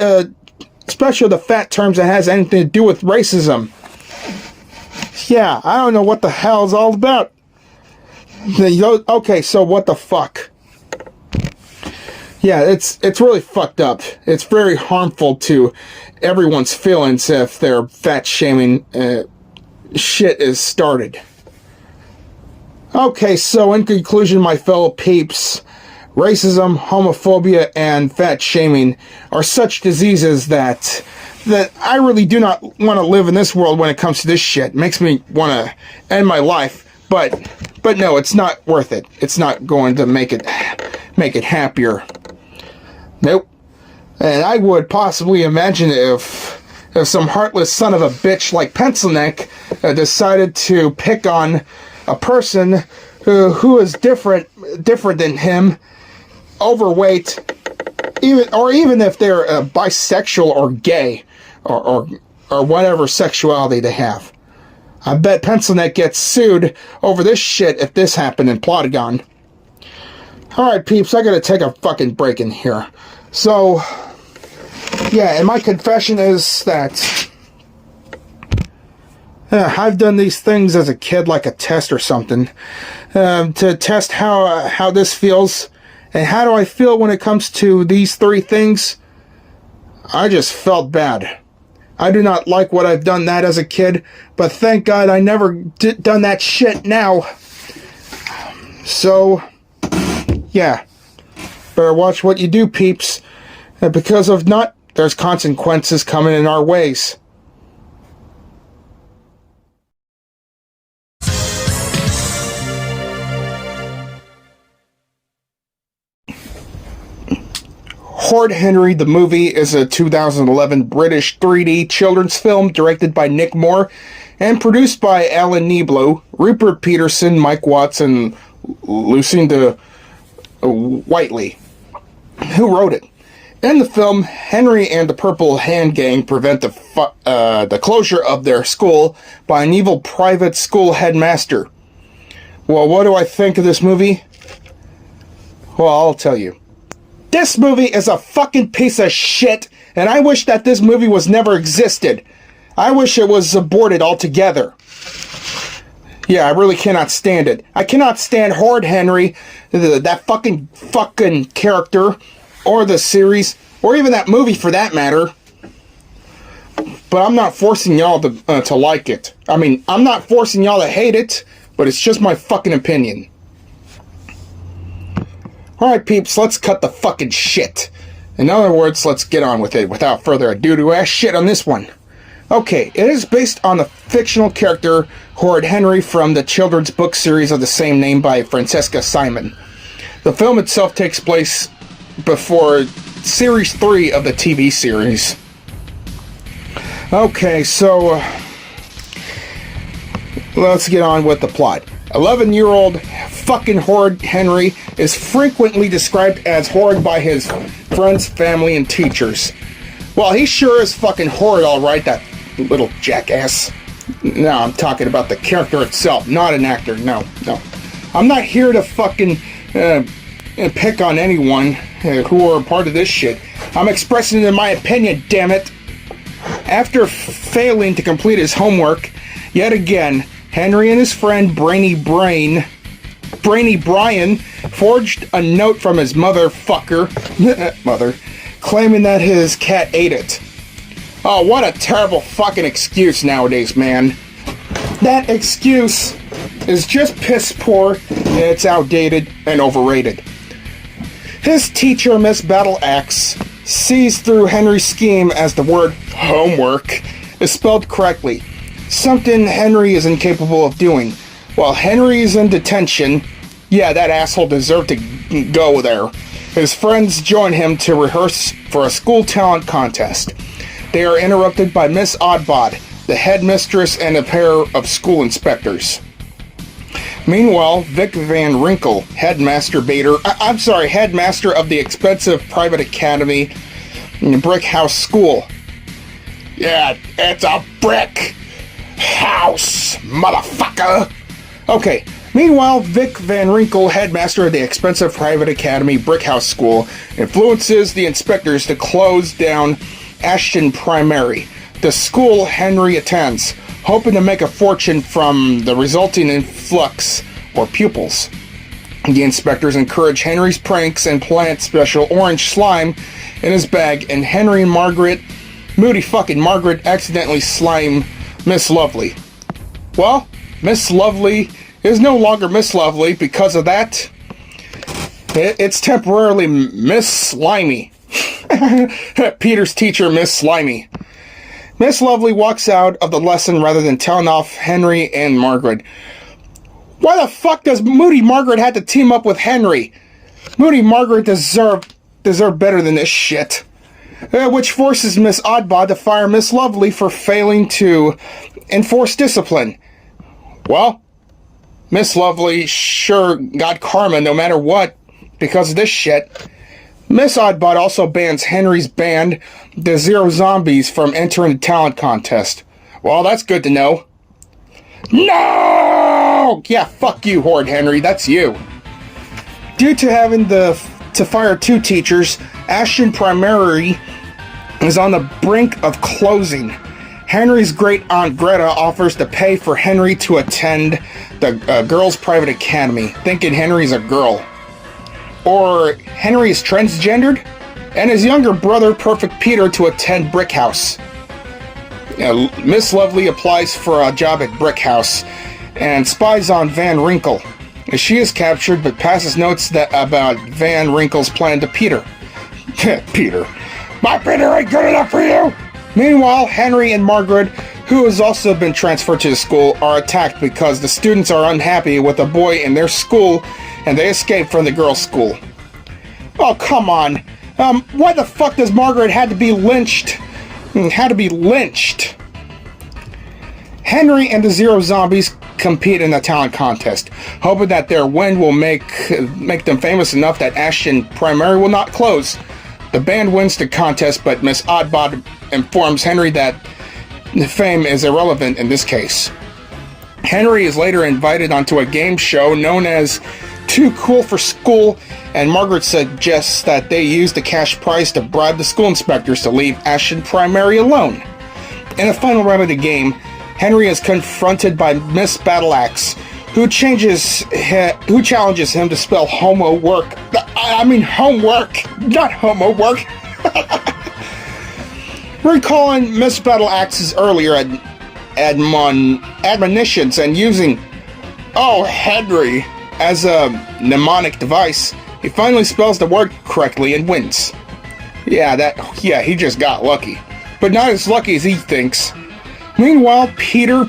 terms that has anything to do with racism. Yeah, I don't know what the hell it's all about. Okay, so what the fuck? Yeah, it's really fucked up. It's very harmful to everyone's feelings if their fat shaming shit is started. Okay, so in conclusion, my fellow peeps, racism, homophobia, and fat shaming are such diseases that I really do not want to live in this world when it comes to this shit. It makes me want to end my life, but no, it's not worth it. It's not going to make it happier. Nope. And I would possibly imagine if some heartless son of a bitch like Pencilneck decided to pick on a person who is different than him, overweight, even if they're bisexual or gay or whatever sexuality they have. I bet Pencilneck gets sued over this shit if this happened in Plotagon. Alright, peeps, I gotta take a fucking break in here. So, yeah, and my confession is that I've done these things as a kid, like a test or something, to test how this feels. And how do I feel when it comes to these three things? I just felt bad. I do not like what I've done that as a kid, but thank God I never done that shit now. So, yeah. Better watch what you do, peeps. Because if not, there's consequences coming in our ways. Horrid the movie is a 2011 British 3D children's film directed by Nick Moore and produced by Alan Neblo, Rupert Peterson, Mike Watts, and Lucinda Whiteley, who wrote it. In the film, Henry and the Purple Hand Gang prevent the closure of their school by an evil private school headmaster. Well, what do I think of this movie? Well, I'll tell you. This movie is a fucking piece of shit, and I wish that this movie was never existed. I wish it was aborted altogether. Yeah, I really cannot stand it. I cannot stand Horrid Henry, that fucking character, or the series, or even that movie for that matter. But I'm not forcing y'all to like it. I mean, I'm not forcing y'all to hate it, but it's just my fucking opinion. Alright, peeps, let's cut the fucking shit. In other words, let's get on with it without further ado to ass shit on this one. Okay, it is based on the fictional character Horrid Henry from the children's book series of the same name by Francesca Simon. The film itself takes place before Series 3 of the TV series. Okay, so let's get on with the plot. 11-year-old fucking Horrid Henry is frequently described as horrid by his friends, family, and teachers. Well, he sure is fucking horrid, alright, that little jackass. No, I'm talking about the character itself, not an actor, no. I'm not here to fucking pick on anyone who are part of this shit. I'm expressing it in my opinion, damn it. After failing to complete his homework, yet again, Henry and his friend Brainy Brian forged a note from his mother, claiming that his cat ate it. Oh, what a terrible fucking excuse nowadays, man. That excuse is just piss poor, and it's outdated and overrated. His teacher, Miss Battleaxe, sees through Henry's scheme as the word homework is spelled correctly, something Henry is incapable of doing. While Henry is in detention, yeah, that asshole deserved to go there. His friends join him to rehearse for a school talent contest. They are interrupted by Miss Oddbod, the headmistress, and a pair of school inspectors. Meanwhile, Vic Van Winkle, headmaster of the expensive private academy in the Brick House School. Yeah, it's a brick house, motherfucker! Okay, meanwhile, Vic Van Winkle, headmaster of the expensive private academy Brick House School, influences the inspectors to close down Ashton Primary, the school Henry attends, hoping to make a fortune from the resulting influx or pupils. The inspectors encourage Henry's pranks and plant special orange slime in his bag, and Henry and moody fucking Margaret, accidentally slime Miss Lovely. Well, Miss Lovely is no longer Miss Lovely because of that. It's temporarily Miss Slimy. Peter's teacher, Miss Slimy. Miss Lovely walks out of the lesson rather than telling off Henry and Margaret. Why the fuck does Moody Margaret have to team up with Henry? Moody Margaret deserve better than this shit. Which forces Miss Oddbod to fire Miss Lovely for failing to enforce discipline. Well, Miss Lovely sure got karma no matter what because of this shit. Miss Oddbod also bans Henry's band, the Zero Zombies, from entering the talent contest. Well, that's good to know. No! Yeah, fuck you, Horrid Henry, that's you. Due to having to fire 2 teachers, Ashton Primary is on the brink of closing. Henry's great aunt Greta offers to pay for Henry to attend the girls' private academy, thinking Henry's a girl. Or Henry is transgendered, and his younger brother, Perfect Peter, to attend Brick House. Miss Lovely applies for a job at Brick House and spies on Van Winkle. She is captured but passes notes about Van Winkle's plan to Peter. Peter. My Peter ain't good enough for you! Meanwhile, Henry and Margaret, who has also been transferred to the school, are attacked because the students are unhappy with a boy in their school and they escape from the girls' school. Oh, come on. Why the fuck does Margaret have to be lynched? Henry and the Zero Zombies compete in a talent contest, hoping that their win will make them famous enough that Ashton Primary will not close. The band wins the contest, but Miss Oddbod informs Henry that fame is irrelevant in this case. Henry is later invited onto a game show known as Too Cool for School, and Margaret suggests that they use the cash prize to bribe the school inspectors to leave Ashton Primary alone. In the final round of the game, Henry is confronted by Miss Battleaxe, who challenges him to spell homework, not homo work. Recalling Miss Battleaxe's earlier admonitions and using "Oh, Henry" as a mnemonic device, he finally spells the word correctly and wins. Yeah, he just got lucky. But not as lucky as he thinks. Meanwhile, Peter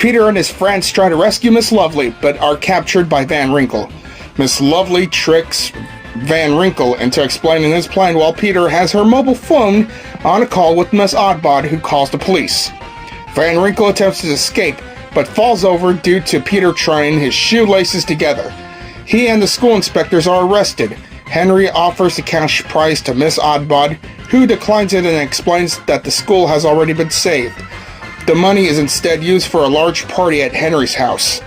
and his friends try to rescue Miss Lovely, but are captured by Van Winkle. Miss Lovely tricks Van Winkle into explaining his plan while Peter has her mobile phone on a call with Miss Oddbod, who calls the police. Van Winkle attempts to escape, but falls over due to Peter trying his shoelaces together. He and the school inspectors are arrested. Henry offers the cash prize to Miss Oddbod, who declines it and explains that the school has already been saved. The money is instead used for a large party at Henry's house.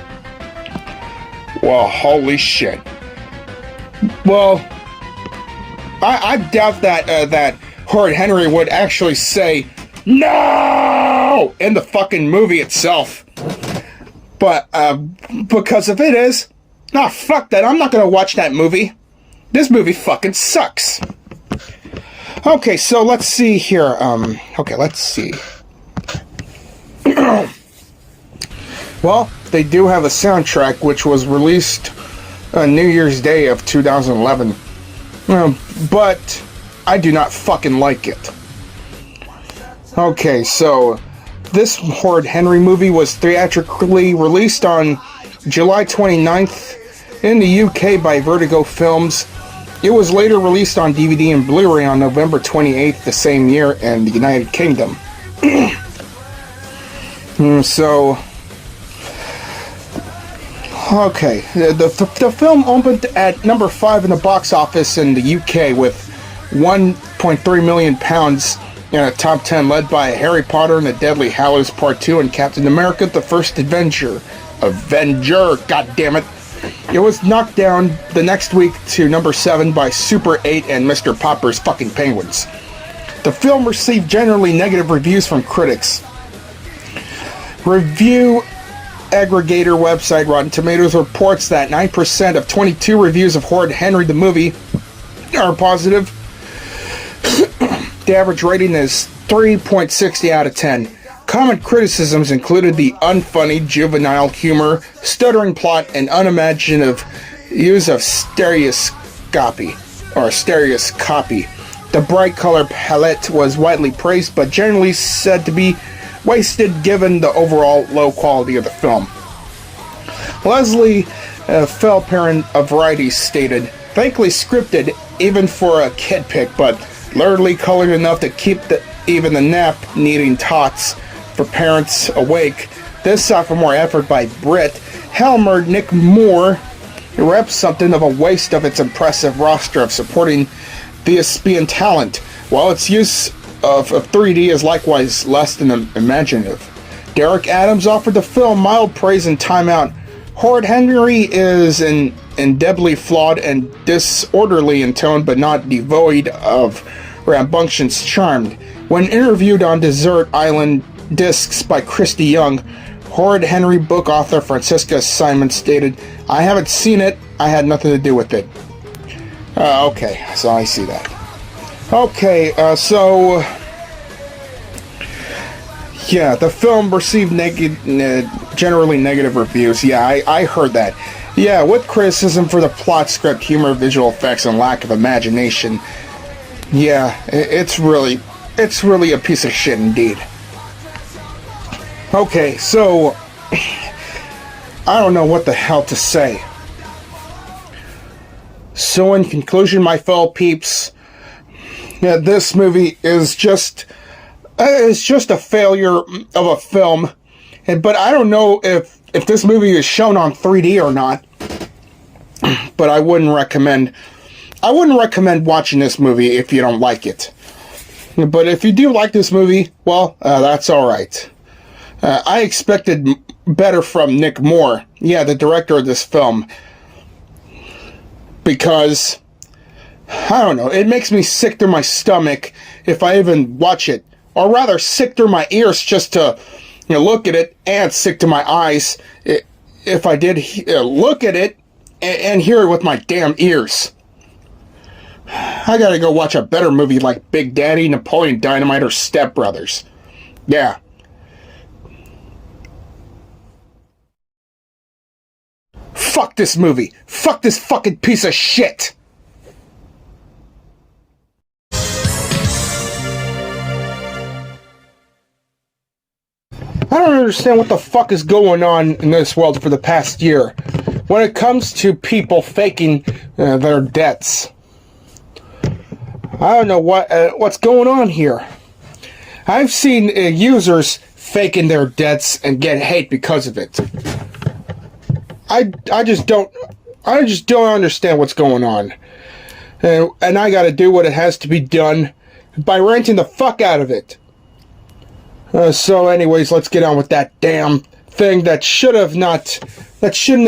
Well, holy shit. Well, I doubt that Horrid Henry would actually say no in the fucking movie itself. But because if it is, nah, fuck that. I'm not gonna watch that movie. This movie fucking sucks. Okay, so let's see here. Okay, let's see. Well, they do have a soundtrack which was released on New Year's Day of 2011. But I do not fucking like it. Okay, so this Horrid Henry movie was theatrically released on July 29th in the UK by Vertigo Films. It was later released on DVD and Blu-ray on November 28th the same year in the United Kingdom. So, okay, the film opened at number 5 in the box office in the UK with £1.3 million in a top 10, led by Harry Potter and the Deadly Hallows Part 2 and Captain America: The First Avenger, goddammit. It was knocked down the next week to number 7 by Super 8 and Mr. Popper's fucking Penguins. The film received generally negative reviews from critics. Review aggregator website Rotten Tomatoes reports that 9% of 22 reviews of Horrid Henry the movie are positive. The average rating is 3.60 out of 10. Common criticisms included the unfunny, juvenile humor, stuttering plot, and unimaginative use of stereoscopy. The bright color palette was widely praised, but generally said to be wasted given the overall low quality of the film. Leslie Felparent of Variety stated, "Thankfully scripted, even for a kid pick, but luridly colored enough to keep even the nap-needing tots for parents awake. This sophomore effort by Britt Helmer Nick Moore reps something of a waste of its impressive roster of supporting thespian talent, while its use of 3D is likewise less than imaginative." Derek Adams offered the film mild praise and Time Out. Horrid Henry is indelibly flawed and disorderly in tone, but not devoid of rambunctious charm. When interviewed on Desert Island Discs by Christy Young, Horrid Henry book author Francisca Simon stated, "I haven't seen it. I had nothing to do with it." Okay, so I see that. Okay, so yeah, the film received generally negative reviews. Yeah, I heard that. Yeah, with criticism for the plot, script, humor, visual effects, and lack of imagination. Yeah, it's really a piece of shit indeed. Okay, so I don't know what the hell to say. So in conclusion, my fellow peeps, yeah, this movie is just a failure of a film. But I don't know if this movie is shown on 3D or not. But I wouldn't recommend watching this movie if you don't like it. But if you do like this movie, well, that's alright. I expected better from Nick Moore, yeah, the director of this film. Because, I don't know, it makes me sick to my stomach if I even watch it. Or rather, sick through my ears just to look at it, and sick to my eyes if I did look at it and hear it with my damn ears. I gotta go watch a better movie like Big Daddy, Napoleon Dynamite, or Step Brothers. Yeah. Fuck this movie. Fuck this fucking piece of shit. I don't understand what the fuck is going on in this world for the past year when it comes to people faking their debts. I don't know what's going on here. I've seen users faking their deaths and get hate because of it. I just don't understand what's going on. And I gotta do what it has to be done by ranting the fuck out of it. So anyways, let's get on with that damn thing that shouldn't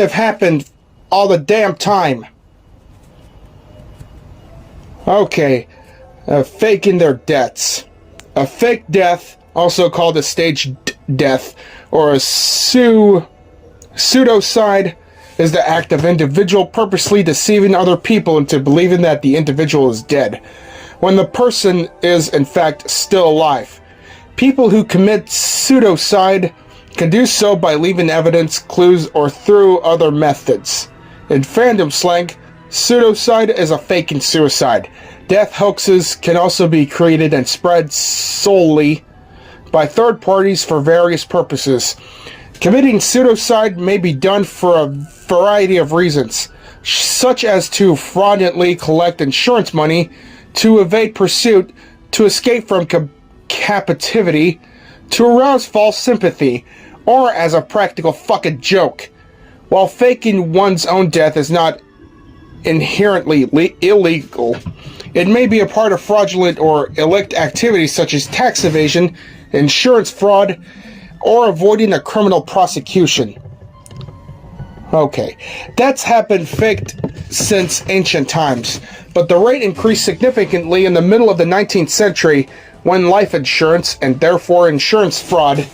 have happened all the damn time. Okay, faking their deaths. A fake death, also called a staged death, or a pseudocide, is the act of individual purposely deceiving other people into believing that the individual is dead, when the person is in fact still alive. People who commit pseudocide can do so by leaving evidence, clues, or through other methods. In fandom slang, pseudocide is a faking suicide. Death hoaxes can also be created and spread solely by third parties for various purposes. Committing pseudocide may be done for a variety of reasons, such as to fraudulently collect insurance money, to evade pursuit, to escape from captivity, to arouse false sympathy, or as a practical fucking joke. While faking one's own death is not inherently illegal, it may be a part of fraudulent or illicit activities such as tax evasion, insurance fraud, or avoiding a criminal prosecution. Okay, that's happened faked since ancient times, but the rate increased significantly in the middle of the 19th century when life insurance, and therefore insurance fraud,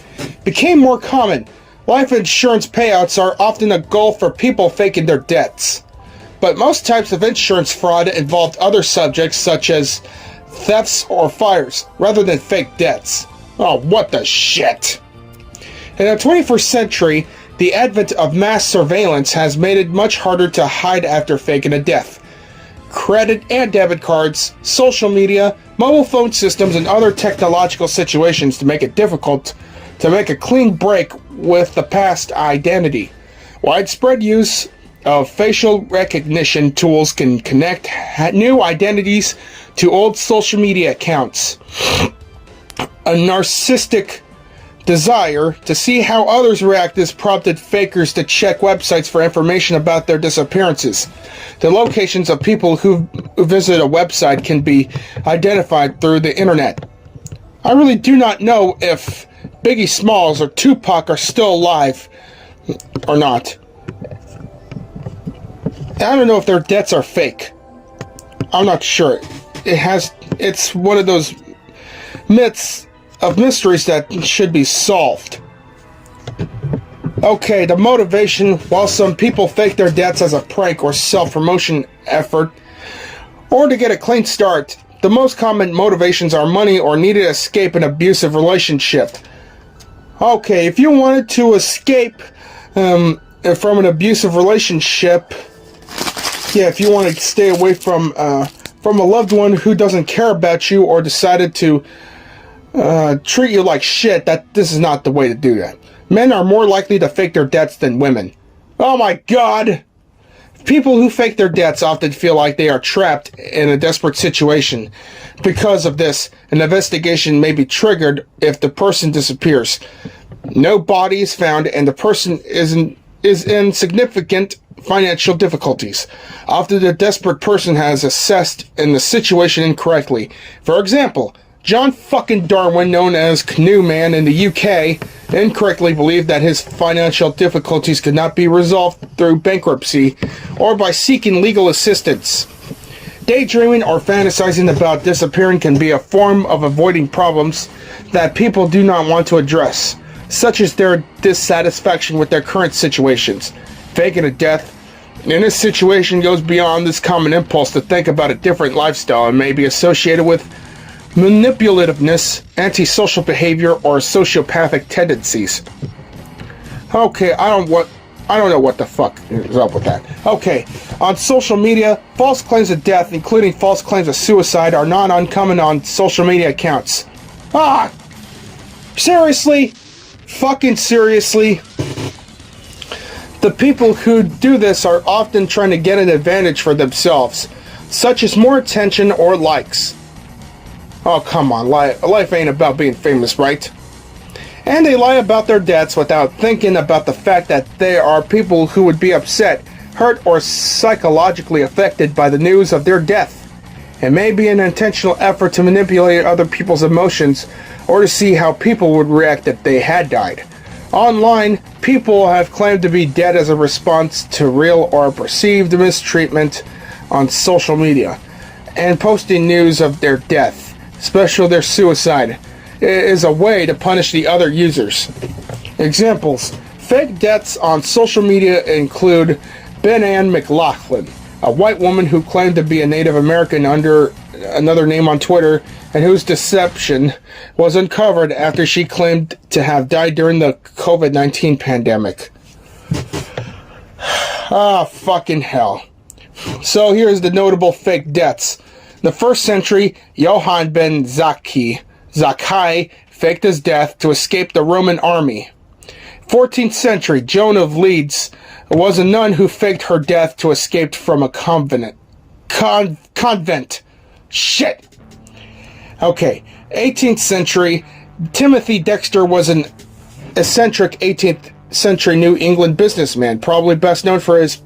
became more common. Life insurance payouts are often a goal for people faking their deaths. But most types of insurance fraud involved other subjects such as thefts or fires, rather than fake deaths. Oh, what the shit! In the 21st century, the advent of mass surveillance has made it much harder to hide after faking a death. Credit and debit cards, social media, mobile phone systems, and other technological situations to make it difficult to make a clean break with the past identity. Widespread use of facial recognition tools can connect new identities to old social media accounts. A narcissistic desire to see how others react has prompted fakers to check websites for information about their disappearances. The locations of people who visit a website can be identified through the internet. I really do not know if Biggie Smalls or Tupac are still alive or not. I don't know if their deaths are fake. I'm not sure. It's one of those myths of mysteries that should be solved. Okay, the motivation. While some people fake their deaths as a prank or self-promotion effort, or to get a clean start, the most common motivations are money or need to escape an abusive relationship. Okay, if you wanted to escape from an abusive relationship, yeah, if you want to stay away from a loved one who doesn't care about you or decided to treat you like shit, this is not the way to do that. Men are more likely to fake their deaths than women. Oh my god! People who fake their deaths often feel like they are trapped in a desperate situation. Because of this, an investigation may be triggered if the person disappears. No body is found and the person is in significant financial difficulties. Often the desperate person has assessed in the situation incorrectly. For example, John fucking Darwin, known as Canoe Man in the UK, incorrectly believed that his financial difficulties could not be resolved through bankruptcy or by seeking legal assistance. Daydreaming or fantasizing about disappearing can be a form of avoiding problems that people do not want to address, such as their dissatisfaction with their current situations. Faking a death in this situation goes beyond this common impulse to think about a different lifestyle and may be associated with manipulativeness, antisocial behavior, or sociopathic tendencies. Okay, I don't know what the fuck is up with that. Okay, on social media, false claims of death, including false claims of suicide, are not uncommon on social media accounts. Ah! Seriously? Fucking seriously? The people who do this are often trying to get an advantage for themselves, such as more attention or likes. Oh, come on, life ain't about being famous, right? And they lie about their deaths without thinking about the fact that there are people who would be upset, hurt, or psychologically affected by the news of their death. It may be an intentional effort to manipulate other people's emotions or to see how people would react if they had died. Online, people have claimed to be dead as a response to real or perceived mistreatment on social media, and posting news of their death, especially their suicide, is a way to punish the other users. Examples: fake deaths on social media include Ben Ann McLaughlin, a white woman who claimed to be a Native American under another name on Twitter, and whose deception was uncovered after she claimed to have died during the COVID-19 pandemic. Ah, fucking hell. So here's the notable fake deaths. In the 1st century, Johann ben Zakkai faked his death to escape the Roman army. 14th century, Joan of Leeds was a nun who faked her death to escape from a convent. Shit. Okay. 18th century, Timothy Dexter was an eccentric 18th century New England businessman, probably best known for his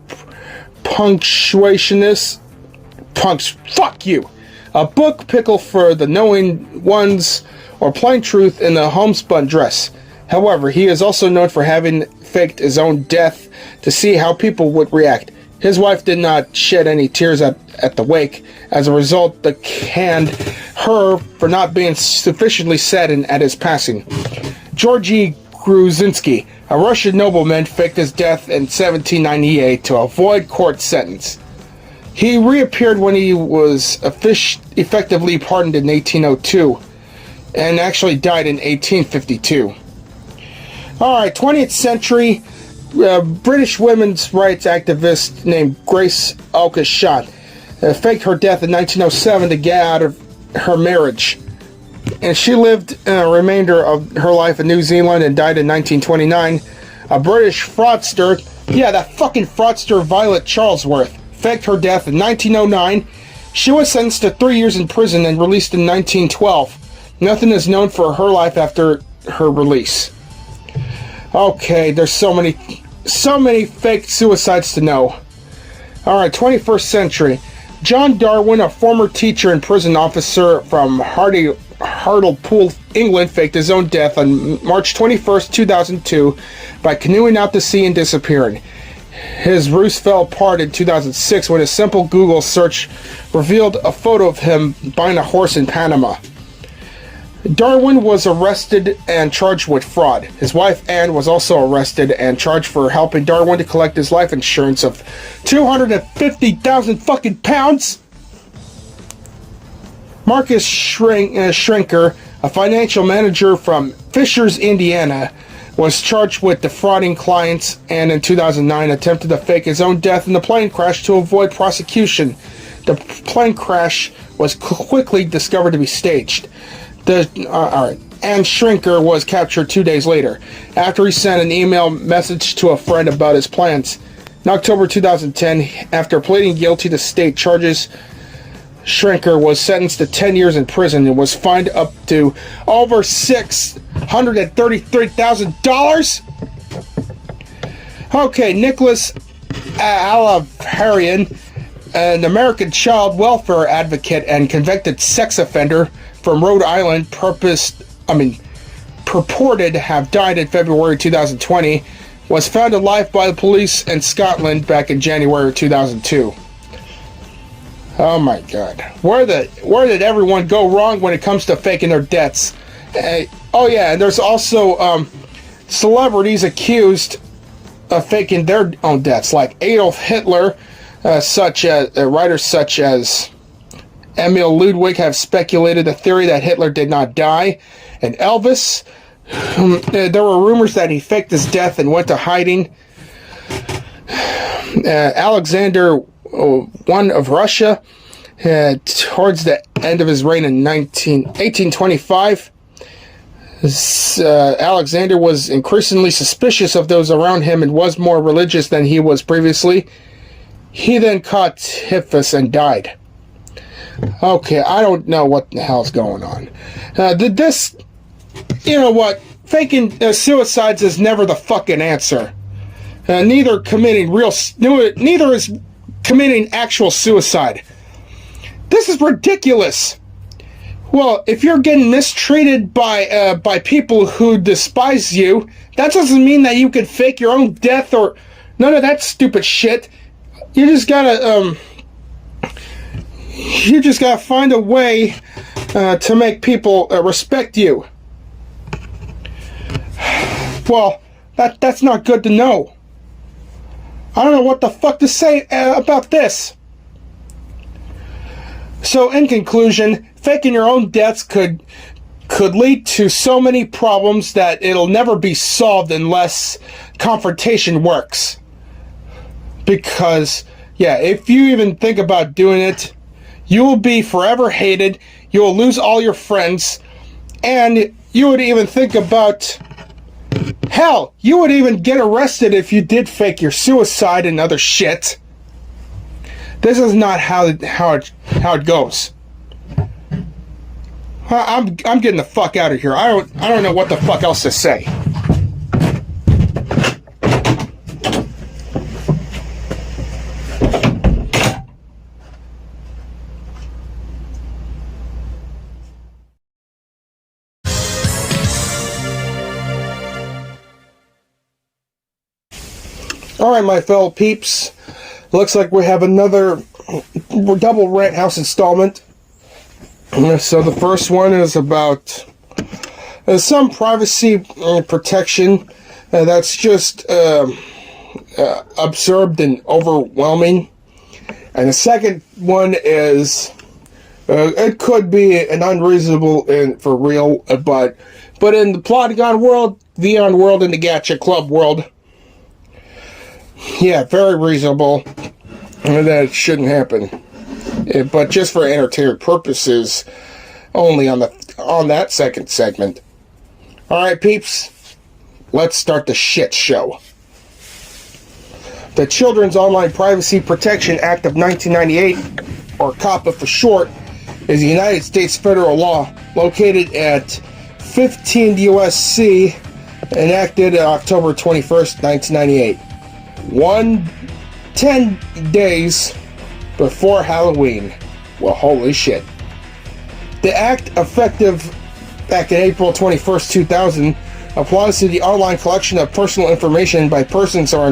fuck you. A book, Pickle for the Knowing Ones, or Plain Truth in the Homespun Dress. However, he is also known for having faked his own death to see how people would react. His wife did not shed any tears at the wake. As a result, they canned her for not being sufficiently saddened at his passing. Georgy Gruzinski, a Russian nobleman, faked his death in 1798 to avoid court sentence. He reappeared when he was effectively pardoned in 1802, and actually died in 1852. Alright, 20th century, British women's rights activist named Grace Alcashot faked her death in 1907 to get out of her marriage. And she lived the remainder of her life in New Zealand and died in 1929. A British fraudster, that fucking fraudster Violet Charlesworth, faked her death in 1909. She was sentenced to 3 years in prison and released in 1912. Nothing is known for her life after her release. Okay, there's so many fake suicides to know. Alright, 21st century. John Darwin, a former teacher and prison officer from Hartlepool, England, faked his own death on March 21st, 2002 by canoeing out to sea and disappearing. His ruse fell apart in 2006 when a simple Google search revealed a photo of him buying a horse in Panama. Darwin was arrested and charged with fraud. His wife Anne was also arrested and charged for helping Darwin to collect his life insurance of 250,000 fucking pounds. Marcus Schrenker, a financial manager from Fishers, Indiana, was charged with defrauding clients and in 2009 attempted to fake his own death in the plane crash to avoid prosecution. The plane crash was quickly discovered to be staged. And Schrenker was captured 2 days later, after he sent an email message to a friend about his plans. In October 2010, after pleading guilty to state charges, Schrenker was sentenced to 10 years in prison and was fined up to over $633,000. Okay, Nicholas Alavarian, an American child welfare advocate and convicted sex offender from Rhode Island, purported to have died in February 2020, was found alive by the police in Scotland back in January 2002. Oh my god. Where did everyone go wrong when it comes to faking their deaths? And there's also celebrities accused of faking their own deaths, like Adolf Hitler, writers such as Emil Ludwig have speculated the theory that Hitler did not die, and Elvis, there were rumors that he faked his death and went to hiding. Alexander I of Russia, towards the end of his reign in 1825, Alexander was increasingly suspicious of those around him and was more religious than he was previously. He then caught typhus and died. Okay, I don't know what the hell's going on. You know what? Faking suicides is never the fucking answer. Neither is committing actual suicide. This is ridiculous. Well, if you're getting mistreated by people who despise you, that doesn't mean that you could fake your own death or none of that stupid shit. You just gotta find a way to make people respect you. Well, that's not good to know. I don't know what the fuck to say about this. So, in conclusion, faking your own deaths could lead to so many problems that it'll never be solved unless confrontation works. Because, yeah, if you even think about doing it, you will be forever hated, you will lose all your friends, and you would even think about... Hell, you would even get arrested if you did fake your suicide and other shit. This is not how it goes. I'm getting the fuck out of here. I don't know what the fuck else to say. Alright, my fellow peeps. Looks like we have another double Rant House installment. So the first one is about some privacy protection that's just absurd and overwhelming. And the second one is it could be an unreasonable and for real, but in the Polygon world, Beyond world, and the Gacha Club world, yeah, very reasonable, and that it shouldn't happen. But just for entertainment purposes, only on that second segment. Alright, peeps, let's start the shit show. The Children's Online Privacy Protection Act of 1998, or COPPA for short, is a United States federal law located at 15 U.S.C., enacted October 21st, 1998. 10 days before Halloween. Well, holy shit. The act, effective back in April 21st, 2000, applies to the online collection of personal information by persons or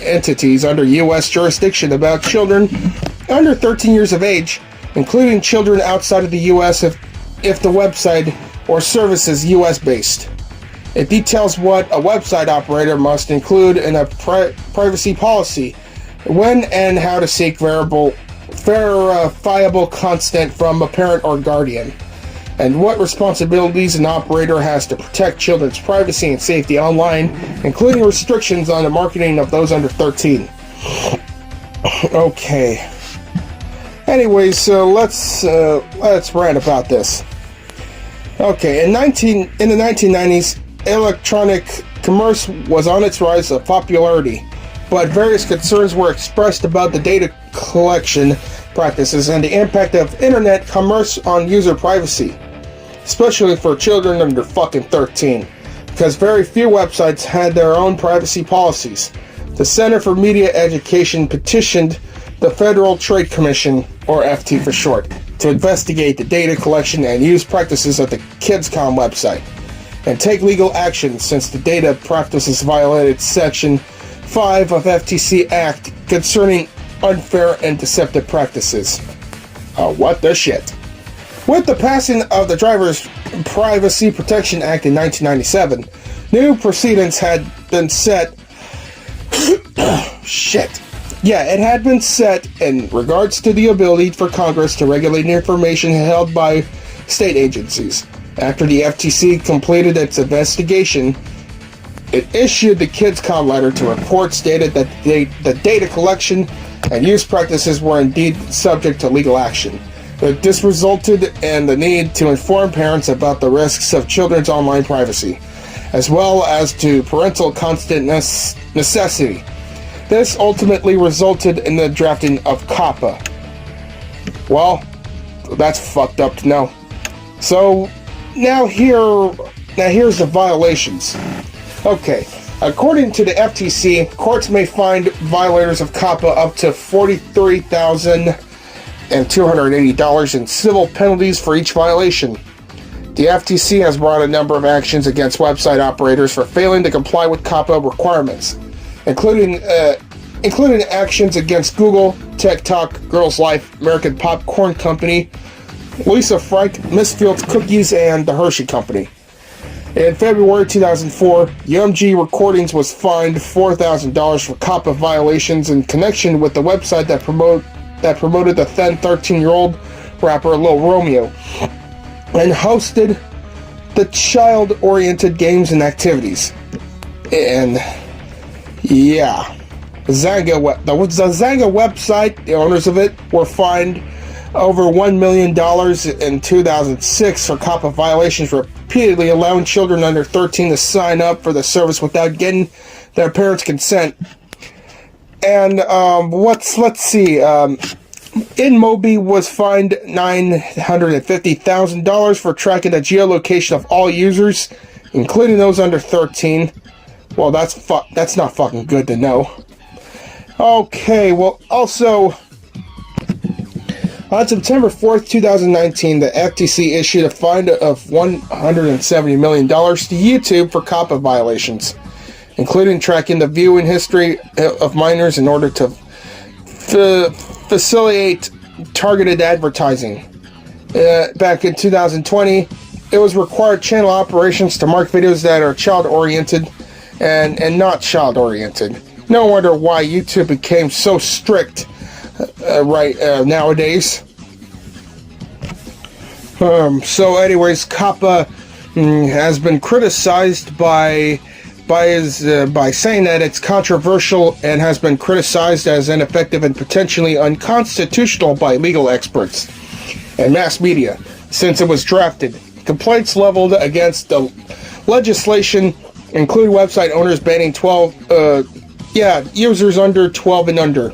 entities under U.S. jurisdiction about children under 13 years of age, including children outside of the U.S. if the website or service is U.S.-based. It details what a website operator must include in a privacy policy, when and how to seek verifiable consent from a parent or guardian, and what responsibilities an operator has to protect children's privacy and safety online, including restrictions on the marketing of those under 13. Okay. Anyways, so let's rant about this. Okay, in the 1990s, electronic commerce was on its rise of popularity, but various concerns were expressed about the data collection practices and the impact of internet commerce on user privacy, especially for children under fucking 13, because very few websites had their own privacy policies. The Center for Media Education petitioned the Federal Trade Commission, or FT for short, to investigate the data collection and use practices of the KidsCom website, and take legal action since the data practices violated Section 5 of FTC Act concerning unfair and deceptive practices. What the shit? With the passing of the Driver's Privacy Protection Act in 1997, new precedents had been set. Shit. Yeah, it had been set in regards to the ability for Congress to regulate information held by state agencies. After the FTC completed its investigation, it issued the KidsCom letter to report stated that the data collection and use practices were indeed subject to legal action. But this resulted in the need to inform parents about the risks of children's online privacy, as well as to parental constant necessity. This ultimately resulted in the drafting of COPPA. Well, That's fucked up to know. So here's the violations. Okay, according to the FTC, courts may find violators of COPPA up to $43,280 in civil penalties for each violation. The FTC has brought a number of actions against website operators for failing to comply with COPPA requirements, including actions against Google, TikTok, Girls Life, American Popcorn Company, Lisa Frank, Misfield's Cookies, and the Hershey Company. In February 2004, UMG Recordings was fined $4,000 for COPPA violations in connection with the website that promoted the then 13-year-old rapper Lil Romeo and hosted the child-oriented games and activities. And yeah, the Zanga website, the owners of it, were fined over $1 million in 2006 for COPPA violations, repeatedly allowing children under 13 to sign up for the service without getting their parents' consent. And let's see. InMobi was fined $950,000 for tracking the geolocation of all users, including those under 13. Well, that's not fucking good to know. Okay, well, also, on September 4th, 2019, the FTC issued a fine of $170 million to YouTube for COPPA violations, including tracking the viewing history of minors in order to facilitate targeted advertising. Back in 2020, it was required channel operations to mark videos that are child-oriented and not child-oriented. No wonder why YouTube became so strict nowadays. So anyways, COPPA has been criticized by saying that it's controversial and has been criticized as ineffective and potentially unconstitutional by legal experts and mass media since it was drafted. Complaints leveled against the legislation include website owners banning users under 12 and under,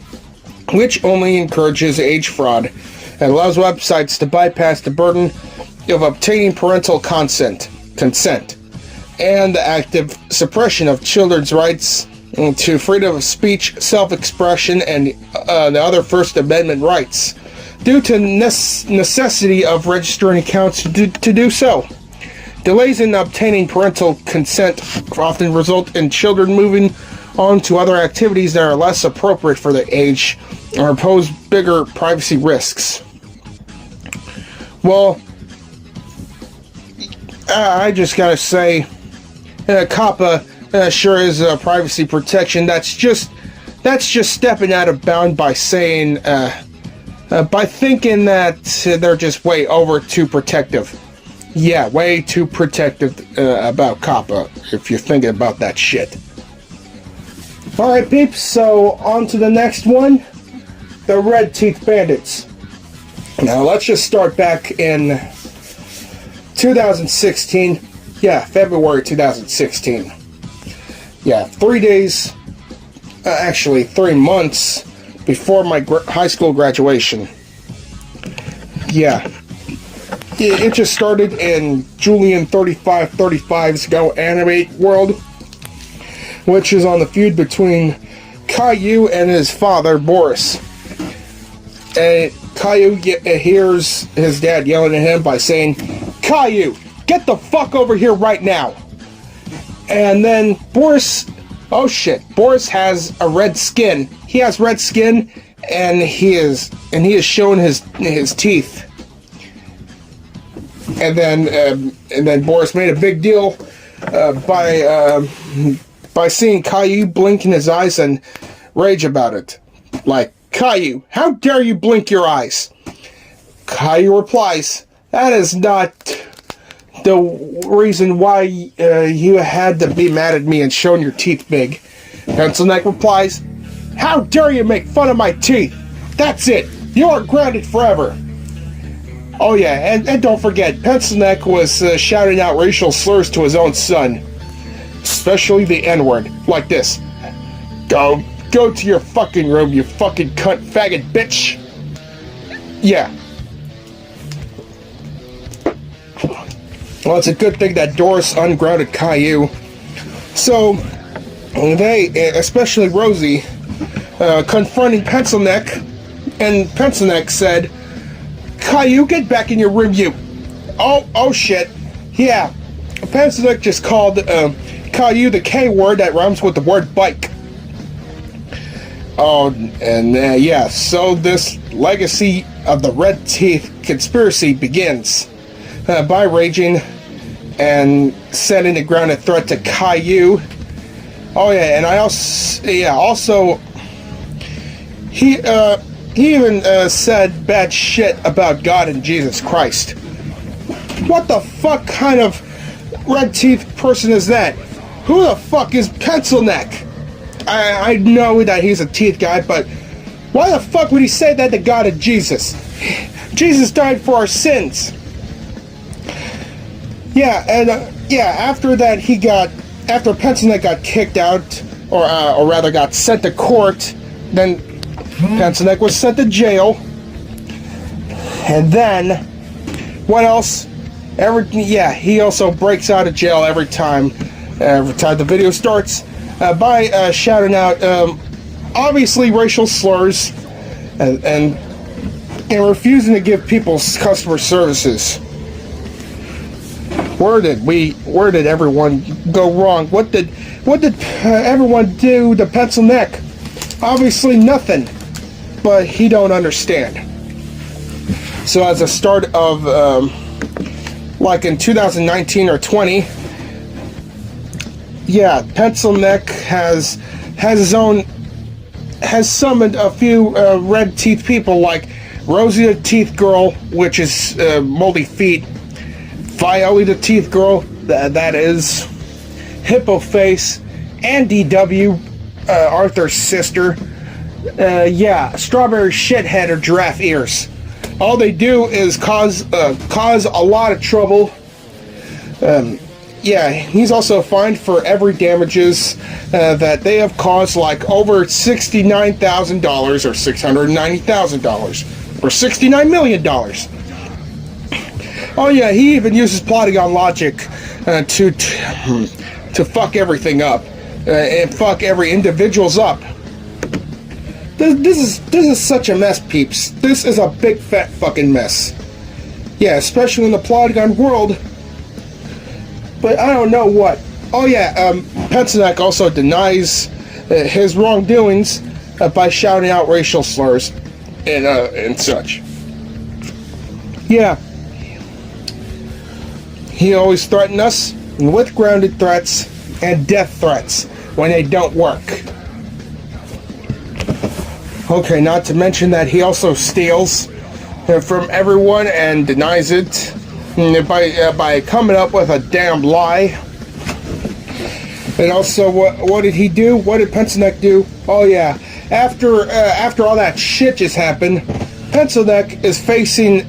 which only encourages age fraud and allows websites to bypass the burden of obtaining parental consent, and the active suppression of children's rights to freedom of speech, self-expression, and the other First Amendment rights, due to necessity of registering accounts to do so. Delays in obtaining parental consent often result in children moving on to other activities that are less appropriate for their age or pose bigger privacy risks. Well, I just gotta say, COPPA sure is a privacy protection. That's just stepping out of bound by saying, by thinking that they're just way over too protective. Yeah, way too protective about COPPA, if you're thinking about that shit. Alright, peeps, so on to the next one, the Red Teeth Bandits. Now, let's just start back in 2016. Yeah, February 2016. Yeah, 3 months before my high school graduation. Yeah. It just started in Julian 3535's Go Animate World, which is on the feud between Caillou and his father, Boris. And Caillou hears his dad yelling at him by saying, "Caillou, get the fuck over here right now!" And then Boris, oh shit, Boris has a red skin. He has red skin, and he is showing his teeth. And then Boris made a big deal by seeing Caillou blinking his eyes and rage about it. Like, "Caillou, how dare you blink your eyes?" Caillou replies, "That is not the reason why you had to be mad at me and showing your teeth big." Pencil Neck replies, "How dare you make fun of my teeth? That's it. You are grounded forever." Oh yeah, and don't forget, Pencil Neck was shouting out racial slurs to his own son. Especially the N-word, like this. Go to your fucking room, you fucking cunt faggot bitch." Yeah. Well, it's a good thing that Doris ungrounded Caillou. So, they, especially Rosie, confronting Pencil Neck, and Pencil Neck said, Caillou, get back in your room, you. Oh shit. Yeah. Pencil Neck just called Caillou the K word that rhymes with the word bike. Oh, and yeah, so this legacy of the Red Teeth conspiracy begins by raging and setting a grounded threat to Caillou. Oh yeah, and also he even said bad shit about God and Jesus Christ. What the fuck kind of Red Teeth person is that? Who the fuck is Pencil Neck? I know that he's a teeth guy, but why the fuck would he say that to God and Jesus? Jesus died for our sins. Yeah, and after that after Pencil Neck got kicked out, or rather got sent to court, then Pencil Neck was sent to jail. And then, what else? He also breaks out of jail every time the video starts by shouting out obviously racial slurs and refusing to give people customer services. Where did everyone go wrong? What did everyone do to Pencil Neck? Obviously nothing, but he don't understand. So as a start of like in 2019 or 20, Pencil Neck has summoned a few Red Teeth people like Rosie the Teeth Girl, which is Moldy Feet, Violet the Teeth Girl, that is Hippo Face, and DW, Arthur's sister. Strawberry Shithead or Giraffe Ears. All they do is cause a lot of trouble. He's also fined for every damages that they have caused, like over $69,000 or $690,000 or $69 million. Oh yeah, he even uses Polygon logic to fuck everything up and fuck every individual's up. This is such a mess, peeps. This is a big fat fucking mess. Yeah, especially in the Polygon world. But I don't know what. Oh yeah, Pencil Neck also denies his wrongdoings by shouting out racial slurs and such. Yeah. He always threatens us with grounded threats and death threats when they don't work. Okay, not to mention that he also steals from everyone and denies it by coming up with a damn lie. And also, what did he do? What did Pencil Neck do? Oh yeah, after all that shit just happened, Pencil Neck is facing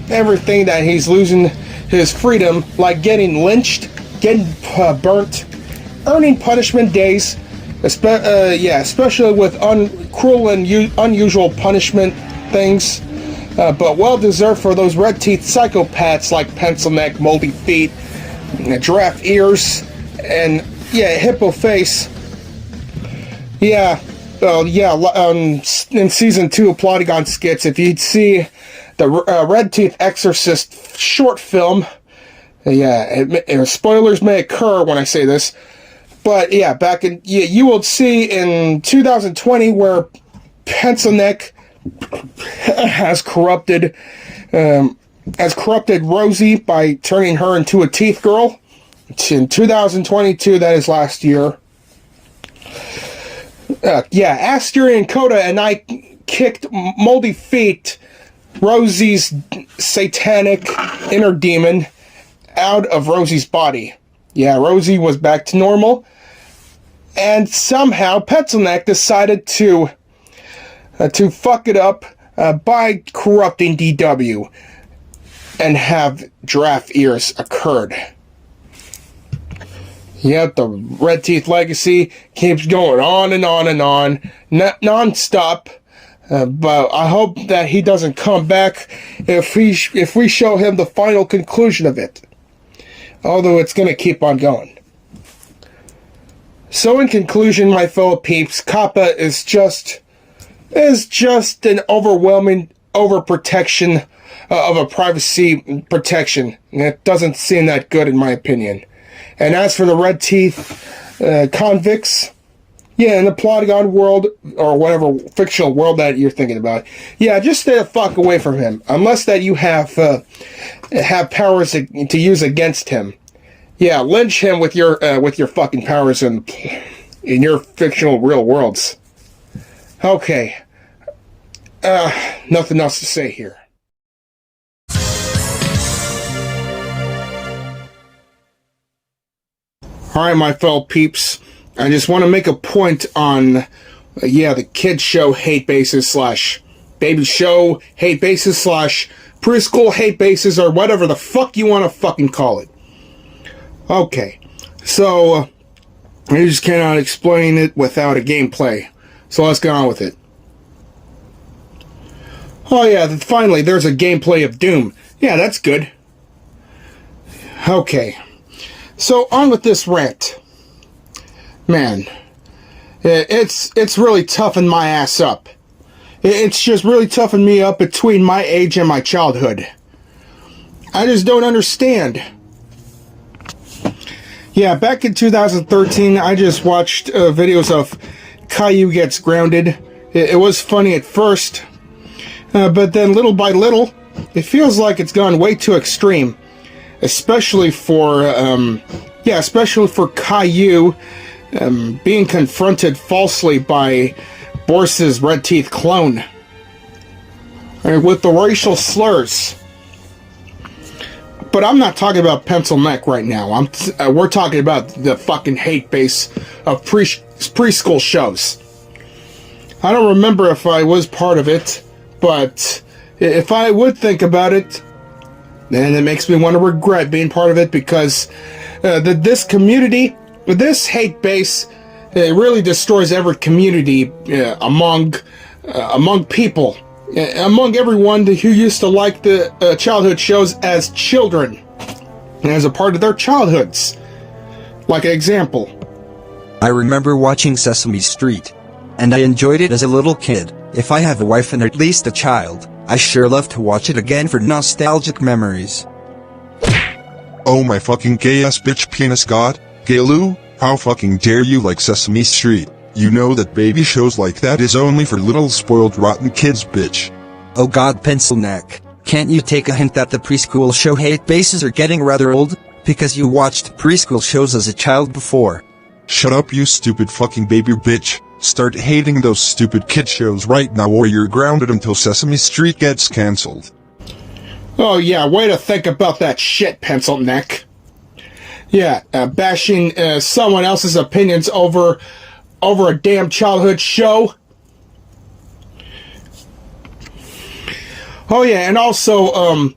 everything that he's losing his freedom, like getting lynched, getting burnt, earning punishment days, especially with cruel and unusual punishment things, but well deserved for those red teeth psychopaths like Pencil Neck, Moldy Feet, Giraffe Ears, and Hippo Face. In season 2 of Polygon Skits, if you'd see the Red Teeth Exorcist short film, spoilers may occur when I say this, but you will see in 2020 where Pencil Neck has corrupted Rosie by turning her into a teeth girl. In 2022, that is last year. Aster and Coda and I kicked Moldy Feet, Rosie's satanic inner demon, out of Rosie's body. Yeah, Rosie was back to normal, and somehow Pencil Neck decided to fuck it up by corrupting DW and have Giraffe Ears occurred. Yep, the Red Teeth legacy keeps going on and on and on, non-stop. But I hope that he doesn't come back if we show him the final conclusion of it. although it's going to keep on going. So in conclusion, my fellow peeps, Kappa is just an overwhelming overprotection of a privacy protection. And it doesn't seem that good in my opinion. And as for the red teeth convicts, yeah, in the Polygon world, or whatever fictional world that you're thinking about, yeah, just stay the fuck away from him. Unless that you have powers to use against him. Yeah, lynch him with your fucking powers in your fictional real worlds. Okay. Nothing else to say here. Alright, my fellow peeps. I just want to make a point on, the kid show hate bases / baby show hate bases / preschool hate bases, or whatever the fuck you want to fucking call it. Okay, so I just cannot explain it without a gameplay. So let's get on with it. Oh yeah, finally there's a gameplay of Doom. Yeah, that's good. Okay, so on with this rant. Man, it's really toughened my ass up. It's just really toughened me up between my age and my childhood. I just don't understand. Yeah, back in 2013, I just watched videos of Caillou gets grounded. It was funny at first, but then little by little, it feels like it's gone way too extreme. Especially for Caillou being confronted falsely by Boris's red teeth clone. With the racial slurs. But I'm not talking about pencil neck right now. We're talking about the fucking hate base of preschool shows. I don't remember if I was part of it, but if I would think about it, then it makes me want to regret being part of it, because this community, this hate base, it really destroys every community among people. Among everyone who used to like the childhood shows as children, and as a part of their childhoods. Like an example. I remember watching Sesame Street, and I enjoyed it as a little kid. If I have a wife and at least a child, I sure love to watch it again for nostalgic memories. Oh my fucking gay-ass bitch penis god, Caillou, how fucking dare you like Sesame Street? You know that baby shows like that is only for little spoiled rotten kids, bitch. Oh god, pencil neck. Can't you take a hint that the preschool show hate bases are getting rather old? Because you watched preschool shows as a child before. Shut up, you stupid fucking baby bitch. Start hating those stupid kid shows right now, or you're grounded until Sesame Street gets cancelled. Oh yeah, way to think about that shit, pencil neck. Yeah, bashing someone else's opinions over a damn childhood show. Oh yeah, and also,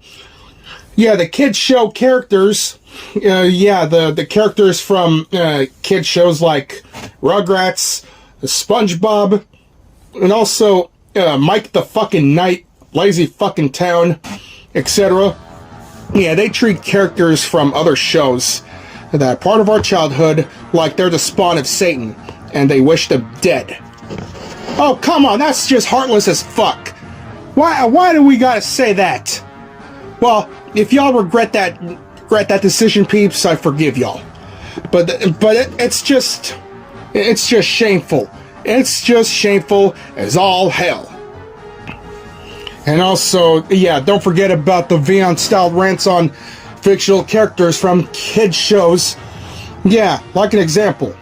the kid show characters, the characters from kid shows like Rugrats, SpongeBob, and also Mike the fucking Knight, Lazy fucking Town, etc. Yeah, they treat characters from other shows that are part of our childhood like they're the spawn of Satan, and they wish them dead. Oh, come on, that's just heartless as fuck. Why do we gotta say that? Well, if y'all regret that decision, peeps, I forgive y'all. But it's just shameful. It's just shameful as all hell. And also, yeah, don't forget about the Vion-style rants on fictional characters from kids shows. Yeah, like an example.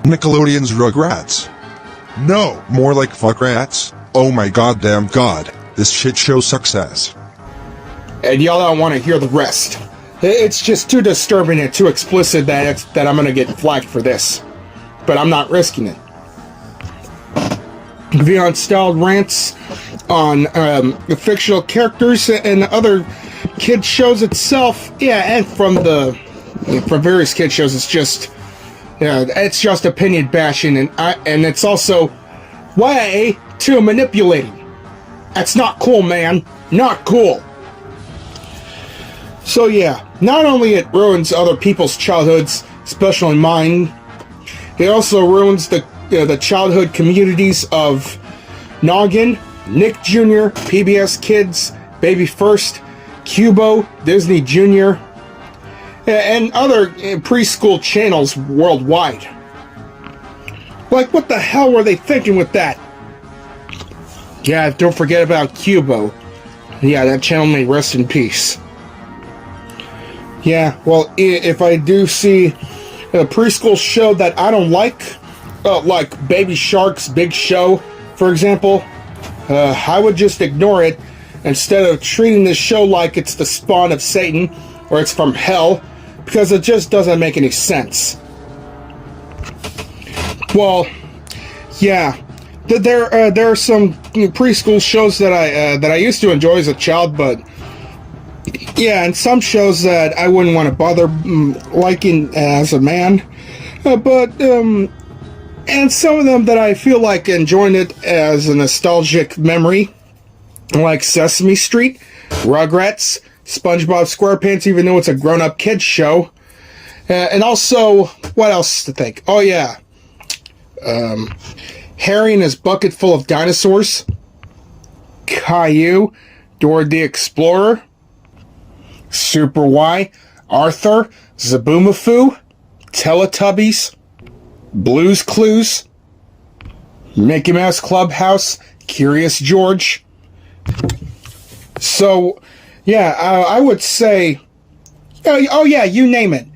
Nickelodeon's Rugrats. No, more like Fuckrats. Oh my goddamn god, this shit show sucks ass. And y'all don't want to hear the rest. It's just too disturbing and too explicit that I'm gonna get flagged for this. But I'm not risking it. Vion-style rants on the fictional characters and other kid shows itself. Yeah, and from various kid shows, it's just opinion bashing, and it's also way too manipulating. That's not cool, man. Not cool. So yeah, not only it ruins other people's childhoods, especially mine, it also ruins the childhood communities of Noggin, Nick Jr., PBS Kids, Baby First, Cubo, Disney Jr., and other preschool channels worldwide. Like, what the hell were they thinking with that? Yeah, don't forget about Cubo. Yeah, that channel may rest in peace. Yeah, well, if I do see a preschool show that I don't like Baby Shark's Big Show, for example, I would just ignore it instead of treating this show like it's the spawn of Satan or it's from hell, because it just doesn't make any sense. Well, yeah, there are some preschool shows that I used to enjoy as a child, but yeah, and some shows that I wouldn't want to bother liking as a man, and some of them that I feel like enjoying it as a nostalgic memory, like Sesame Street, Rugrats, SpongeBob SquarePants, even though it's a grown-up kids show, and also, what else to think? Oh yeah, Harry and his bucket full of dinosaurs, Caillou, Dora the Explorer, Super Y, Arthur, Zaboomafoo, Teletubbies, Blue's Clues, Mickey Mouse Clubhouse, Curious George. So, yeah, I would say, oh yeah, you name it.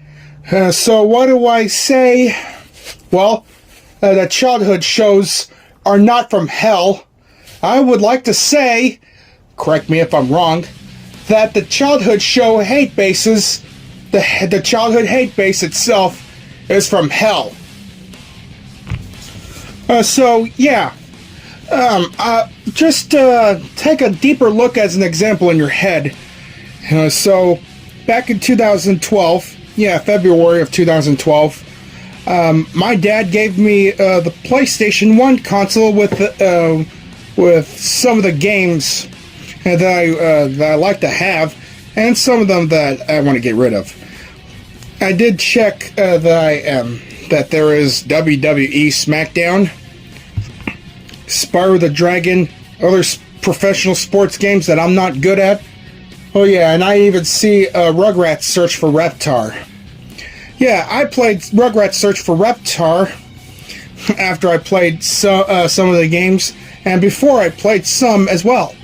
So what do I say? Well, that childhood shows are not from hell. I would like to say, correct me if I'm wrong, that the childhood show Hatebase, the childhood Hatebase itself is from hell. So yeah, just take a deeper look as an example in your head. So back in 2012, yeah, February of 2012, my dad gave me the PlayStation 1 console with some of the games that I like to have, and some of them that I want to get rid of. I did check that there is WWE SmackDown, Spyro the Dragon, other professional sports games that I'm not good at. Oh yeah, and I even see Rugrats Search for Reptar. Yeah, I played Rugrats Search for Reptar after I played some of the games, and before I played some as well.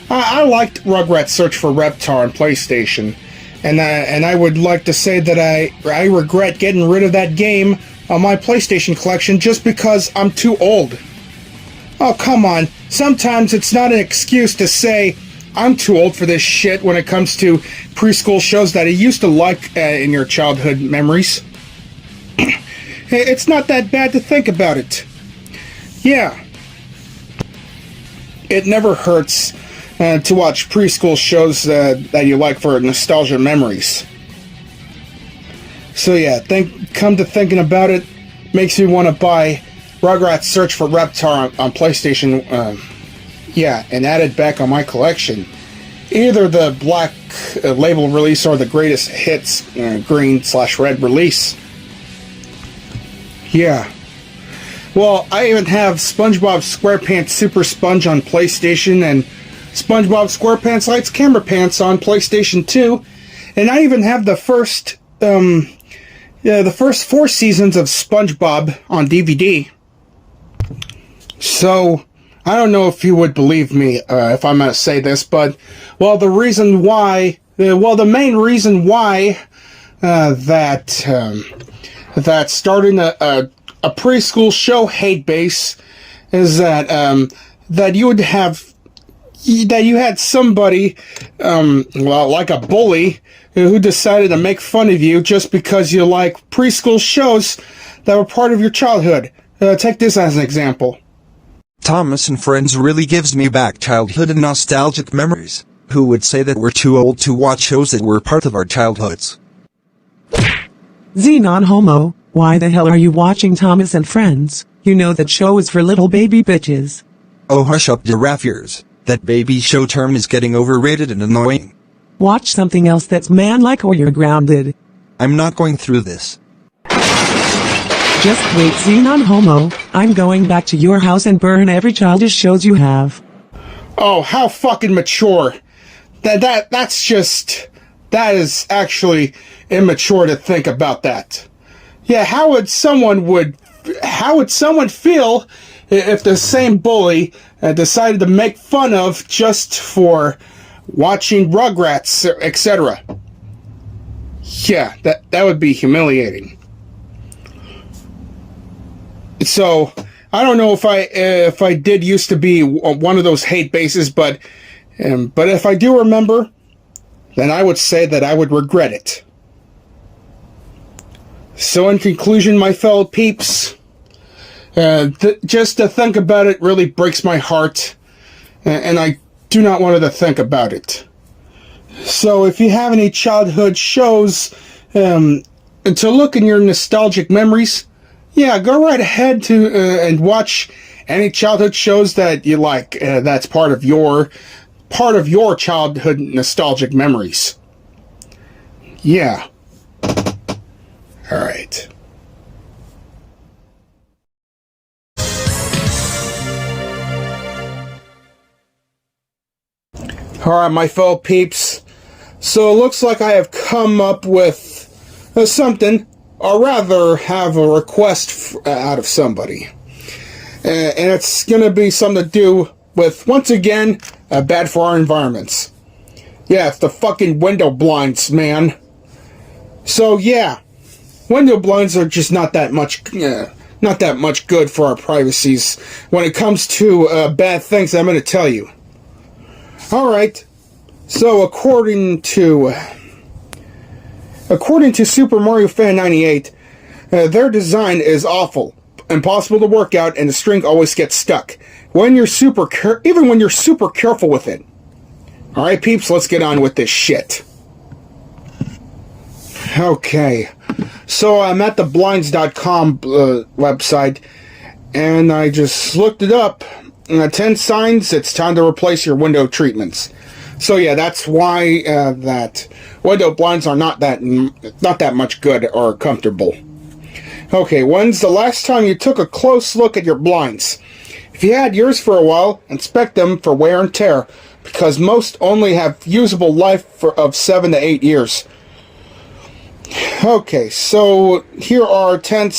I liked Rugrats Search for Reptar on PlayStation, and I would like to say that I regret getting rid of that game on my PlayStation collection just because I'm too old. Oh, come on. Sometimes it's not an excuse to say I'm too old for this shit when it comes to preschool shows that I used to like in your childhood memories. It's not that bad to think about it. Yeah. It never hurts to watch preschool shows that you like for nostalgia memories. So yeah, come to thinking about it, makes me want to buy Rugrats Search for Reptar on PlayStation, and add it back on my collection. Either the black label release or the greatest hits green/red release. Yeah. Well, I even have SpongeBob SquarePants Super Sponge on PlayStation and SpongeBob SquarePants Lights Camera Pants on PlayStation 2, and I even have the first 4 seasons of SpongeBob on DVD. So, I don't know if you would believe me if I'm going to say this, but, well, the main reason why that starting a preschool show Hatebase is that you had somebody, like a bully, who decided to make fun of you just because you like preschool shows that were part of your childhood. Take this as an example. Thomas and Friends really gives me back childhood and nostalgic memories. Who would say that we're too old to watch shows that were part of our childhoods? Xenon Homo, why the hell are you watching Thomas and Friends? You know that show is for little baby bitches. Oh, hush up, giraffe ears. That baby show term is getting overrated and annoying. Watch something else that's manlike or you're grounded. I'm not going through this. Just wait, Xenon Homo. I'm going back to your house and burn every childish shows you have. Oh, how fucking mature. That is actually immature to think about that. Yeah, how would someone feel if the same bully decided to make fun of just for watching Rugrats, etc.? Yeah, that would be humiliating. So, I don't know if I did used to be one of those hate bases, but if I do remember, then I would say that I would regret it. So in conclusion, my fellow peeps, just to think about it really breaks my heart, and I do not want to think about it. So if you have any childhood shows, and to look in your nostalgic memories, yeah, go right ahead to and watch any childhood shows that you like. That's part of your childhood nostalgic memories. Yeah. All right. All right, my fellow peeps. So it looks like I have come up with something. Or rather, have a request out of somebody. And it's going to be something to do with, once again, bad for our environments. Yeah, it's the fucking window blinds, man. So, yeah. Window blinds are just not that much good for our privacies when it comes to bad things I'm going to tell you. Alright. So, according to Super Mario Fan 98, their design is awful, impossible to work out, and the string always gets stuck. Even when you're super careful with it. Alright, peeps, let's get on with this shit. Okay, so I'm at the blinds.com website, and I just looked it up. 10 signs it's time to replace your window treatments. So yeah, that's why that window blinds are not that much good or comfortable. Okay, when's the last time you took a close look at your blinds? If you had yours for a while, inspect them for wear and tear, because most only have usable life of 7 to 8 years. Okay, so here are 10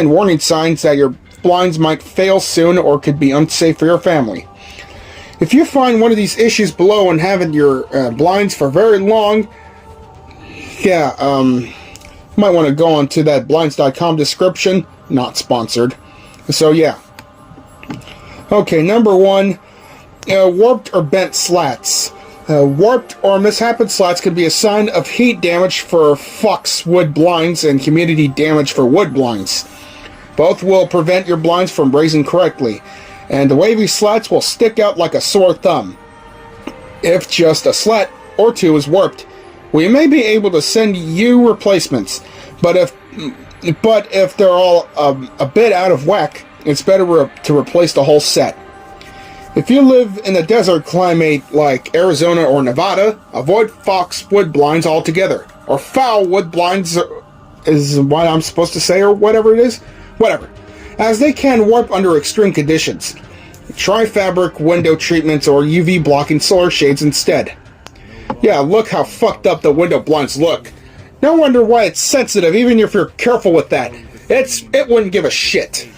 warning signs that your blinds might fail soon or could be unsafe for your family. If you find one of these issues below and haven't your blinds for very long, yeah, you might want to go on to that blinds.com description. Not sponsored. So, yeah. Okay, number 1, warped or bent slats. Warped or misshapen slats can be a sign of heat damage for Fox wood blinds and humidity damage for wood blinds. Both will prevent your blinds from raising correctly, and the wavy slats will stick out like a sore thumb. If just a slat or two is warped, we may be able to send you replacements, but if they're all a bit out of whack, it's better to replace the whole set. If you live in a desert climate like Arizona or Nevada, avoid Fox wood blinds altogether, or foul wood blinds is what I'm supposed to say, or whatever it is. Whatever, as they can warp under extreme conditions. Try fabric window treatments or UV blocking solar shades instead. Yeah, look how fucked up the window blinds look. No wonder why it's sensitive, even if you're careful with that. It wouldn't give a shit.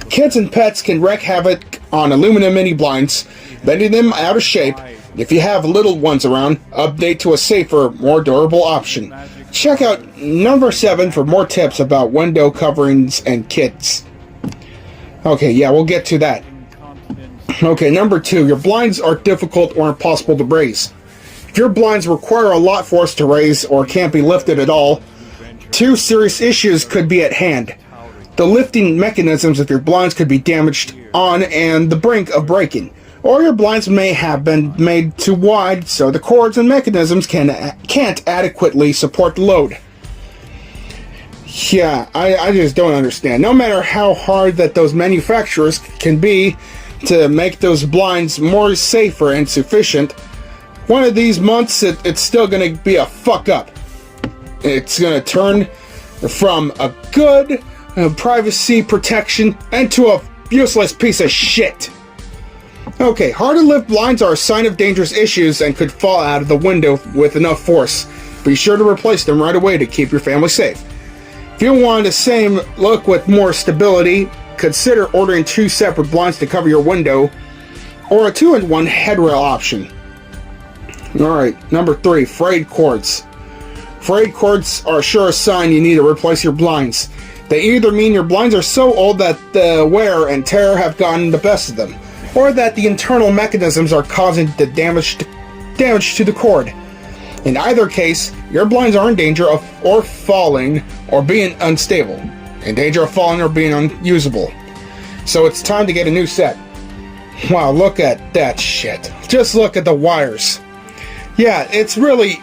Kids and pets can wreak havoc on aluminum mini blinds, bending them out of shape. If you have little ones around, update to a safer, more durable option. Check out number 7 for more tips about window coverings and kits. Okay, yeah, we'll get to that. Okay, number 2, your blinds are difficult or impossible to raise. If your blinds require a lot force to raise or can't be lifted at all, 2 serious issues could be at hand. The lifting mechanisms of your blinds could be damaged on and the brink of breaking, or your blinds may have been made too wide so the cords and mechanisms can't adequately support the load. Yeah, I just don't understand. No matter how hard that those manufacturers can be to make those blinds more safer and sufficient, one of these months, it's still going to be a fuck up. It's going to turn from a good privacy protection into a useless piece of shit. Okay, hard-to-lift blinds are a sign of dangerous issues and could fall out of the window with enough force. Be sure to replace them right away to keep your family safe. If you want the same look with more stability, consider ordering 2 separate blinds to cover your window, or a 2-in-1 headrail option. Alright, number 3, frayed cords. Frayed cords are a sure sign you need to replace your blinds. They either mean your blinds are so old that the wear and tear have gotten the best of them, or that the internal mechanisms are causing the damage to the cord. In either case, your blinds are in danger of falling or being unstable. In danger of falling or being unusable. So it's time to get a new set. Wow, look at that shit. Just look at the wires. Yeah, it's really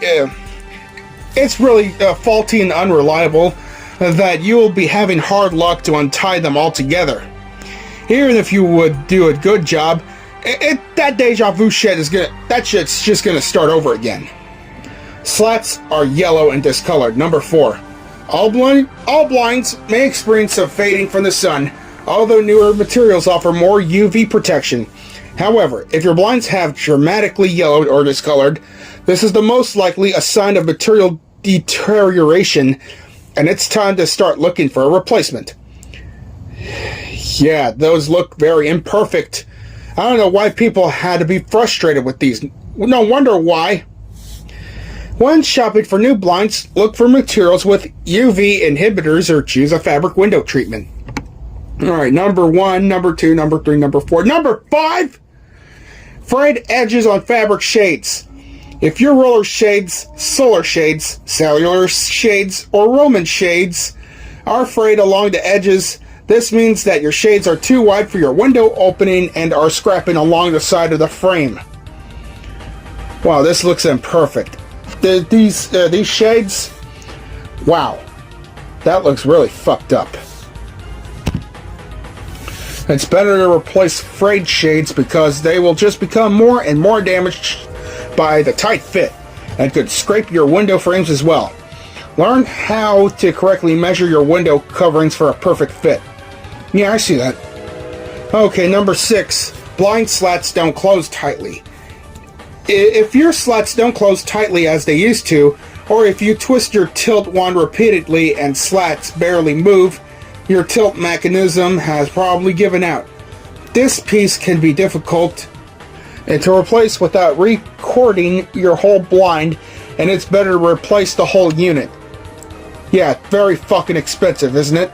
faulty and unreliable that you will be having hard luck to untie them all together. Even if you would do a good job, that deja vu shit shit's just gonna start over again. Slats are yellow and discolored. Number 4. All blinds may experience some fading from the sun, although newer materials offer more UV protection. However, if your blinds have dramatically yellowed or discolored, this is the most likely a sign of material deterioration, and it's time to start looking for a replacement. Yeah, those look very imperfect. I don't know why people had to be frustrated with these. No wonder why. When shopping for new blinds, look for materials with UV inhibitors or choose a fabric window treatment. Alright, number 1, number 2, number 3, number 4. Number 5! Frayed edges on fabric shades. If your roller shades, solar shades, cellular shades, or Roman shades are frayed along the edges, this means that your shades are too wide for your window opening and are scrapping along the side of the frame. Wow, this looks imperfect. These shades, wow, that looks really fucked up. It's better to replace frayed shades because they will just become more and more damaged by the tight fit and could scrape your window frames as well. Learn how to correctly measure your window coverings for a perfect fit. Yeah, I see that. Okay, number 6, blind slats don't close tightly. If your slats don't close tightly as they used to, or if you twist your tilt wand repeatedly and slats barely move, your tilt mechanism has probably given out. This piece can be difficult to replace without recording your whole blind, and it's better to replace the whole unit. Yeah, very fucking expensive, isn't it?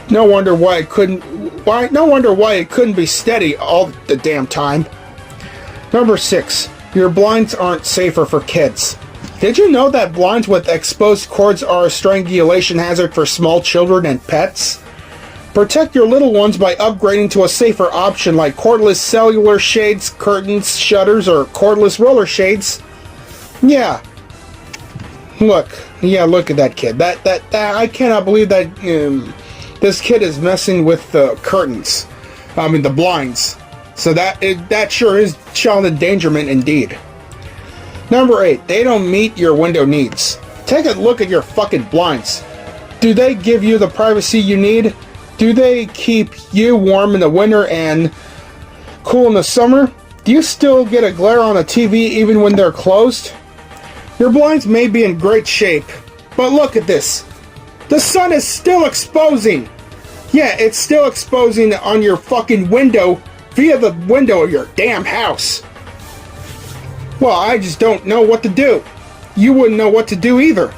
No wonder why it couldn't be steady all the damn time. Number 6, your blinds aren't safer for kids. Did you know that blinds with exposed cords are a strangulation hazard for small children and pets? Protect your little ones by upgrading to a safer option like cordless cellular shades, curtains, shutters, or cordless roller shades. Yeah. Look at that kid. That I cannot believe that this kid is messing with the curtains. I mean the blinds. So that sure is child endangerment indeed. Number 8, they don't meet your window needs. Take a look at your fucking blinds. Do they give you the privacy you need? Do they keep you warm in the winter and cool in the summer? Do you still get a glare on a TV even when they're closed? Your blinds may be in great shape, but look at this. The sun is still exposing. Yeah, it's still exposing on your fucking window via the window of your damn house. Well, I just don't know what to do. You wouldn't know what to do either.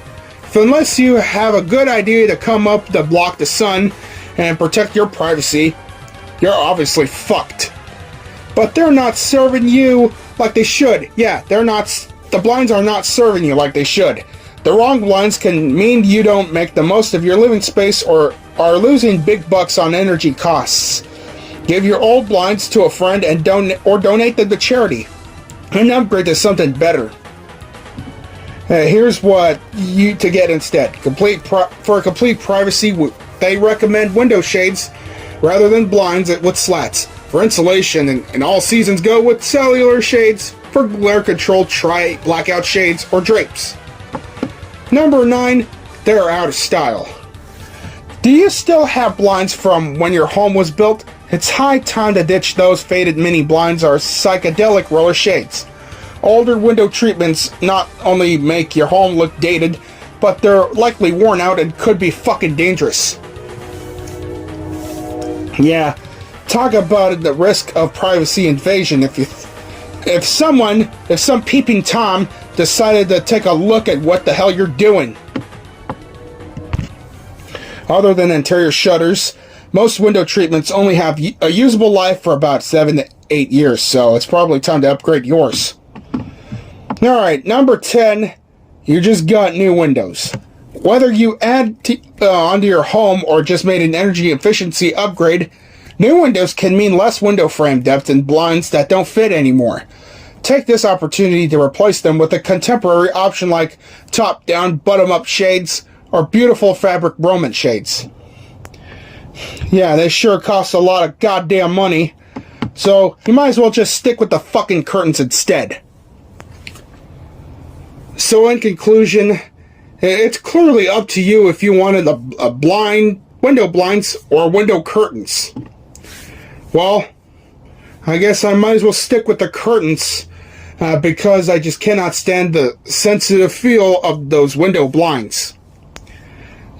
Unless you have a good idea to come up to block the sun and protect your privacy, you're obviously fucked. But they're not serving you like they should. Yeah, the blinds are not serving you like they should. The wrong blinds can mean you don't make the most of your living space or are losing big bucks on energy costs. Give your old blinds to a friend and donate them to charity. And upgrade to something better. Here's what you to get instead. For complete privacy, they recommend window shades rather than blinds with slats. For insulation and all seasons, go with cellular shades For glare control, try blackout shades or drapes. Number 9, they're out of style. Do you still have blinds from when your home was built? It's high time to ditch those faded mini blinds or psychedelic roller shades. Older window treatments not only make your home look dated, but they're likely worn out and could be fucking dangerous. Yeah, talk about the risk of privacy invasion if some peeping Tom decided to take a look at what the hell you're doing. Other than interior shutters, most window treatments only have a usable life for about 7 to 8 years, so it's probably time to upgrade yours. Alright, number 10, you just got new windows. Whether you add onto your home or just made an energy efficiency upgrade, new windows can mean less window frame depth and blinds that don't fit anymore. Take this opportunity to replace them with a contemporary option like top-down, bottom-up shades or beautiful fabric Roman shades. Yeah, they sure cost a lot of goddamn money, so you might as well just stick with the fucking curtains instead. So in conclusion, it's clearly up to you if you wanted a window blinds or window curtains. Well, I guess I might as well stick with the curtains because I just cannot stand the sensitive feel of those window blinds.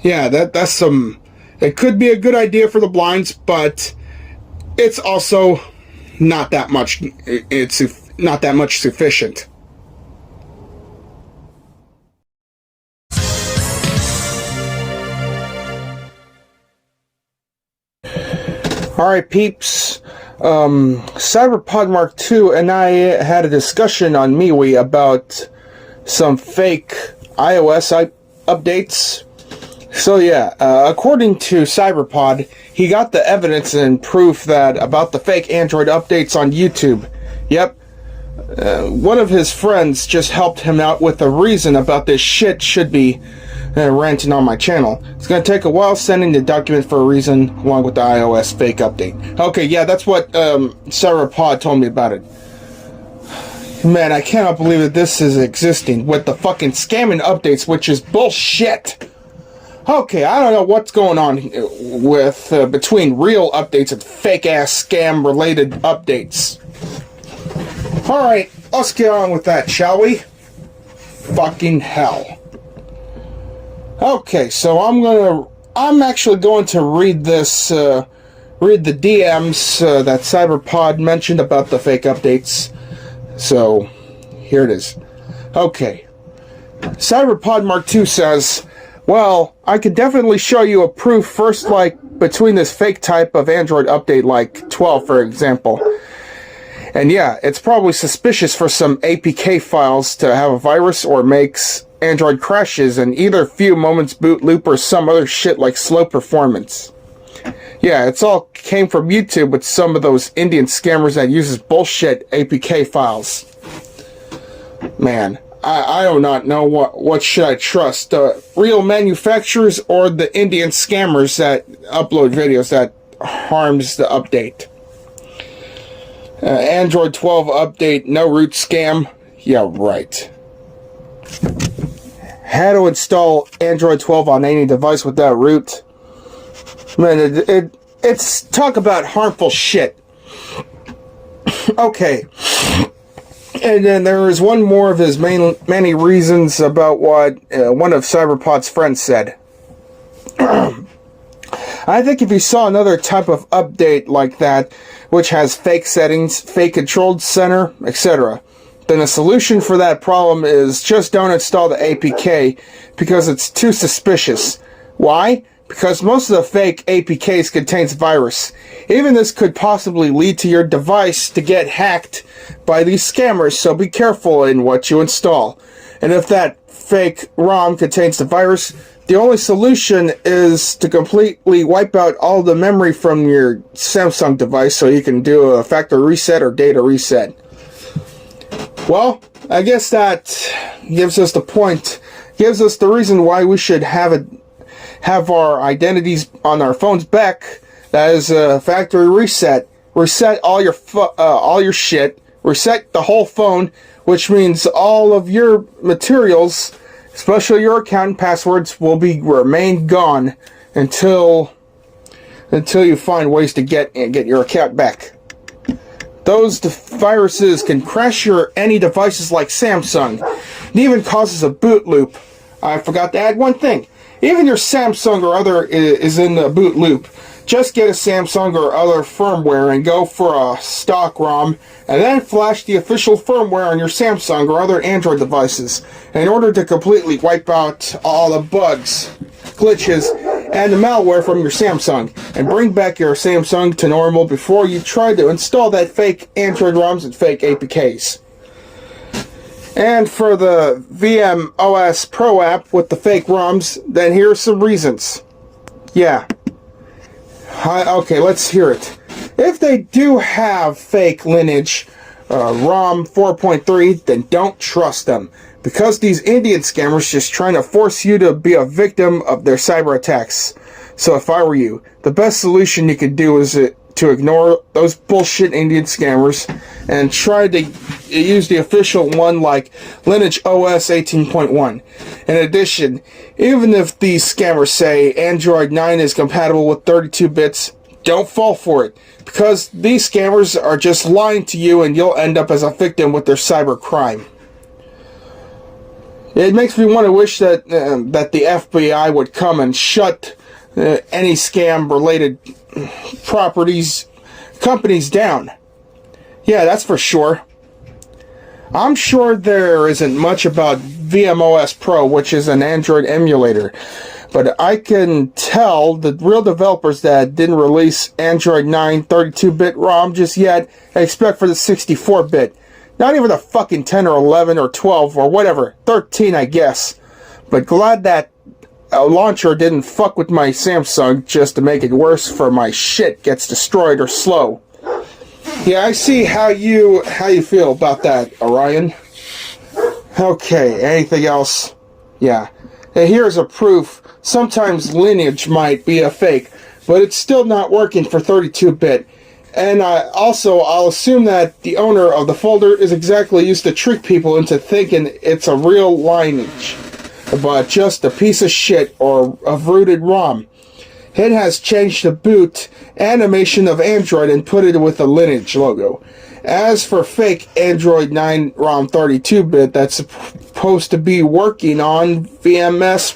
Yeah, that's some... It could be a good idea for the blinds, but it's also not that much. It's not that much sufficient. Alright peeps, Cyberpod Mark II and I had a discussion on MeWe about some fake iOS updates. So yeah, according to Cyberpod, he got the evidence and proof that about the fake Android updates on YouTube. Yep, one of his friends just helped him out with a reason about this shit should be ranting on my channel. It's gonna take a while sending the document for a reason along with the iOS fake update. Okay, yeah, that's what Cyberpod told me about it. Man, I cannot believe that this is existing with the fucking scamming updates, which is bullshit. Okay, I don't know what's going on with between real updates and fake-ass scam-related updates. Alright, let's get on with that, shall we? Fucking hell. Okay, so I'm actually going to read this, read the DMs that Cyberpod mentioned about the fake updates. So, here it is. Okay. Cyberpod Mark II says, well, I could definitely show you a proof first, like, between this fake type of Android update, like 12, for example. And yeah, it's probably suspicious for some APK files to have a virus or makes Android crashes in either few moments boot loop or some other shit like slow performance. Yeah, it's all came from YouTube with some of those Indian scammers that uses bullshit APK files. Man. I do not know what should I trust, the real manufacturers or the Indian scammers that upload videos that harms the update. Android 12 update, no root scam. Yeah, right. How to install Android 12 on any device without root. Man, it's talk about harmful shit. Okay. And then there is one more of his many reasons about what one of Cyberpod's friends said. I think if you saw another type of update like that, which has fake settings, fake controlled center, etc., then the solution for that problem is just don't install the APK because it's too suspicious. Why? Because most of the fake APKs contains virus. Even this could possibly lead to your device to get hacked by these scammers, so be careful in what you install. And if that fake ROM contains the virus, the only solution is to completely wipe out all the memory from your Samsung device so you can do a factory reset or data reset. Well, I guess that gives us the point, gives us the reason why we should have our identities on our phones back. That is a factory reset. Reset all your shit, reset the whole phone, which means all of your materials, especially your account and passwords, will remain gone until you find ways to get your account back. Those viruses can crash any devices like Samsung. It even causes a boot loop. I forgot to add one thing. Even your Samsung or other is in the boot loop. Just get a Samsung or other firmware and go for a stock ROM, and then flash the official firmware on your Samsung or other Android devices in order to completely wipe out all the bugs, glitches, and the malware from your Samsung, and bring back your Samsung to normal before you try to install that fake Android ROMs and fake APKs. And for the VMOS Pro app with the fake ROMs, then here's some reasons. Yeah. Okay, let's hear it. If they do have fake lineage ROM 4.3, then don't trust them, because these Indian scammers just trying to force you to be a victim of their cyber attacks. So if I were you, the best solution you could do is to ignore those bullshit Indian scammers and try to use the official one like Lineage OS 18.1. In addition, even if these scammers say Android 9 is compatible with 32 bits, don't fall for it, because these scammers are just lying to you and you'll end up as a victim with their cyber crime. It makes me want to wish that the FBI would come and shut any scam-related companies down. Yeah, that's for sure. I'm sure there isn't much about VMOS Pro, which is an Android emulator, but I can tell the real developers that didn't release Android 9 32-bit ROM just yet expect for the 64-bit. Not even the fucking 10 or 11 or 12 or whatever, 13 I guess. But glad that launcher didn't fuck with my Samsung just to make it worse for my shit gets destroyed or slow. Yeah, I see how you feel about that, Orion. Okay, anything else? Yeah. And here's a proof. Sometimes Lineage might be a fake, but it's still not working for 32-bit. And I'll assume that the owner of the folder is exactly used to trick people into thinking it's a real Lineage, but just a piece of shit or a rooted ROM. It has changed the boot animation of Android and put it with the Lineage logo. As for fake Android 9 ROM 32-bit that's supposed to be working on VMOS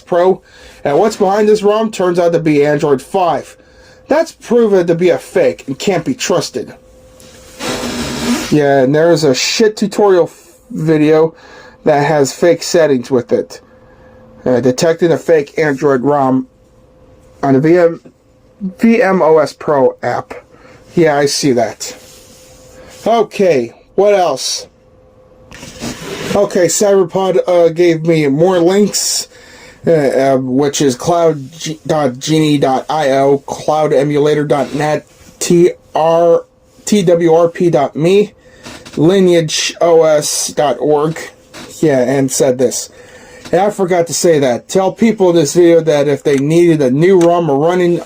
Pro, and what's behind this ROM turns out to be Android 5. That's proven to be a fake and can't be trusted. Yeah, and there's a shit tutorial video that has fake settings with it. Detecting a fake Android ROM on the VMOS Pro app. Yeah, I see that. Okay, what else? Okay, Cyberpod gave me more links, which is cloud.genie.io, cloudemulator.net, twrp.me, lineageos.org. Yeah, and said this. And I forgot to say that. Tell people in this video that if they needed a new ROM or running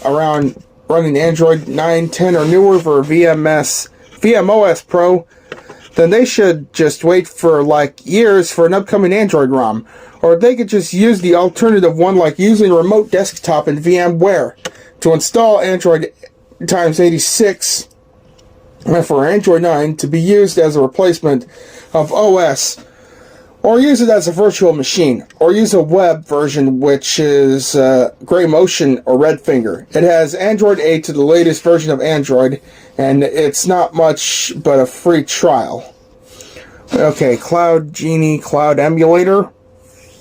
Android 9, 10, or newer for VMOS Pro, then they should just wait for like years for an upcoming Android ROM. Or they could just use the alternative one, like using a remote desktop in VMware to install Android times 86 for Android 9 to be used as a replacement of OS. Or use it as a virtual machine, or use a web version, which is Gray Motion or Redfinger. It has Android 8 to the latest version of Android, and it's not much but a free trial. Okay, Cloud Genie, Cloud Emulator.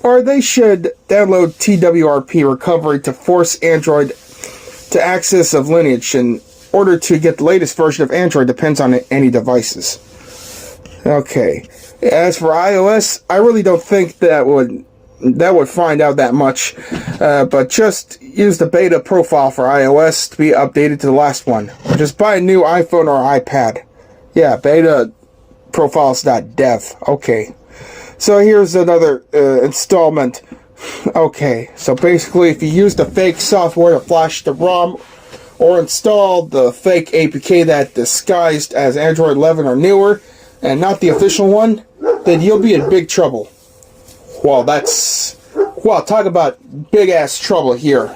Or they should download TWRP Recovery to force Android to access of Lineage in order to get the latest version of Android. Depends on any devices. Okay. As for iOS, I really don't think that would find out that much, but just use the beta profile for iOS to be updated to the last one. Or just buy a new iPhone or iPad. Yeah, beta profiles.dev. Okay. So here's another installment. Okay, so basically if you use the fake software to flash the ROM or installed the fake APK that disguised as Android 11 or newer, and not the official one, then you'll be in big trouble. Well, talk about big-ass trouble here.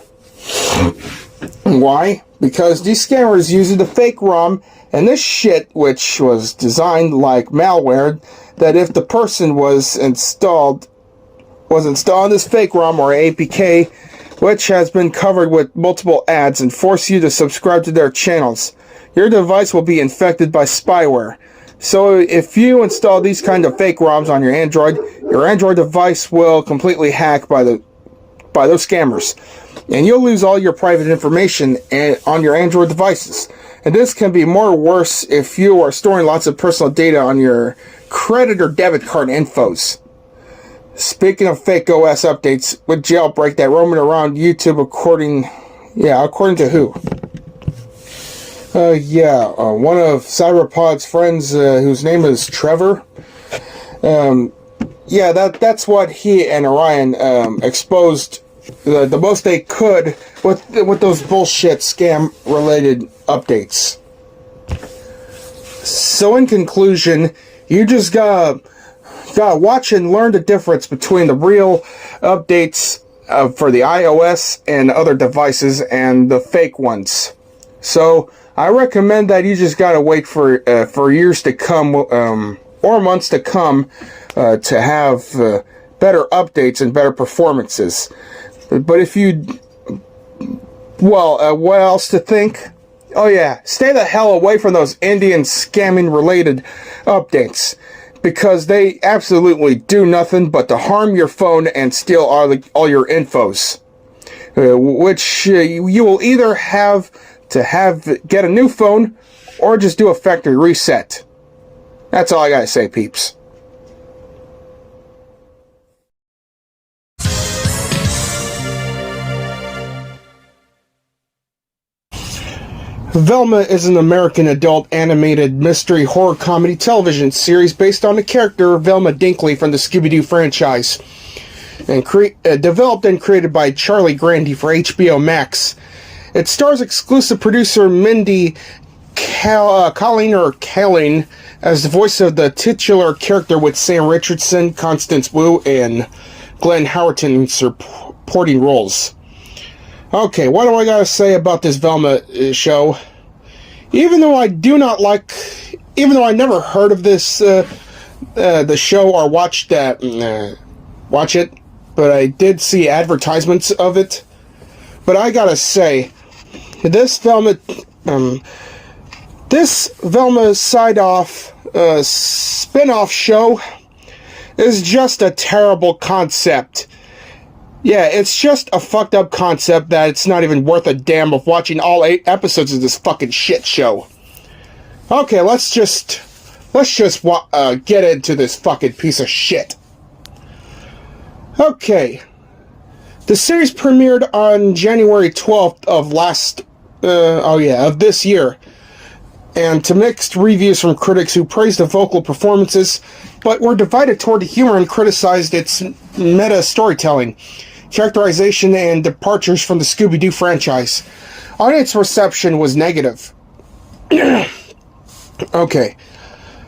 Why? Because these scammers use the fake ROM and this shit, which was designed like malware, that if the person was installing this fake ROM or APK, which has been covered with multiple ads, and force you to subscribe to their channels, your device will be infected by spyware. So if you install these kind of fake ROMs on your Android device will completely hack by those scammers, and you'll lose all your private information on your Android devices. And this can be more worse if you are storing lots of personal data on your credit or debit card infos. Speaking of fake OS updates with jailbreak that roaming around YouTube, according to who? One of Cyberpod's friends, whose name is Trevor. That's what he and Orion exposed the most they could with those bullshit scam related updates. So in conclusion, you just gotta watch and learn the difference between the real updates for the iOS and other devices and the fake ones. So I recommend that you just gotta wait for years to come or months to come to have better updates and better performances. But if you, what else to think? Oh yeah, stay the hell away from those Indian scamming related updates, because they absolutely do nothing but to harm your phone and steal all your infos, which you will either have to get a new phone or just do a factory reset. That's all I gotta say, peeps. Velma is an American adult animated mystery horror comedy television series based on the character Velma Dinkley from the Scooby-Doo franchise, and developed and created by Charlie Grandy for HBO Max. It stars exclusive producer Mindy Kaling as the voice of the titular character, with Sam Richardson, Constance Wu, and Glenn Howerton in supporting roles. Okay, what do I gotta say about this Velma show? Even though I never heard of this, the show or watch it, but I did see advertisements of it. But I gotta say, this Velma spin-off show is just a terrible concept. Yeah, it's just a fucked up concept that it's not even worth a damn of watching all 8 episodes of this fucking shit show. Okay, let's just get into this fucking piece of shit. Okay. The series premiered on January 12th of this year, and to mixed reviews from critics who praised the vocal performances, but were divided toward the humor and criticized its meta storytelling, characterization, and departures from the Scooby-Doo franchise. Audience reception was negative. Okay,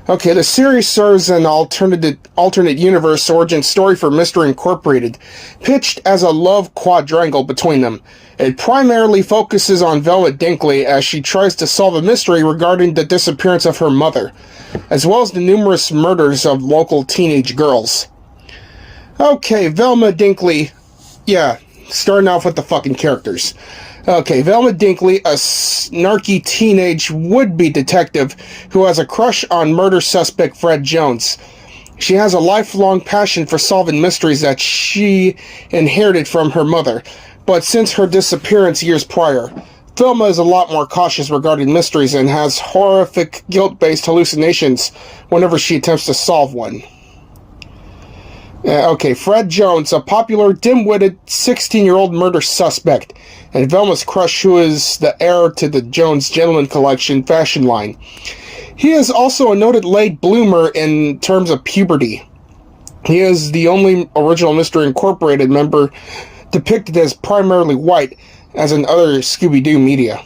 the series serves an alternate universe origin story for Mystery Incorporated, pitched as a love quadrangle between them. It primarily focuses on Velma Dinkley as she tries to solve a mystery regarding the disappearance of her mother, as well as the numerous murders of local teenage girls. Okay, Velma Dinkley. Yeah, starting off with the fucking characters. Okay, Velma Dinkley, a snarky teenage would-be detective who has a crush on murder suspect Fred Jones. She has a lifelong passion for solving mysteries that she inherited from her mother, but since her disappearance years prior, Velma is a lot more cautious regarding mysteries and has horrific guilt-based hallucinations whenever she attempts to solve one. Fred Jones, a popular, dim-witted 16-year-old murder suspect, and Velma's crush, who is the heir to the Jones Gentleman Collection fashion line. He is also a noted late bloomer in terms of puberty. He is the only original Mystery Incorporated member depicted as primarily white, as in other Scooby-Doo media.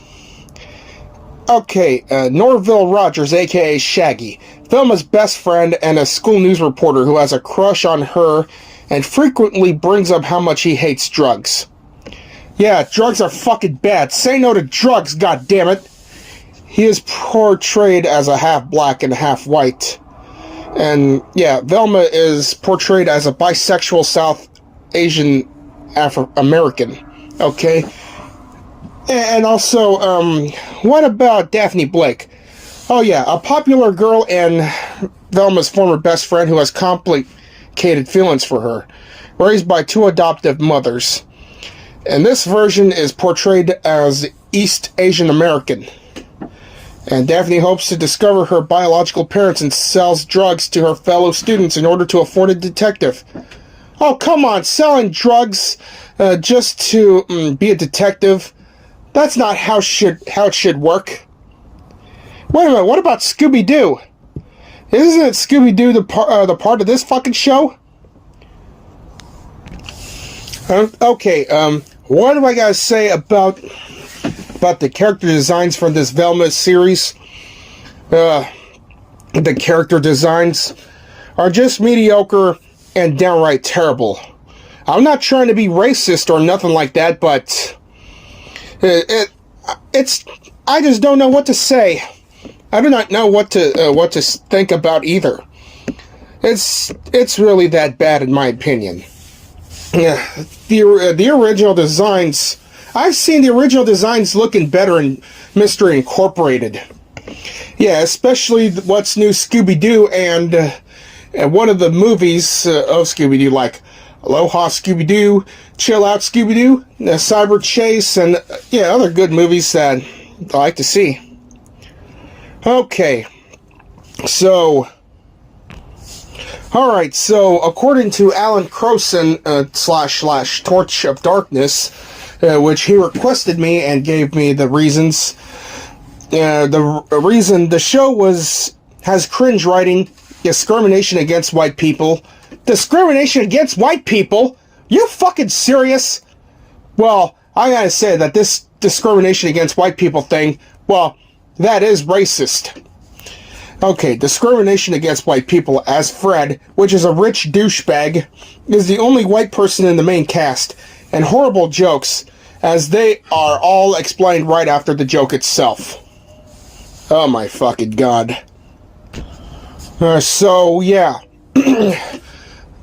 Okay, Norville Rogers, aka Shaggy, Velma's best friend and a school news reporter who has a crush on her and frequently brings up how much he hates drugs. Yeah, drugs are fucking bad. Say no to drugs, goddammit. He is portrayed as a half black and half white. And yeah, Velma is portrayed as a bisexual South Asian Afro-American. Okay? And also, what about Daphne Blake? Oh yeah, a popular girl and Velma's former best friend who has complicated feelings for her, raised by two adoptive mothers. And this version is portrayed as East Asian American. And Daphne hopes to discover her biological parents and sells drugs to her fellow students in order to afford a detective. Oh, come on, selling drugs just to be a detective? That's not how it should work. Wait a minute, what about Scooby-Doo? Isn't Scooby-Doo the part of this fucking show? Okay, what do I gotta say about the character designs from this Velma series? The character designs are just mediocre and downright terrible. I'm not trying to be racist or nothing like that, but it's I just don't know what to say. I do not know what to think about either. It's really that bad in my opinion. Yeah, the original designs. I've seen the original designs looking better in Mystery Incorporated. Yeah, especially what's new Scooby-Doo and one of the movies of Scooby-Doo, like Aloha Scooby-Doo, Chill Out Scooby-Doo, Cyber Chase, and yeah, other good movies that I like to see. Okay, so alright, so according to Alan Croson / Torch of Darkness, which he requested me and gave me the reasons. The reason the show has cringe writing, discrimination against white people. Discrimination against white people? You fucking serious? Well, I gotta say that this discrimination against white people thing, well, that is racist. Okay, discrimination against white people as Fred, which is a rich douchebag, is the only white person in the main cast, and horrible jokes, as they are all explained right after the joke itself. Oh my fucking god. So, yeah.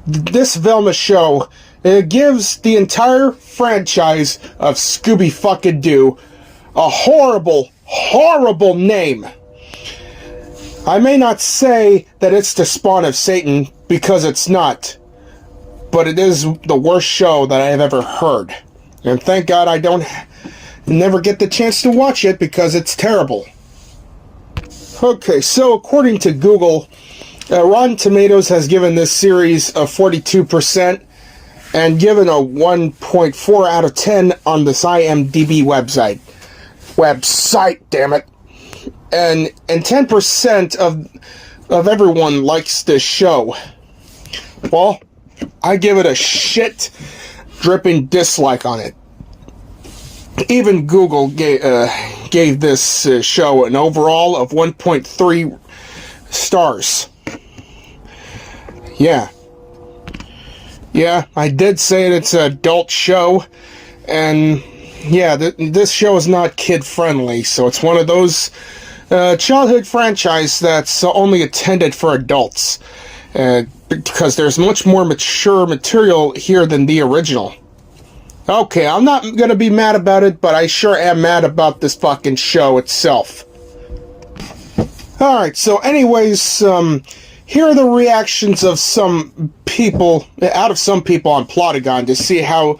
This Velma show, it gives the entire franchise of Scooby-fucking-Doo a horrible, horrible name. I may not say that it's the spawn of Satan, because it's not. But it is the worst show that I have ever heard. And thank God I never get the chance to watch it, because it's terrible. Okay, so according to Google, Rotten Tomatoes has given this series a 42% and given a 1.4 out of 10 on this IMDb website. Damn it. And 10% of everyone likes this show. Well, I give it a shit dripping dislike on it. Even Google gave this show an overall of 1.3 stars. Yeah. Yeah, I did say it's an adult show, and yeah, this show is not kid-friendly, so it's one of those childhood franchise that's only intended for adults, because there's much more mature material here than the original. Okay, I'm not gonna be mad about it, but I sure am mad about this fucking show itself. Alright, so anyways, here are the reactions of some people on Plotagon to see how,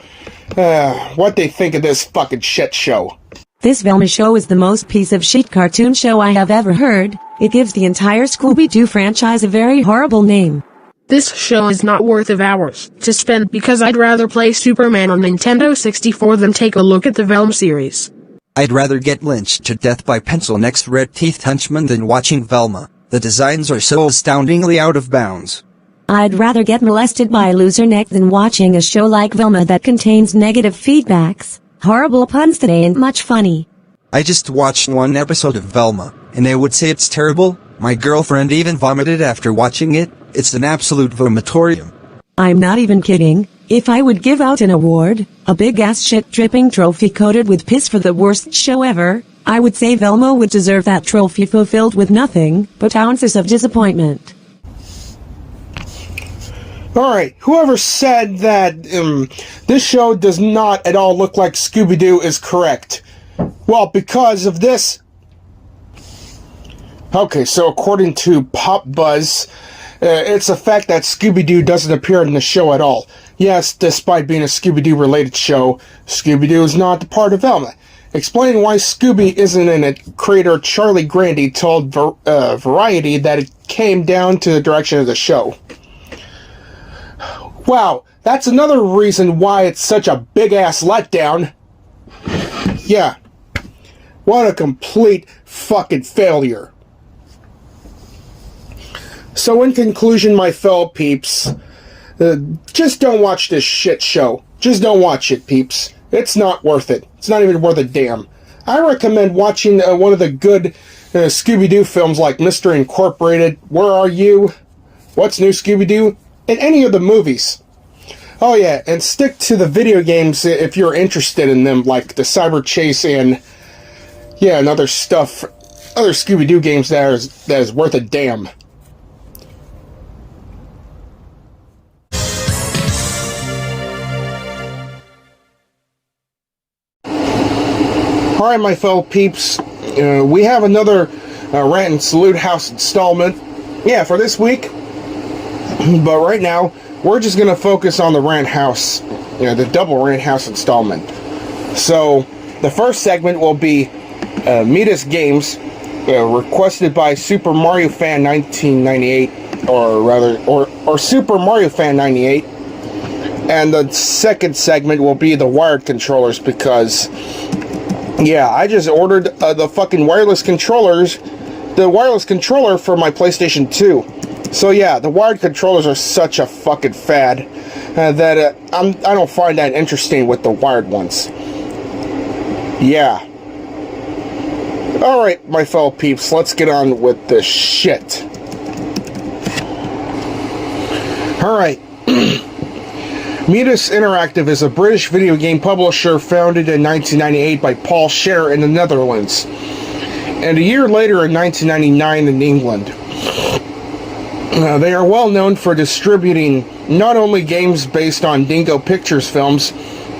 what they think of this fucking shit show. This Velma show is the most piece of shit cartoon show I have ever heard. It gives the entire Scooby-Doo franchise a very horrible name. This show is not worth of hours to spend because I'd rather play Superman on Nintendo 64 than take a look at the Velma series. I'd rather get lynched to death by pencil-necked red-teethed henchmen than watching Velma. The designs are so astoundingly out of bounds. I'd rather get molested by a loser neck than watching a show like Velma that contains negative feedbacks, horrible puns today and much funny. I just watched one episode of Velma, and I would say it's terrible. My girlfriend even vomited after watching it. It's an absolute vomitorium. I'm not even kidding. If I would give out an award, a big-ass shit-dripping trophy coated with piss for the worst show ever, I would say Velma would deserve that trophy fulfilled with nothing but ounces of disappointment. Alright, whoever said that this show does not at all look like Scooby-Doo is correct. Well, because of this... Okay, so according to Pop Buzz, it's a fact that Scooby-Doo doesn't appear in the show at all. Yes, despite being a Scooby-Doo related show, Scooby-Doo is not the part of Velma. Explaining why Scooby isn't in it, creator Charlie Grandy told Variety that it came down to the direction of the show. Wow, that's another reason why it's such a big-ass letdown. Yeah. What a complete fucking failure. So in conclusion, my fellow peeps, just don't watch this shit show. Just don't watch it, peeps. It's not worth it. It's not even worth a damn. I recommend watching one of the good Scooby-Doo films like Mr. Incorporated, Where Are You?, What's New Scooby-Doo, and any of the movies. Oh yeah, and stick to the video games if you're interested in them, like the Cyber Chase and, yeah, and other stuff, other Scooby-Doo games that is worth a damn. Alright, my fellow peeps, we have another Rant and Salute House installment, yeah, for this week, but right now, we're just going to focus on the Rant House, the double Rant House installment. So, the first segment will be Midas Games, requested by Super Mario Fan 1998, or Super Mario Fan 98, and the second segment will be the wired controllers, because... yeah, I just ordered the fucking wireless controller for my PlayStation 2. So yeah, the wired controllers are such a fucking fad that I don't find that interesting with the wired ones. Yeah. Alright, my fellow peeps, let's get on with this shit. Alright. Midas Interactive is a British video game publisher founded in 1998 by Paul Scher in the Netherlands, and a year later in 1999 in England. They are well known for distributing not only games based on Dingo Pictures films,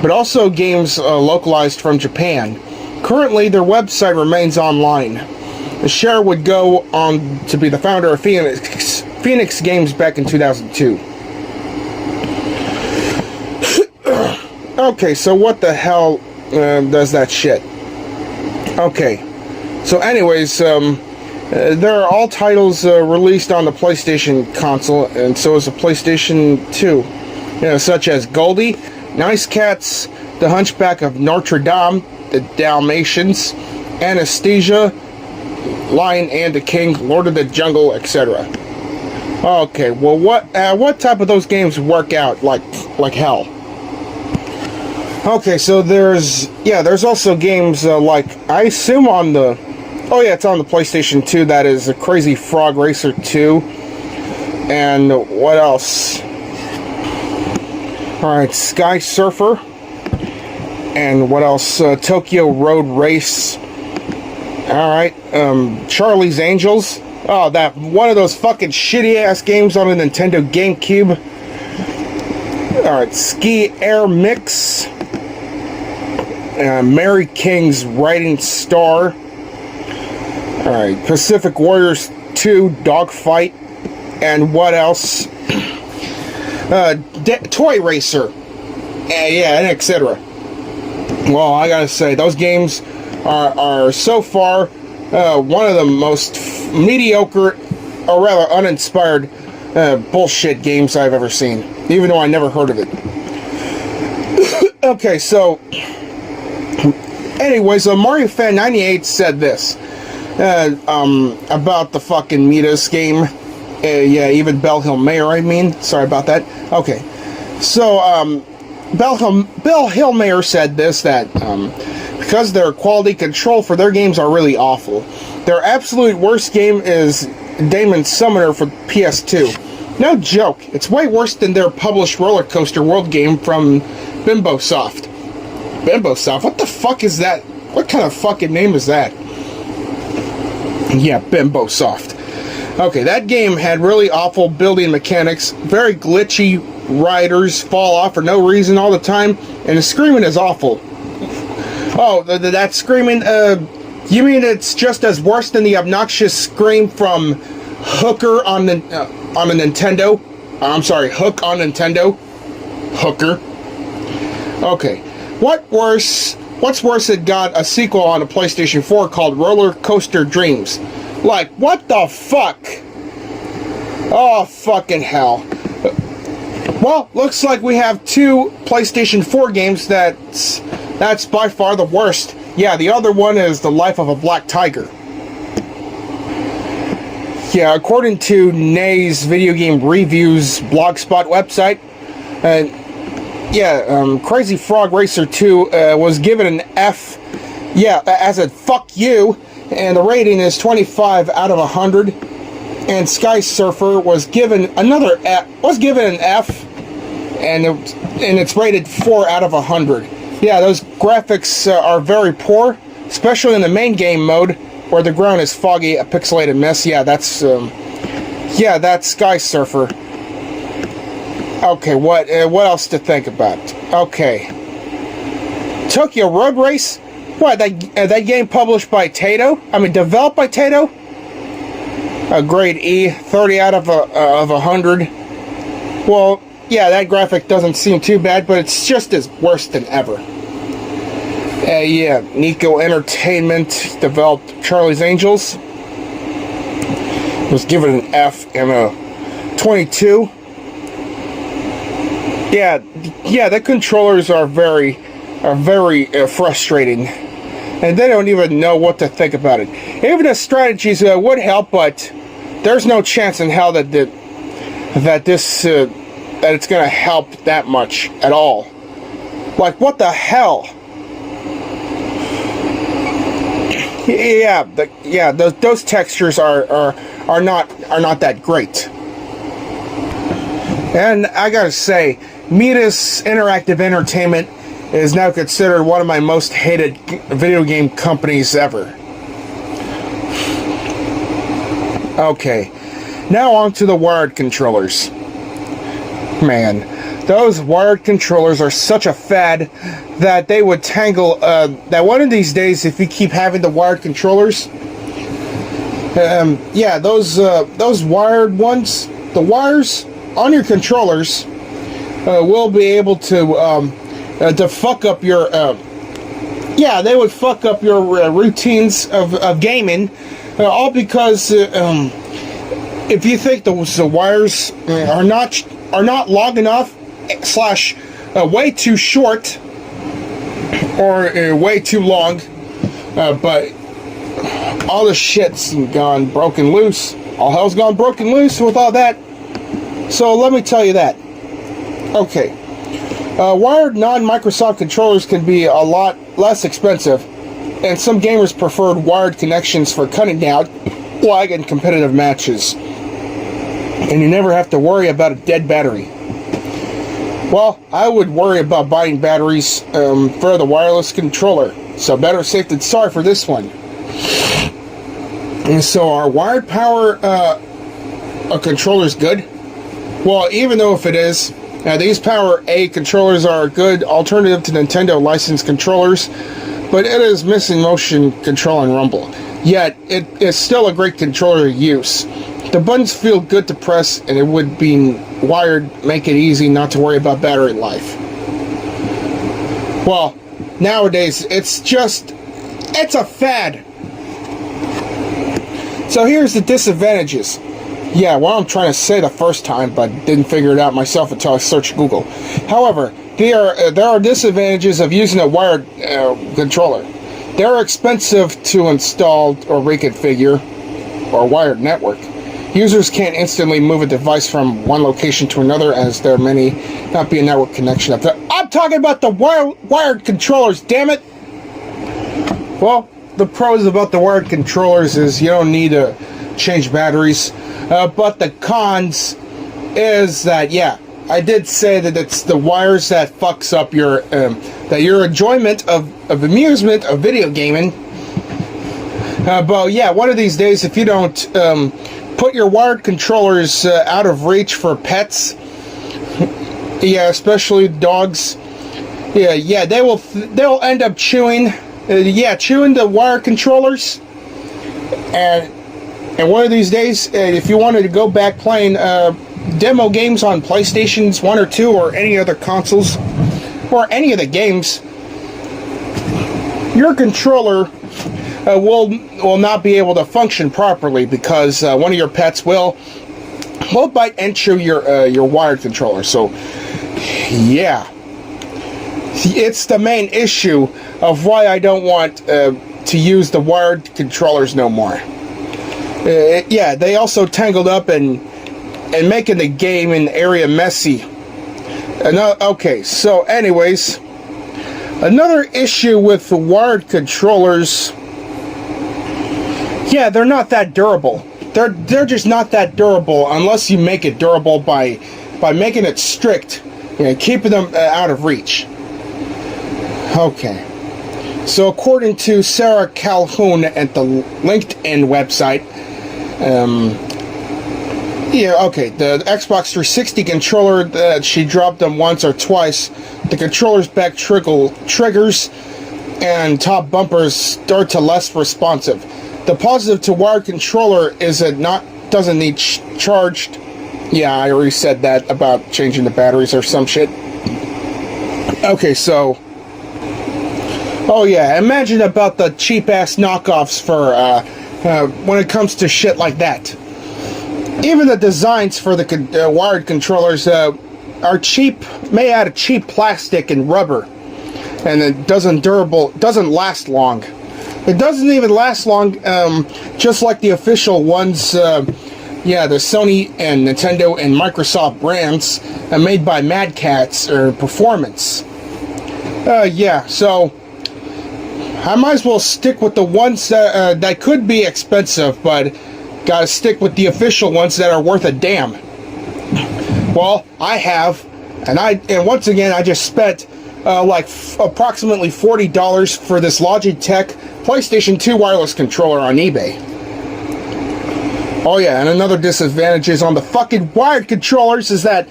but also games localized from Japan. Currently, their website remains online. Scher would go on to be the founder of Phoenix Games back in 2002. Okay, so what the hell does that shit? Okay, so anyways, there are all titles released on the PlayStation console, and so is the PlayStation 2, such as Goldie, Nice Cats, The Hunchback of Notre Dame, The Dalmatians, Anastasia, Lion and the King, Lord of the Jungle, etc. Okay, well, what type of those games work out like hell? Okay, so there's also games like, I assume on the, oh yeah, it's on the PlayStation 2, that is a Crazy Frog Racer 2, and what else? Alright, Sky Surfer, and what else? Tokyo Road Race, alright, Charlie's Angels, oh, that, one of those fucking shitty-ass games on the Nintendo GameCube, alright, Ski Air Mix, Mary King's Riding Star. Alright, Pacific Warriors 2 Dogfight. And what else? Toy Racer. Yeah, and etc. Well, I gotta say, those games are so far one of the most mediocre, or rather uninspired, bullshit games I've ever seen. Even though I never heard of it. Okay, so... anyways, Mario Fan 98 said this about the fucking Midas game. Yeah, even Bell Hill Mayer, I mean. Sorry about that. Okay. So, Bell Hill Mayer said this, that because their quality control for their games are really awful. Their absolute worst game is Demon Summoner for PS2. No joke, it's way worse than their published Roller Coaster World game from Bimbosoft. Bimbosoft? What the fuck is that? What kind of fucking name is that? Yeah, Bimbosoft. Okay, that game had really awful building mechanics, very glitchy riders fall off for no reason all the time, and the screaming is awful. Oh, that screaming, you mean it's just as worse than the obnoxious scream from Hooker on the on a Nintendo? I'm sorry, Hook on Nintendo? Hooker. Okay. What's worse than got a sequel on a PlayStation 4 called Roller Coaster Dreams? Like, what the fuck? Oh, fucking hell. Well, looks like we have 2 PlayStation 4 games that's by far the worst. Yeah, the other one is The Life of a Black Tiger. Yeah, according to Nay's Video Game Reviews blogspot website, Crazy Frog Racer 2 was given an F, as a fuck you, and the rating is 25 out of 100. And Sky Surfer was given an F, and it's rated 4 out of 100. Yeah, those graphics are very poor, especially in the main game mode, where the ground is foggy, a pixelated mess. Yeah, that's Sky Surfer. Okay, what else to think about? Okay, Tokyo Road Race. What, that game published by developed by Taito? A grade E, 30 out of 100. Well, yeah, that graphic doesn't seem too bad, but it's just as worse than ever. Nico Entertainment developed Charlie's Angels. Was given an F and a 22. Yeah, the controllers are very frustrating, and they don't even know what to think about it. Even the strategies would help, but there's no chance in hell that it's gonna help that much at all. Like, what the hell? Those textures are not that great. And I gotta say, Midas Interactive Entertainment is now considered one of my most hated video game companies ever. Okay, now on to the wired controllers. Man, those wired controllers are such a fad that they would tangle, that one of these days, if you keep having the wired controllers, those wired ones, the wires on your controllers will be able to fuck up your, they would fuck up your routines of gaming, all because if you think the wires are not long enough, / way too short, or way too long, but all the shit's gone broken loose. All hell's gone broken loose with all that. So let me tell you that. Okay. Wired non-Microsoft controllers can be a lot less expensive, and some gamers preferred wired connections for cutting down lag in competitive matches. And you never have to worry about a dead battery. Well, I would worry about buying batteries for the wireless controller, so better safe than sorry for this one. And so, are wired power controllers good? Well, even though if it is, these Power A controllers are a good alternative to Nintendo licensed controllers, but it is missing motion control and rumble. Yet, it is still a great controller to use. The buttons feel good to press, and it would be wired, make it easy not to worry about battery life. Well, nowadays, it's a fad. So here's the disadvantages. Yeah, well, I'm trying to say the first time, but didn't figure it out myself until I searched Google. However, there are disadvantages of using a wired controller. They're expensive to install or reconfigure, or wired network. Users can't instantly move a device from one location to another, as there may not be a network connection up there. I'm talking about the wired controllers, damn it! Well, the pros about the wired controllers is you don't need to change batteries, but the cons is that, yeah, I did say that it's the wires that fucks up your enjoyment of amusement of video gaming. But yeah, one of these days, if you don't put your wired controllers out of reach for pets, yeah, especially dogs, yeah, they'll end up chewing the wire controllers, and one of these days, if you wanted to go back playing demo games on PlayStations 1 or 2 or any other consoles, or any of the games, your controller will not be able to function properly because one of your pets will bite and chew your wired controller. So, yeah, it's the main issue of why I don't want to use the wired controllers no more. Yeah, they also tangled up and making the game and area messy. Okay, so anyways, another issue with the wired controllers, yeah, they're not that durable. They're just not that durable unless you make it durable by making it strict, keeping them out of reach. Okay. So according to Sarah Calhoun at the LinkedIn website, the Xbox 360 controller, she dropped them once or twice. The controller's back triggers and top bumpers start to less responsive. The positive to wired controller is it doesn't need charged. Yeah, I already said that about changing the batteries or some shit. Okay, so, oh yeah, imagine about the cheap-ass knockoffs for, when it comes to shit like that. Even the designs for the wired controllers are cheap, made out of cheap plastic and rubber, and it doesn't last long. It doesn't even last long, just like the official ones, the Sony and Nintendo and Microsoft brands made by Mad Catz or Performance. Yeah, so I might as well stick with the ones that could be expensive, but gotta stick with the official ones that are worth a damn. Well, I have, and once again, I just spent approximately $40 for this Logitech PlayStation 2 wireless controller on eBay. Oh yeah, and another disadvantage is on the fucking wired controllers is that,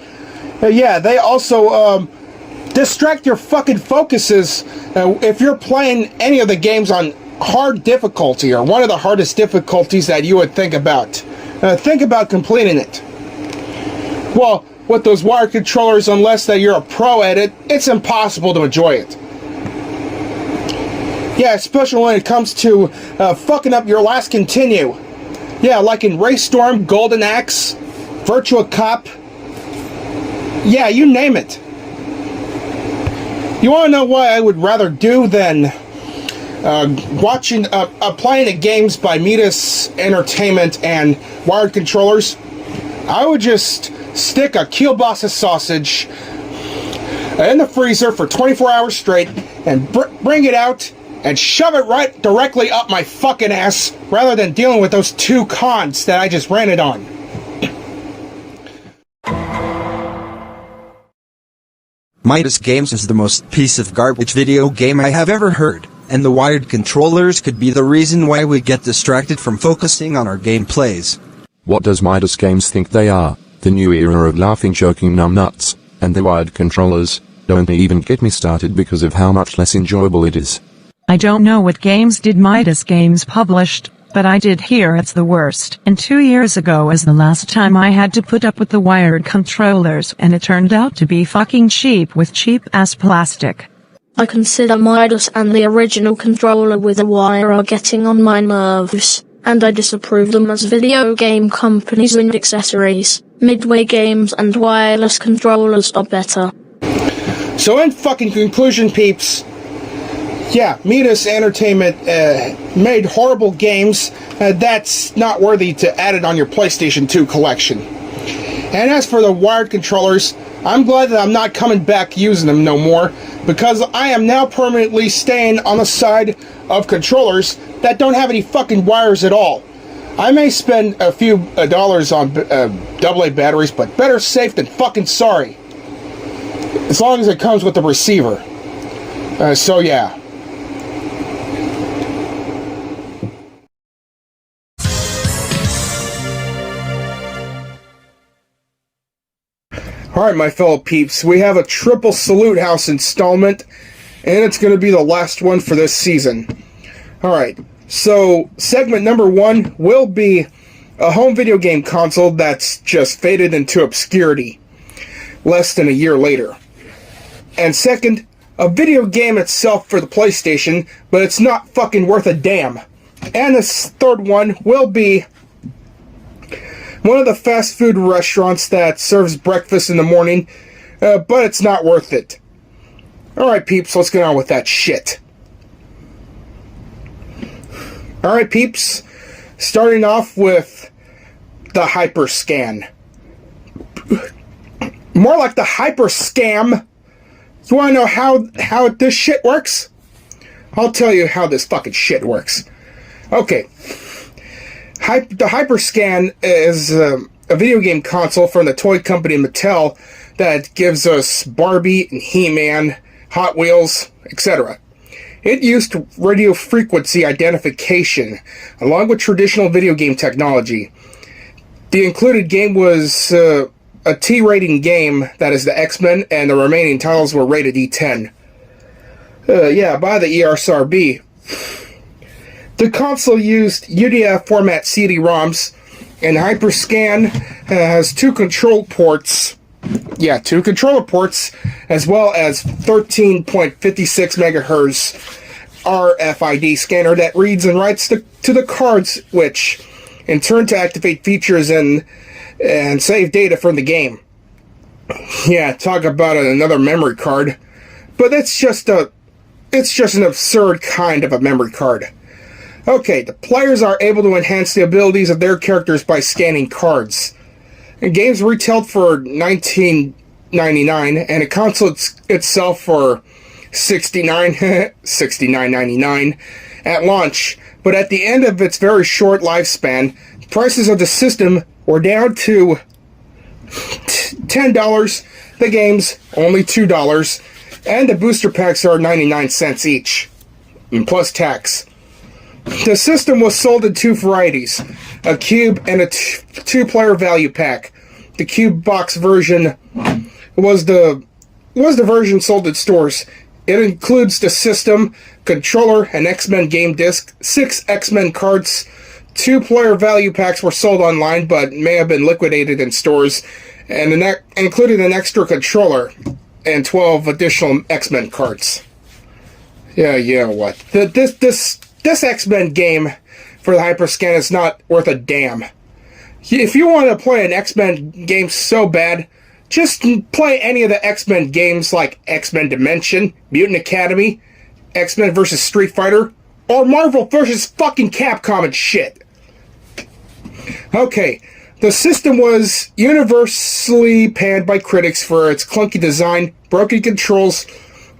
they also distract your fucking focuses if you're playing any of the games on hard difficulty, or one of the hardest difficulties that you would think about. Think about completing it. Well, with those wired controllers, unless that you're a pro at it, it's impossible to enjoy it. Yeah, especially when it comes to fucking up your last continue. Yeah, like in Race Storm, Golden Axe, Virtua Cop. Yeah, you name it. You want to know what I would rather do than playing the games by Midas Entertainment and wired controllers? I would just stick a kielbasa sausage in the freezer for 24 hours straight and bring it out and shove it directly up my fucking ass rather than dealing with those two cons that I just ranted on. Midas Games is the most piece of garbage video game I have ever heard, and the wired controllers could be the reason why we get distracted from focusing on our gameplays. What does Midas Games think they are? The new era of laughing joking numbnuts, and the wired controllers? Don't even get me started because of how much less enjoyable it is. I don't know what games did Midas Games published, but I did hear it's the worst. And 2 years ago was the last time I had to put up with the wired controllers, and it turned out to be fucking cheap with cheap-ass plastic. I consider Midas and the original controller with a wire are getting on my nerves, and I disapprove them as video game companies and accessories. Midway Games and wireless controllers are better. So in fucking conclusion, peeps, yeah, Midas Entertainment made horrible games. That's not worthy to add it on your PlayStation 2 collection. And as for the wired controllers, I'm glad that I'm not coming back using them no more, because I am now permanently staying on the side of controllers that don't have any fucking wires at all. I may spend a few dollars on AA batteries, but better safe than fucking sorry. As long as it comes with the receiver. So yeah. Alright, my fellow peeps, we have a triple Salute House installment, and it's going to be the last one for this season. Alright, so segment number 1 will be a home video game console that's just faded into obscurity less than a year later. And second, a video game itself for the PlayStation, but it's not fucking worth a damn. And this third one will be one of the fast food restaurants that serves breakfast in the morning, but it's not worth it. Alright peeps, let's get on with that shit. Alright peeps, starting off with the Hyperscan. More like the Hyperscam. You wanna know how this shit works? I'll tell you how this fucking shit works. Okay. The Hyperscan is a video game console from the toy company Mattel that gives us Barbie and He-Man, Hot Wheels, etc. It used radio frequency identification along with traditional video game technology. The included game was a T-rating game, that is the X-Men, and the remaining titles were rated E10. By the ESRB. The console used UDF format CD-ROMs, and Hyperscan has two control ports. Yeah, two controller ports, as well as 13.56 megahertz RFID scanner that reads and writes to the cards, which in turn to activate features and save data from the game. Yeah, talk about another memory card, but it's just an absurd kind of a memory card. Okay, the players are able to enhance the abilities of their characters by scanning cards. The games retailed for $19.99, and the console itself for $69.99 at launch. But at the end of its very short lifespan, prices of the system were down to $10. The games only $2, and the booster packs are 99 cents each, and plus tax. The system was sold in two varieties, a cube and a two-player value pack. The cube box version was the version sold in stores. It includes the system, controller, an X-Men game disc, 6 X-Men cards. Two-player value packs were sold online but may have been liquidated in stores, and included an extra controller and 12 additional X-Men cards. Yeah, what? This X-Men game for the Hyperscan is not worth a damn. If you want to play an X-Men game so bad, just play any of the X-Men games like X-Men Dimension, Mutant Academy, X-Men vs. Street Fighter, or Marvel vs. fucking Capcom and shit. Okay, the system was universally panned by critics for its clunky design, broken controls,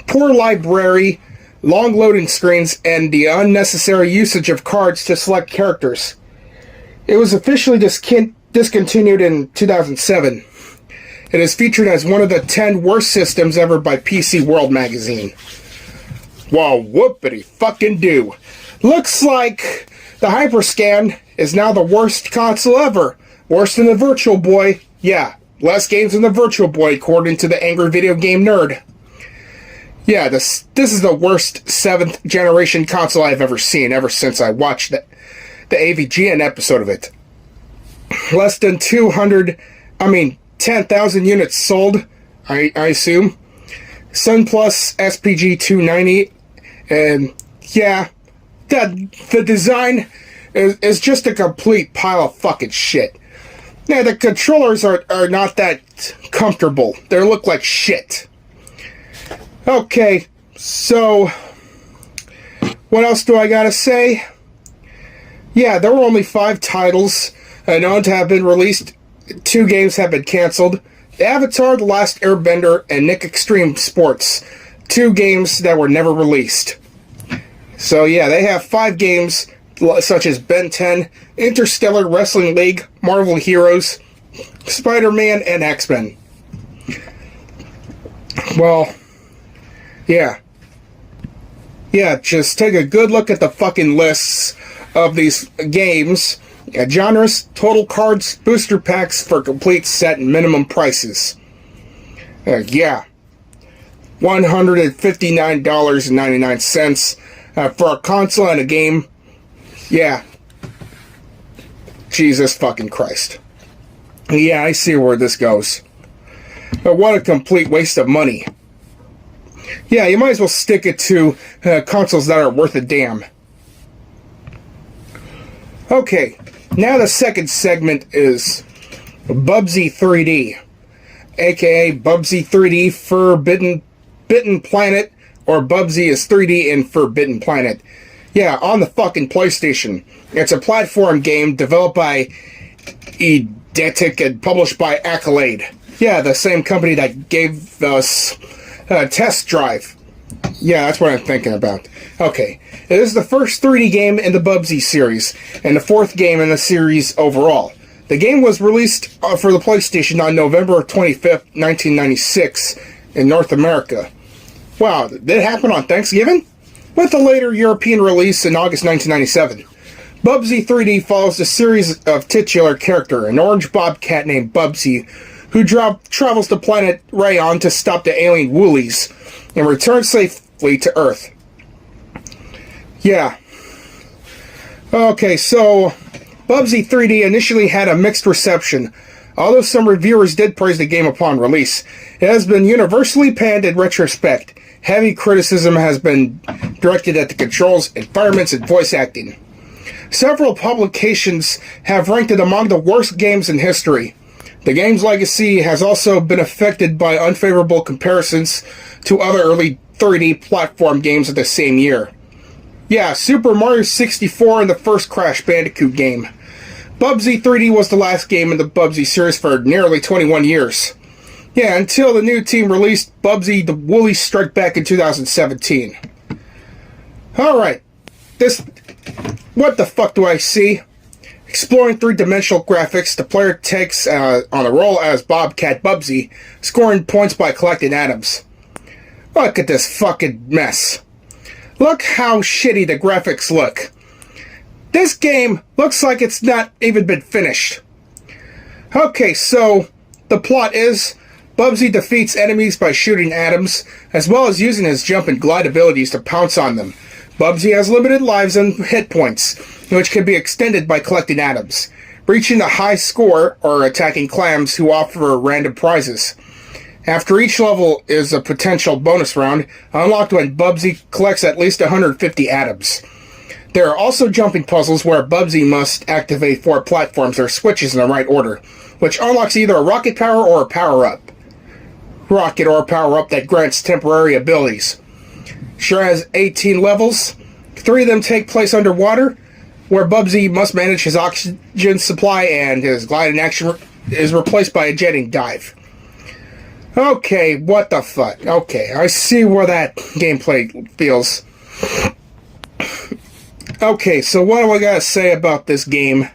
poor library, long loading screens, and the unnecessary usage of cards to select characters. It was officially discontinued in 2007. It is featured as one of the 10 worst systems ever by PC World magazine. Well, whoopity fucking do. Looks like the Hyperscan is now the worst console ever. Worse than the Virtual Boy. Yeah, less games than the Virtual Boy, according to the Angry Video Game Nerd. Yeah, this is the worst 7th generation console I've ever seen, ever since I watched the AVGN episode of it. Less than 10,000 units sold, I assume. Sun Plus SPG 290, and yeah, the design is just a complete pile of fucking shit. Yeah, the controllers are not that comfortable. They look like shit. Okay, so what else do I gotta say? Yeah, there were only 5 titles known to have been released. 2 games have been canceled. Avatar: The Last Airbender and Nick Extreme Sports, 2 games that were never released. So yeah, they have 5 games such as Ben 10, Interstellar Wrestling League, Marvel Heroes, Spider-Man, and X-Men. Well, yeah. Yeah, just take a good look at the fucking lists of these games. Genres, total cards, booster packs for complete set and minimum prices. Yeah. $159.99 for a console and a game. Yeah. Jesus fucking Christ. Yeah, I see where this goes. But what a complete waste of money. Yeah, you might as well stick it to consoles that are worth a damn. Okay, now the second segment is Bubsy 3D, aka Bubsy 3D Forbidden Planet, or Bubsy is 3D in Forbidden Planet. Yeah, on the fucking PlayStation. It's a platform game developed by Eidetic and published by Accolade. Yeah, the same company that gave us Test Drive. Yeah, that's what I'm thinking about. Okay, it is the first 3D game in the Bubsy series, and the 4th game in the series overall. The game was released for the PlayStation on November 25th, 1996 in North America. Wow, did it happen on Thanksgiving? With a later European release in August 1997. Bubsy 3D follows the series of titular character, an orange bobcat named Bubsy, who travels to planet Rayon to stop the alien Woolies and return safely to Earth. Yeah. Okay, so Bubsy 3D initially had a mixed reception. Although some reviewers did praise the game upon release, it has been universally panned in retrospect. Heavy criticism has been directed at the controls, environments, and voice acting. Several publications have ranked it among the worst games in history. The game's legacy has also been affected by unfavorable comparisons to other early 3D platform games of the same year. Yeah, Super Mario 64 and the first Crash Bandicoot game. Bubsy 3D was the last game in the Bubsy series for nearly 21 years. Yeah, until the new team released Bubsy the Woolies Strike Back in 2017. Alright, what the fuck do I see? Exploring 3-dimensional graphics, the player takes on a role as Bobcat Bubsy, scoring points by collecting atoms. Look at this fucking mess. Look how shitty the graphics look. This game looks like it's not even been finished. Okay, so the plot is Bubsy defeats enemies by shooting atoms, as well as using his jump and glide abilities to pounce on them. Bubsy has limited lives and hit points, which can be extended by collecting atoms, reaching a high score, or attacking clams who offer random prizes. After each level is a potential bonus round, unlocked when Bubsy collects at least 150 atoms. There are also jumping puzzles where Bubsy must activate 4 platforms or switches in the right order, which unlocks either a rocket power or a power-up. Rocket or power-up that grants temporary abilities. Sure has 18 levels. 3 of them take place underwater, where Bubsy must manage his oxygen supply and his gliding action is replaced by a jetting dive. Okay, what the fuck? Okay, I see where that gameplay feels. Okay, so what do I gotta say about this game?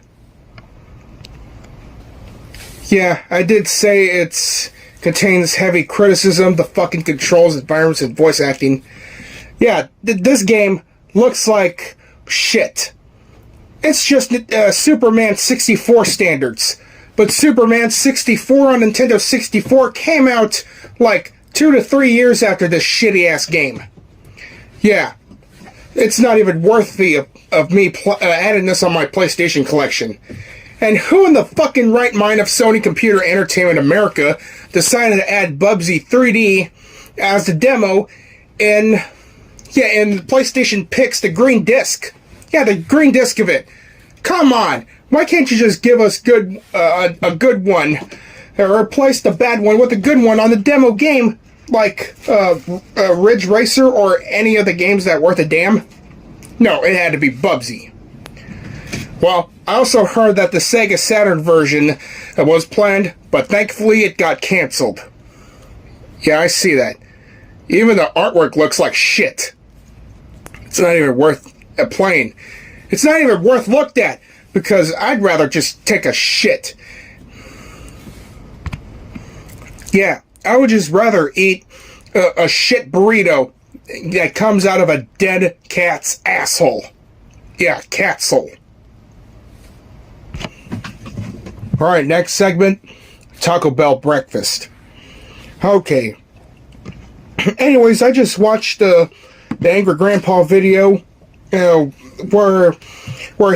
Yeah, I did say it contains heavy criticism, the fucking controls, environments, and voice acting. Yeah, this game looks like shit. It's just Superman 64 standards. But Superman 64 on Nintendo 64 came out like 2 to 3 years after this shitty-ass game. Yeah, it's not even worthy of me adding this on my PlayStation collection. And who in the fucking right mind of Sony Computer Entertainment America decided to add Bubsy 3D as the demo in PlayStation Pix, the green disc? Yeah, the green disc of it. Come on, why can't you just give us a good one, or replace the bad one with a good one on the demo game, like Ridge Racer or any of the games that worth a damn? No, it had to be Bubsy. Well, I also heard that the Sega Saturn version was planned, but thankfully it got cancelled. Yeah, I see that. Even the artwork looks like shit. It's not even worth playing. It's not even worth looked at, because I'd rather just take a shit. Yeah, I would just rather eat a shit burrito that comes out of a dead cat's asshole. Yeah, cat soul. Alright, next segment. Taco Bell breakfast. Okay. Anyways, I just watched the Angry Grandpa video, where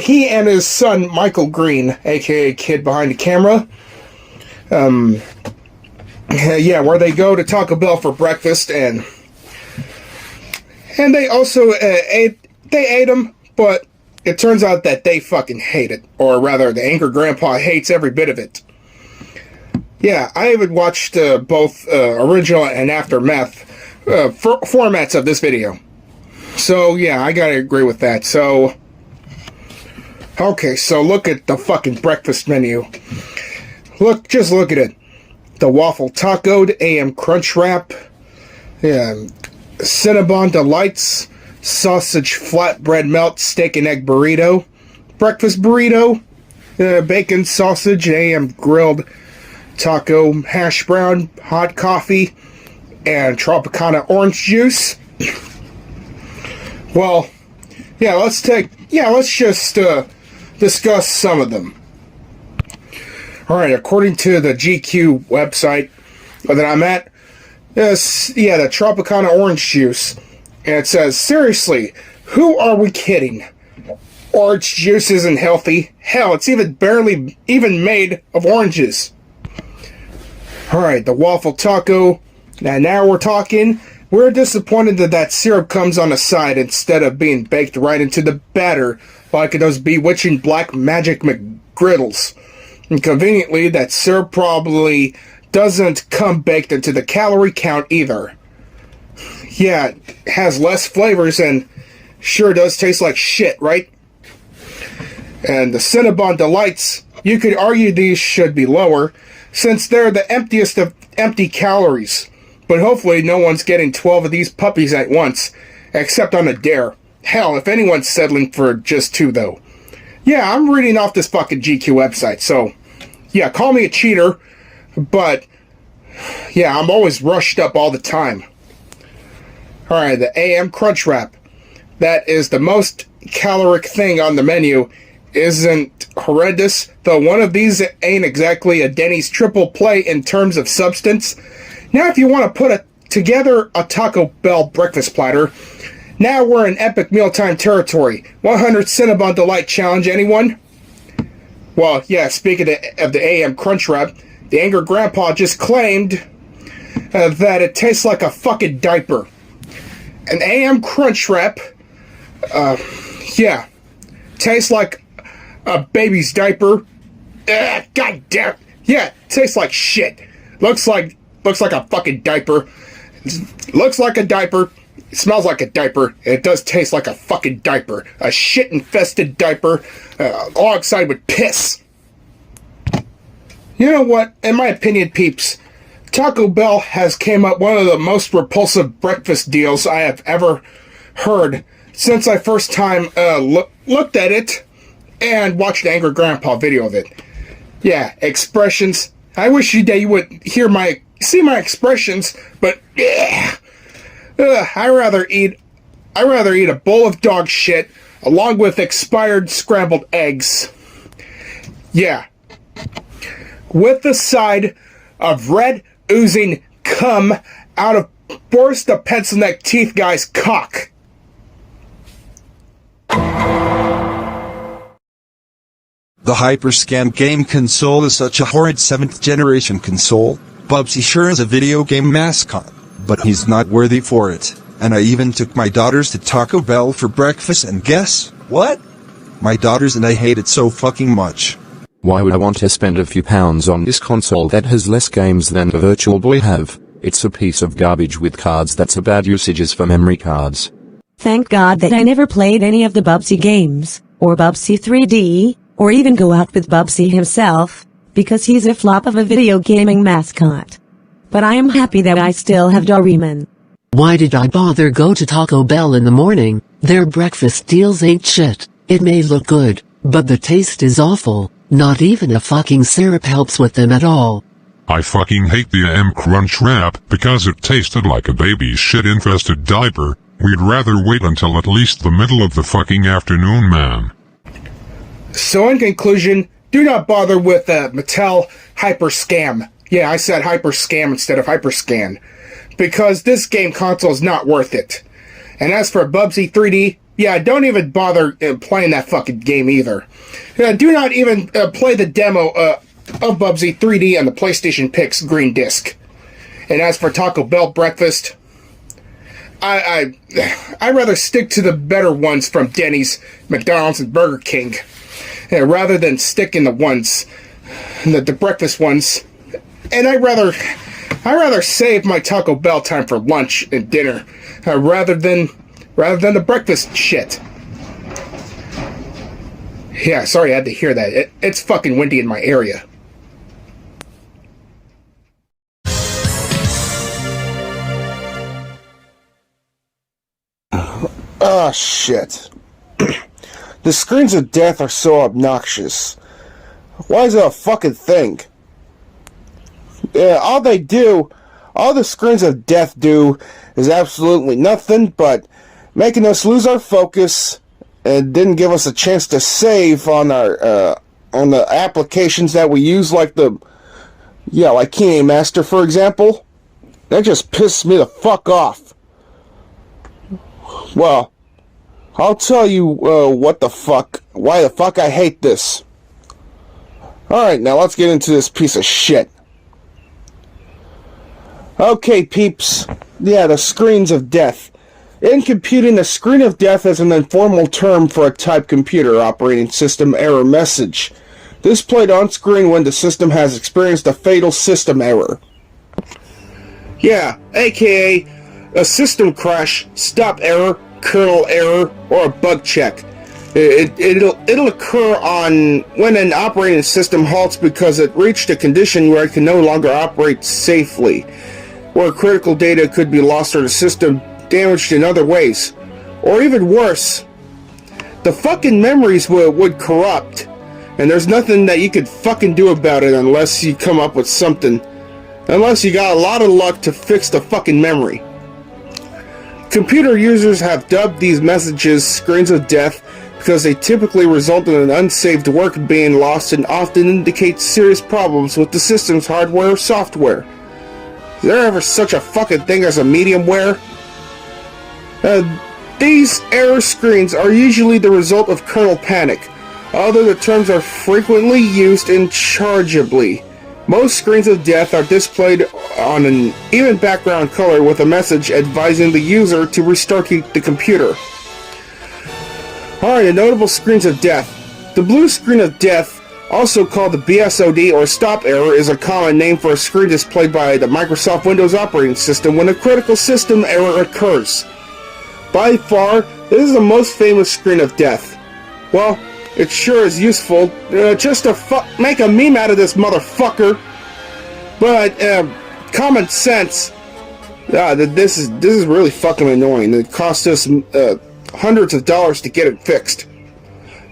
he and his son, Michael Green, aka Kid Behind the Camera, yeah, where they go to Taco Bell for breakfast, and they also ate them, but it turns out that they fucking hate it. Or rather, the Angry Grandpa hates every bit of it. Yeah, I even watched both original and aftermath formats of this video. So, yeah, I gotta agree with that. So, okay, so look at the fucking breakfast menu. Just look at it. The waffle tacoed AM crunch wrap, Cinnabon Delights, sausage flatbread melt steak and egg burrito, breakfast burrito, bacon sausage AM grilled taco, hash brown, hot coffee, and Tropicana orange juice. Well, yeah, let's just discuss some of them. Alright, according to the GQ website that I'm at, the Tropicana orange juice, and it says, seriously, who are we kidding? Orange juice isn't healthy. Hell, it's barely made of oranges. Alright, the waffle taco. Now we're talking. We're disappointed that syrup comes on the side instead of being baked right into the batter like those bewitching black magic McGriddles. And conveniently, that syrup probably doesn't come baked into the calorie count either. Yeah, it has less flavors and sure does taste like shit, right? And the Cinnabon Delights, you could argue these should be lower, since they're the emptiest of empty calories. But hopefully no one's getting 12 of these puppies at once, except on a dare. Hell, if anyone's settling for just 2, though. Yeah, I'm reading off this fucking GQ website, so yeah, call me a cheater, but yeah, I'm always rushed up all the time. Alright, the AM Crunch Wrap. That is the most caloric thing on the menu. Isn't horrendous, though one of these ain't exactly a Denny's triple play in terms of substance. Now if you want to put together a Taco Bell breakfast platter, now we're in epic mealtime territory. 100 Cinnabon Delight challenge, anyone? Well, yeah, speaking of the AM Crunch Wrap, the Angry Grandpa just claimed that it tastes like a fucking diaper. An AM Crunch Wrap, yeah, tastes like a baby's diaper. God damn. Yeah, tastes like shit. Looks like a fucking diaper. Looks like a diaper. It smells like a diaper. It does taste like a fucking diaper. A shit-infested diaper, alongside with piss. You know what? In my opinion, peeps, Taco Bell has came up one of the most repulsive breakfast deals I have ever heard since I first time looked at it and watched the Angry Grandpa video of it. Yeah, expressions. I wish you would see my expressions, but I rather eat a bowl of dog shit along with expired scrambled eggs. Yeah. With the side of red oozing cum out of Boris the Pencil Neck Teeth Guy's cock. The Hyperscan game console is such a horrid 7th generation console. Bubsy sure is a video game mascot, but he's not worthy for it. And I even took my daughters to Taco Bell for breakfast, and guess what? My daughters and I hate it so fucking much. Why would I want to spend a few pounds on this console that has less games than the Virtual Boy have? It's a piece of garbage with cards that's a bad usages for memory cards. Thank God that I never played any of the Bubsy games, or Bubsy 3D, or even go out with Bubsy himself, because he's a flop of a video gaming mascot. But I am happy that I still have Doraemon. Why did I bother go to Taco Bell in the morning? Their breakfast deals ain't shit. It may look good, but the taste is awful. Not even a fucking syrup helps with them at all. I fucking hate the Crunch wrap because it tasted like a baby's shit-infested diaper. We'd rather wait until at least the middle of the fucking afternoon, man. So in conclusion, do not bother with Mattel Hyperscam. Yeah, I said Hyperscam instead of Hyperscan. Because this game console is not worth it. And as for Bubsy 3D, yeah, don't even bother playing that fucking game either. Do not even play the demo of Bubsy 3D on the PlayStation Pix green disc. And as for Taco Bell breakfast, I'd rather stick to the better ones from Denny's, McDonald's, and Burger King, rather than stick in the breakfast ones. And I'd rather save my Taco Bell time for lunch and dinner, rather than the breakfast shit. Yeah, sorry I had to hear that. It's fucking windy in my area. Ah, shit. The screens of death are so obnoxious. Why is it a fucking thing? Yeah, all the screens of death do is absolutely nothing but making us lose our focus and didn't give us a chance to save on our on the applications that we use, like Kine Master, for example. That just pissed me the fuck off. Well, I'll tell you why the fuck I hate this. Alright, now let's get into this piece of shit. Okay, peeps. Yeah, the screens of death. In computing, the screen of death is an informal term for a type computer operating system error message. Displayed on screen when the system has experienced a fatal system error. Yeah, aka a system crash, stop error, kernel error, or a bug check. It'll occur on when an operating system halts because it reached a condition where it can no longer operate safely, where critical data could be lost or the system damaged in other ways. Or even worse, the fucking memories would corrupt, and there's nothing that you could fucking do about it unless you come up with something. Unless you got a lot of luck to fix the fucking memory. Computer users have dubbed these messages screens of death because they typically result in an unsaved work being lost and often indicate serious problems with the system's hardware or software. Is there ever such a fucking thing as a mediumware? These error screens are usually the result of kernel panic, although the terms are frequently used interchangeably. Most screens of death are displayed on an even background color with a message advising the user to restart the computer. Alright, the notable screens of death. The blue screen of death, also called the BSOD or stop error, is a common name for a screen displayed by the Microsoft Windows operating system when a critical system error occurs. By far, this is the most famous screen of death. Well, it sure is useful, just to make a meme out of this motherfucker. But, common sense, this is really fucking annoying. It cost us hundreds of dollars to get it fixed.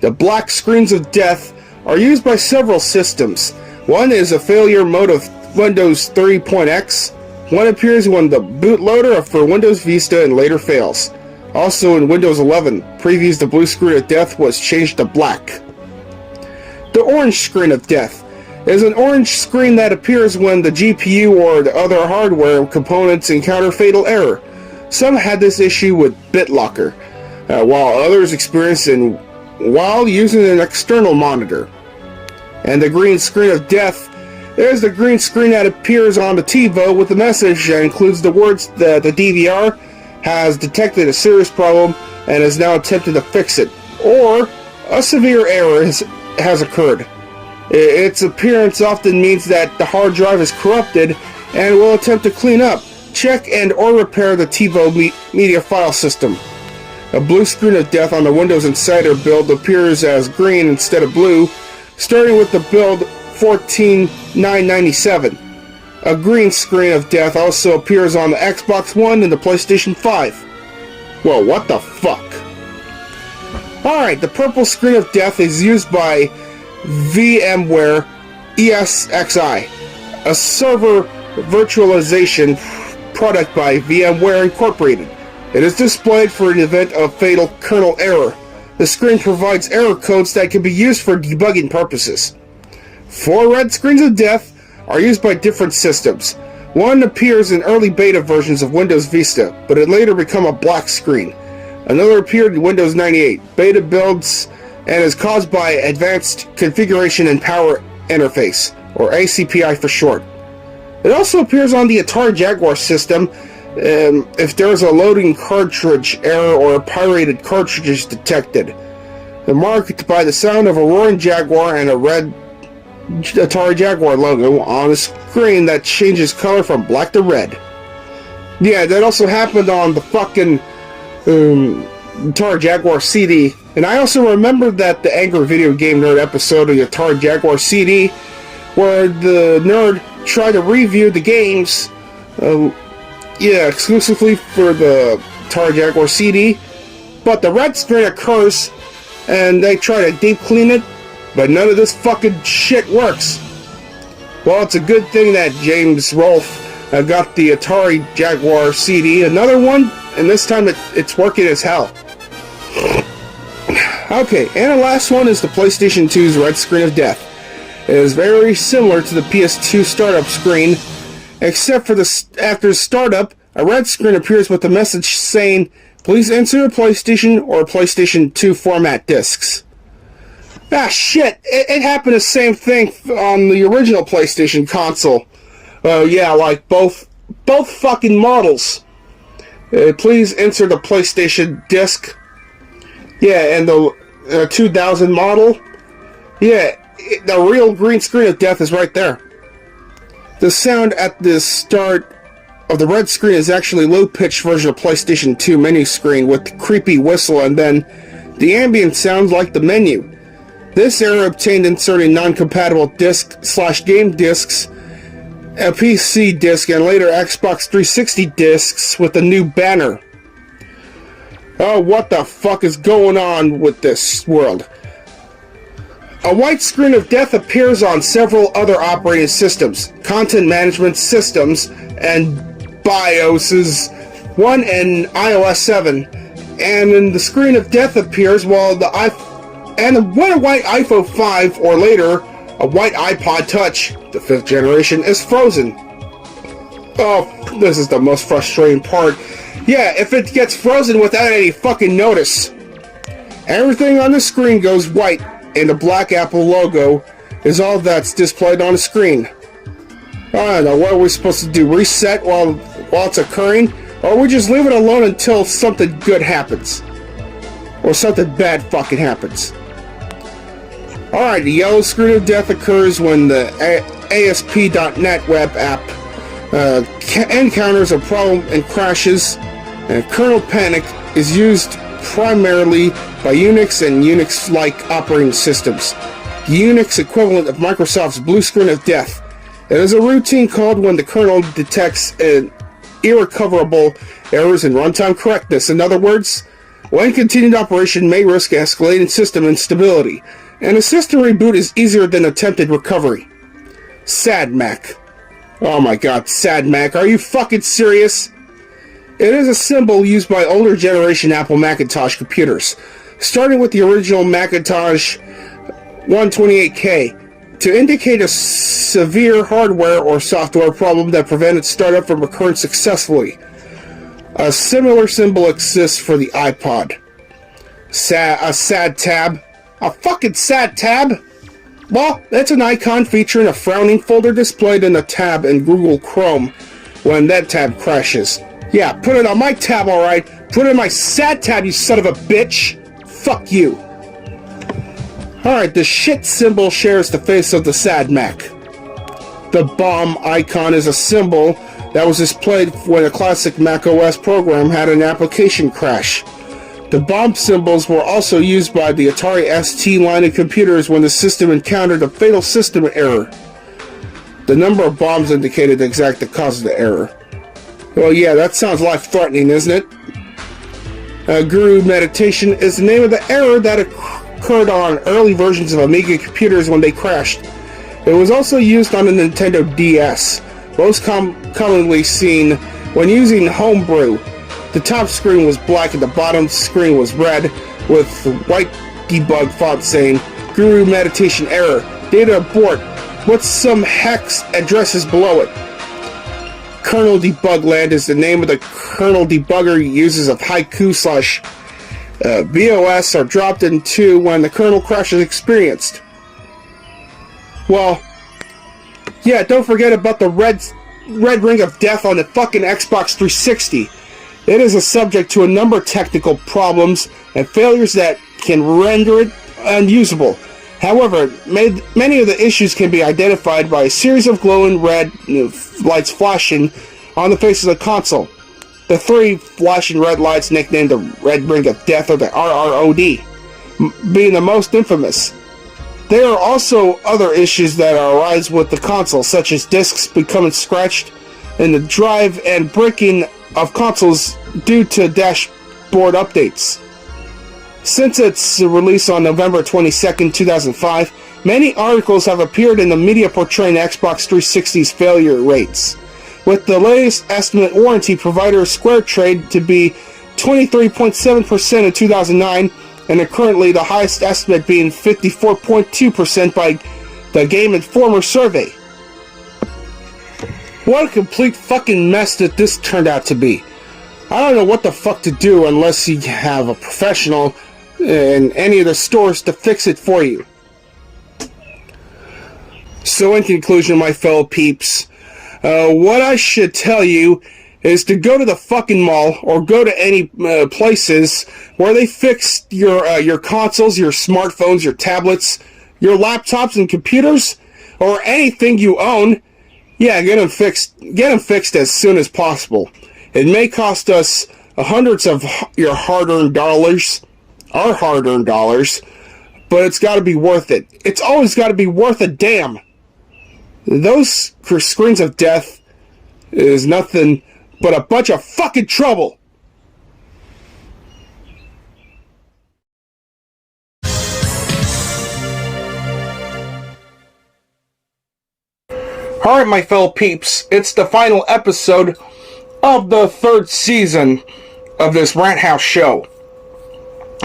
The black screens of death are used by several systems. One is a failure mode of Windows 3.x. One appears when the bootloader for Windows Vista and later fails. Also in Windows 11, previews the blue screen of death was changed to black. The orange screen of death is an orange screen that appears when the GPU or the other hardware components encounter fatal error. Some had this issue with BitLocker, while others experienced it while using an external monitor. And the green screen of death is the green screen that appears on the TiVo with a message that includes the words that the DVR has detected a serious problem and is now attempting to fix it, or a severe error has occurred. Its appearance often means that the hard drive is corrupted and will attempt to clean up, check and or repair the TiVo media file system. A blue screen of death on the Windows Insider build appears as green instead of blue, starting with the build 14997. A green screen of death also appears on the Xbox One and the PlayStation 5. Whoa, what the fuck? Alright, the purple screen of death is used by VMware ESXi, a server virtualization product by VMware Incorporated. It is displayed for an event of fatal kernel error. The screen provides error codes that can be used for debugging purposes. 4 red screens of death are used by different systems. One appears in early beta versions of Windows Vista, but it later became a black screen. Another appeared in Windows 98 beta builds and is caused by Advanced Configuration and Power Interface, or ACPI for short. It also appears on the Atari Jaguar system if there is a loading cartridge error or a pirated cartridge is detected. They're marked by the sound of a roaring jaguar and a red Atari Jaguar logo on a screen that changes color from black to red. Yeah, that also happened on the fucking Atari Jaguar CD. And I also remember that the Angry Video Game Nerd episode of the Atari Jaguar CD, where the nerd tried to review the games, exclusively for the Atari Jaguar CD, but the red screen occurs, and they try to deep clean it, but none of this fucking shit works. Well, it's a good thing that James Rolfe got the Atari Jaguar CD, another one, and this time it's working as hell. Okay, and the last one is the PlayStation 2's red screen of death. It is very similar to the PS2 startup screen, except for after startup, a red screen appears with a message saying, "Please insert a PlayStation or PlayStation 2 format discs." Ah, shit! It happened the same thing on the original PlayStation console. Yeah, like both fucking models. Please insert a PlayStation disc. Yeah, and the 2000 model. Yeah, the real green screen of death is right there. The sound at the start of the red screen is actually low-pitched version of PlayStation 2 menu screen with creepy whistle, and then the ambient sounds like the menu. This error obtained inserting non-compatible disc/game discs, a PC disc, and later Xbox 360 discs with a new banner. Oh, what the fuck is going on with this world? A white screen of death appears on several other operating systems, content management systems, and BIOSes 1 and iOS 7. And then the screen of death appears while when a white iPhone 5 or later, a white iPod Touch, the 5th generation, is frozen. Oh, this is the most frustrating part. Yeah, if it gets frozen without any fucking notice. Everything on the screen goes white, and the black Apple logo is all that's displayed on the screen. I don't know, what are we supposed to do? Reset while it's occurring? Or we just leave it alone until something good happens? Or something bad fucking happens? Alright, the yellow screen of death occurs when the ASP.NET web app encounters a problem and crashes, and kernel panic is used primarily by Unix and Unix-like operating systems. The Unix equivalent of Microsoft's blue screen of death. It is a routine called when the kernel detects irrecoverable errors in runtime correctness. In other words, when continued operation may risk escalating system instability, and a system reboot is easier than attempted recovery. Sad Mac. Oh my god, Sad Mac, are you fucking serious? It is a symbol used by older generation Apple Macintosh computers, starting with the original Macintosh 128K, to indicate a severe hardware or software problem that prevented startup from occurring successfully. A similar symbol exists for the iPod. A sad tab. A fucking sad tab? Well, that's an icon featuring a frowning folder displayed in a tab in Google Chrome when that tab crashes. Yeah, put it on my tab, alright. Put it in my sad tab, you son of a bitch. Fuck you. Alright, the shit symbol shares the face of the Sad Mac. The bomb icon is a symbol that was displayed when a classic Mac OS program had an application crash. The bomb symbols were also used by the Atari ST line of computers when the system encountered a fatal system error. The number of bombs indicated the exact cause of the error. Well, yeah, that sounds life-threatening, isn't it? Guru Meditation is the name of the error that occurred on early versions of Amiga computers when they crashed. It was also used on the Nintendo DS, most commonly seen when using Homebrew. The top screen was black and the bottom screen was red, with white debug font saying, Guru Meditation Error, Data Abort, with some hex addresses below it. Kernel Debug Land is the name of the kernel debugger uses of Haiku / BOS are dropped into when the kernel crash is experienced. Well, yeah, don't forget about the red ring of death on the fucking Xbox 360. It is a subject to a number of technical problems and failures that can render it unusable. However, many of the issues can be identified by a series of glowing red lights flashing on the face of the console. The three flashing red lights, nicknamed the Red Ring of Death or the RROD, being the most infamous. There are also other issues that arise with the console, such as discs becoming scratched in the drive and breaking of consoles due to dashboard updates. Since its release on November 22, 2005, many articles have appeared in the media portraying Xbox 360's failure rates, with the latest estimate warranty provider SquareTrade to be 23.7% in 2009, and currently the highest estimate being 54.2% by the Game Informer survey. What a complete fucking mess that this turned out to be. I don't know what the fuck to do unless you have a professional in any of the stores to fix it for you. So in conclusion, my fellow peeps, what I should tell you is to go to the fucking mall or go to any places where they fix your consoles, your smartphones, your tablets, your laptops and computers, or anything you own. Yeah, get them fixed as soon as possible. It may cost us hundreds of your hard-earned dollars, our hard-earned dollars, but it's got to be worth it. It's always got to be worth a damn. Those screens of death is nothing but a bunch of fucking trouble. Alright, my fellow peeps, it's the final episode of the 3rd season of this Rant House show.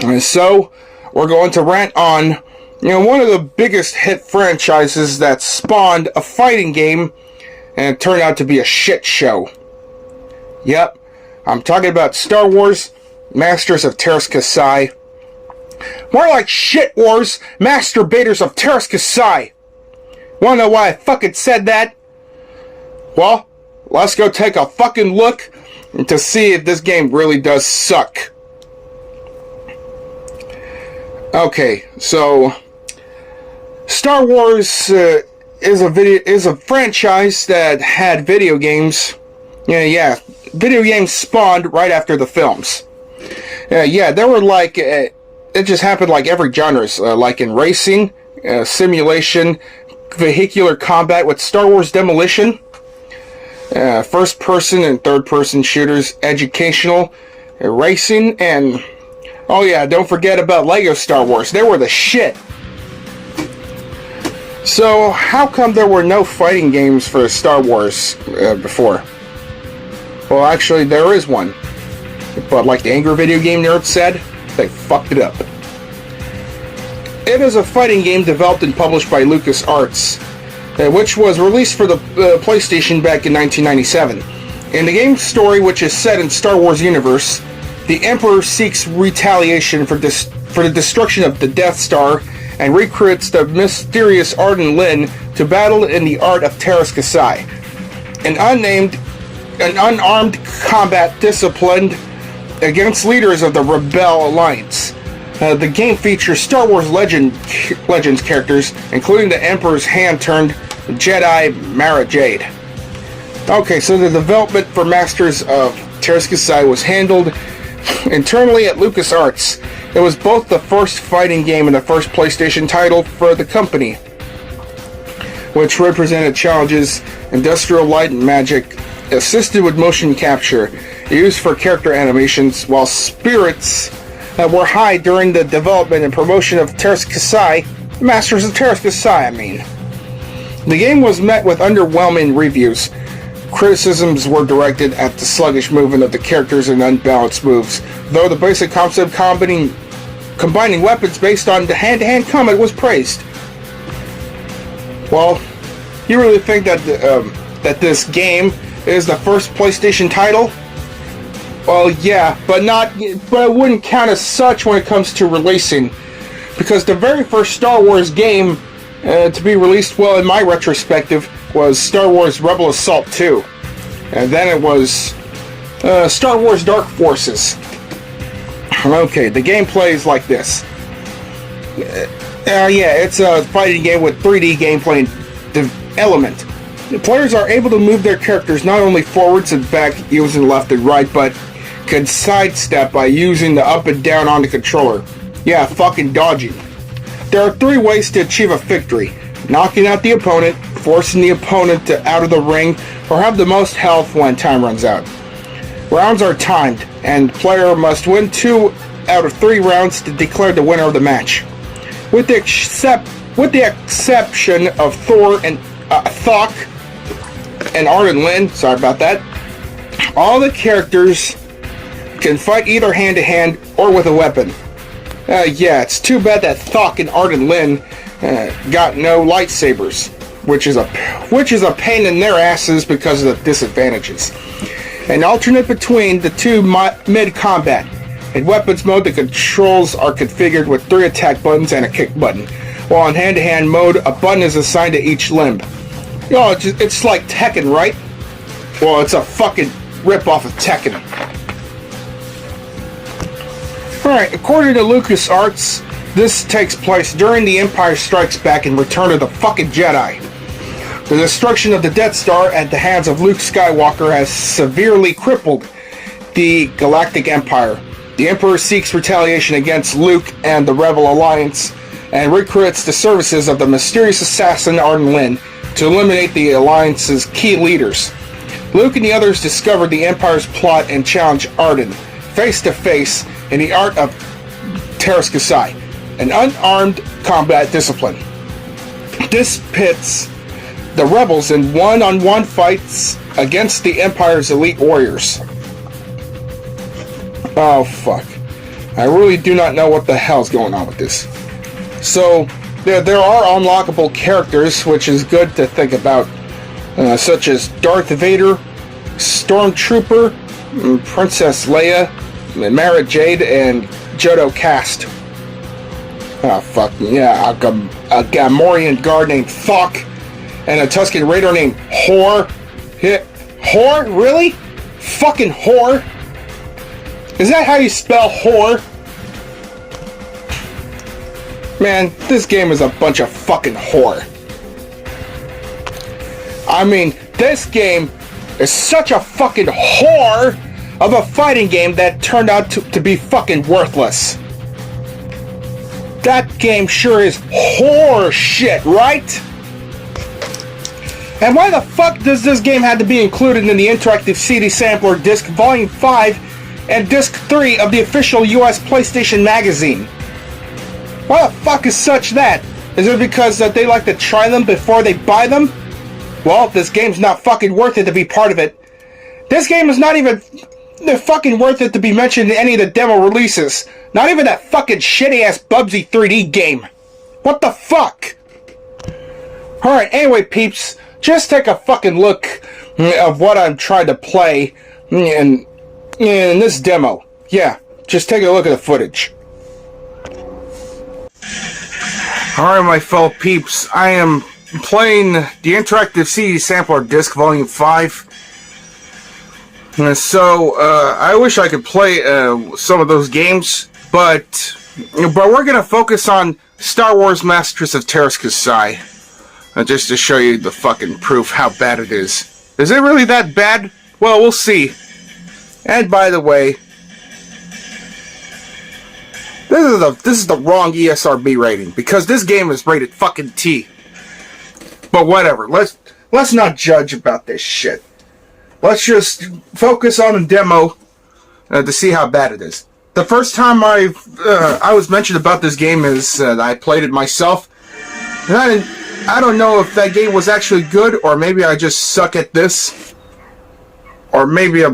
And so, we're going to rant on, one of the biggest hit franchises that spawned a fighting game, and it turned out to be a shit show. Yep, I'm talking about Star Wars, Masters of Teras Kasai. More like Shit Wars, Masturbators of Teras Kasai. Wanna know why I fucking said that? Well, let's go take a fucking look to see if this game really does suck. Okay, so Star Wars is a franchise that had video games. Video games spawned right after the films. They were like it just happened like every genres, like in racing, simulation, vehicular combat with Star Wars Demolition, first person and third person shooters, educational, racing, and oh yeah, don't forget about Lego Star Wars. They were the shit. So how come there were no fighting games for Star Wars before? Well, actually there is one, but like the Angry Video Game Nerd said, they fucked it up. It is a fighting game developed and published by LucasArts, which was released for the PlayStation back in 1997. In the game's story, which is set in Star Wars universe, the Emperor seeks retaliation for the destruction of the Death Star and recruits the mysterious Arden Lyn to battle in the art of Teras Kasai, an unarmed combat disciplined against leaders of the Rebel Alliance. The game features Star Wars Legends characters, including the Emperor's hand-turned Jedi Mara Jade. Okay, so the development for Masters of Teras Kasai was handled Internally at LucasArts, it was both the first fighting game and the first PlayStation title for the company, which represented challenges, industrial light and magic, assisted with motion capture, used for character animations, while spirits were high during the development and promotion of Teras Kasai, Masters of Teras Kasai, I mean. The game was met with underwhelming reviews. Criticisms were directed at the sluggish movement of the characters and unbalanced moves, though the basic concept combining weapons based on the hand-to-hand combat was praised. Well, you really think that that this game is the first PlayStation title? Well, yeah, but it wouldn't count as such when it comes to releasing, because the very first Star Wars game to be released, well, in my retrospective, was Star Wars Rebel Assault 2. And then it was Star Wars Dark Forces. Okay, the gameplay is like this. Yeah, it's a fighting game with 3D gameplay element. The players are able to move their characters not only forwards and back using left and right, but can sidestep by using the up and down on the controller. Yeah, fucking dodging. There are 3 ways to achieve a victory: knocking out the opponent, forcing the opponent out of the ring, or have the most health when time runs out. Rounds are timed, and the player must win 2 out of 3 rounds to declare the winner of the match. With the exception of Thor and Thok and Arden Lin, sorry about that, all the characters can fight either hand-to-hand or with a weapon. Yeah, it's too bad that Thok and Arden Lin got no lightsabers, which is a pain in their asses because of the disadvantages. An alternate between the two mid-combat. In weapons mode, the controls are configured with 3 attack buttons and a kick button, while in hand-to-hand mode, a button is assigned to each limb. Oh, it's like Tekken, right? Well, it's a fucking rip-off of Tekken. Alright, according to LucasArts, this takes place during The Empire Strikes Back and Return of the fucking Jedi. The destruction of the Death Star at the hands of Luke Skywalker has severely crippled the Galactic Empire. The Emperor seeks retaliation against Luke and the Rebel Alliance, and recruits the services of the mysterious assassin Arden Lin to eliminate the Alliance's key leaders. Luke and the others discover the Empire's plot and challenge Arden face to face in the art of Teras Kasai, an unarmed combat discipline. This pits the rebels in one-on-one fights against the Empire's elite warriors. Oh fuck. I really do not know what the hell's going on with this. So, there are unlockable characters, which is good to think about, such as Darth Vader, Stormtrooper, Princess Leia, Mara Jade, and Jodo Kast. Oh fuck, yeah, a Gamorrean guard named Thok, and a Tusken Raider named Hor. Hor? Really? Fucking Hor? Is that how you spell whore? Man, this game is a bunch of fucking whore. I mean, this game is such a fucking whore of a fighting game that turned out to be fucking worthless. That game sure is whore shit, right? And why the fuck does this game have to be included in the interactive CD sampler disc Volume 5 and disc 3 of the official US PlayStation magazine? Why the fuck is such that? Is it because that they like to try them before they buy them? Well, this game's not fucking worth it to be part of it. This game is not even fucking worth it to be mentioned in any of the demo releases. Not even that fucking shitty ass Bubsy 3D game. What the fuck? Alright, anyway peeps, just take a fucking look of what I'm trying to play in this demo. Yeah, just take a look at the footage. Alright, my fellow peeps, I am playing the interactive CD sampler disc Volume 5. So, I wish I could play some of those games, but we're going to focus on Star Wars Masters of Teras Kasai. Just to show you the fucking proof how bad it is. Is it really that bad? Well, we'll see. And by the way, This is the wrong ESRB rating because this game is rated fucking T. But whatever. Let's not judge about this shit. Let's just focus on the demo to see how bad it is. The first time I was mentioned about this game is I played it myself, and I don't know if that game was actually good, or maybe I just suck at this, or maybe it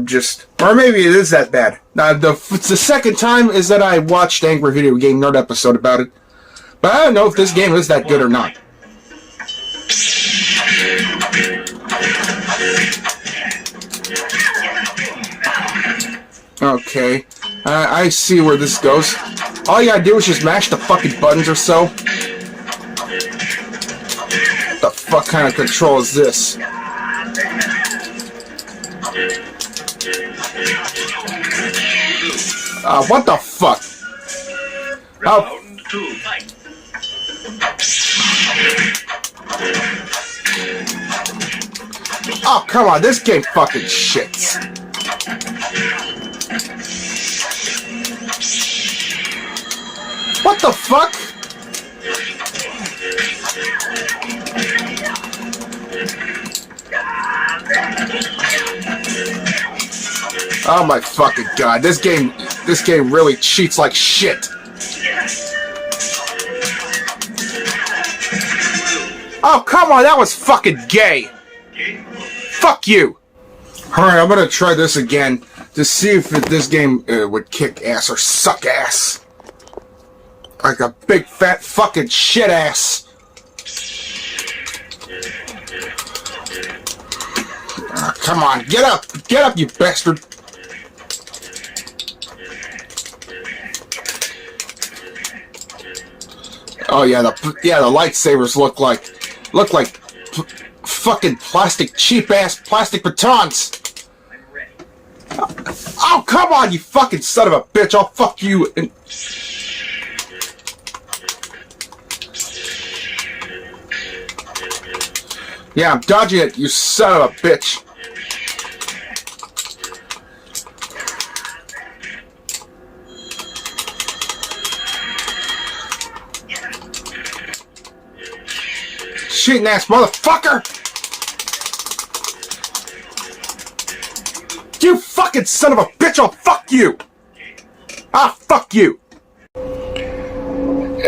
is that bad. Now the second time is that I watched Angry Video Game Nerd episode about it, but I don't know if this game is that good or not. Okay, I see where this goes. All you gotta do is just mash the fucking buttons or so. What the fuck kind of control is this? What the fuck? Round two, fight. Oh, come on, this game fucking shits. What the fuck? Oh my fucking god, this game really cheats like shit. Oh, come on, that was fucking gay. Fuck you. Alright, I'm gonna try this again to see if this game would kick ass or suck ass. Like a big fat fucking shit ass. Come on, get up, you bastard. Oh yeah, the lightsabers look like fucking cheap ass plastic batons. Oh, come on, you fucking son of a bitch! I'll fuck you. Yeah, I'm dodging it, you son of a bitch. Cheating ass motherfucker! You fucking son of a bitch, I'll fuck you! Ah, fuck you!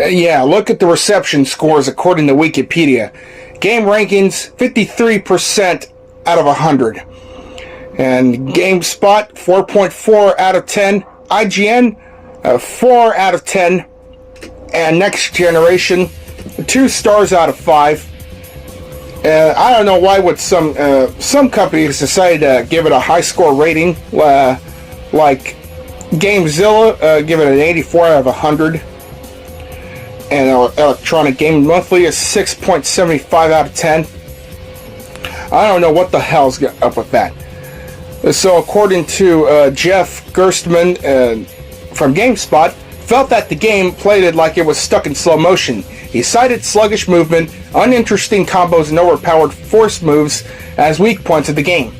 Yeah, look at the reception scores according to Wikipedia. Game rankings, 53% out of 100. And GameSpot, 4.4 out of 10. IGN, 4 out of 10. And Next Generation, 2 stars out of 5. I don't know why would some companies decide to give it a high score rating, like GameZilla give it an 84 out of 100, and Electronic Gaming Monthly is 6.75 out of 10. I don't know what the hell's up with that. So according to Jeff Gerstmann from GameSpot, felt that the game played it like it was stuck in slow motion. He cited sluggish movement, uninteresting combos, and overpowered force moves as weak points of the game.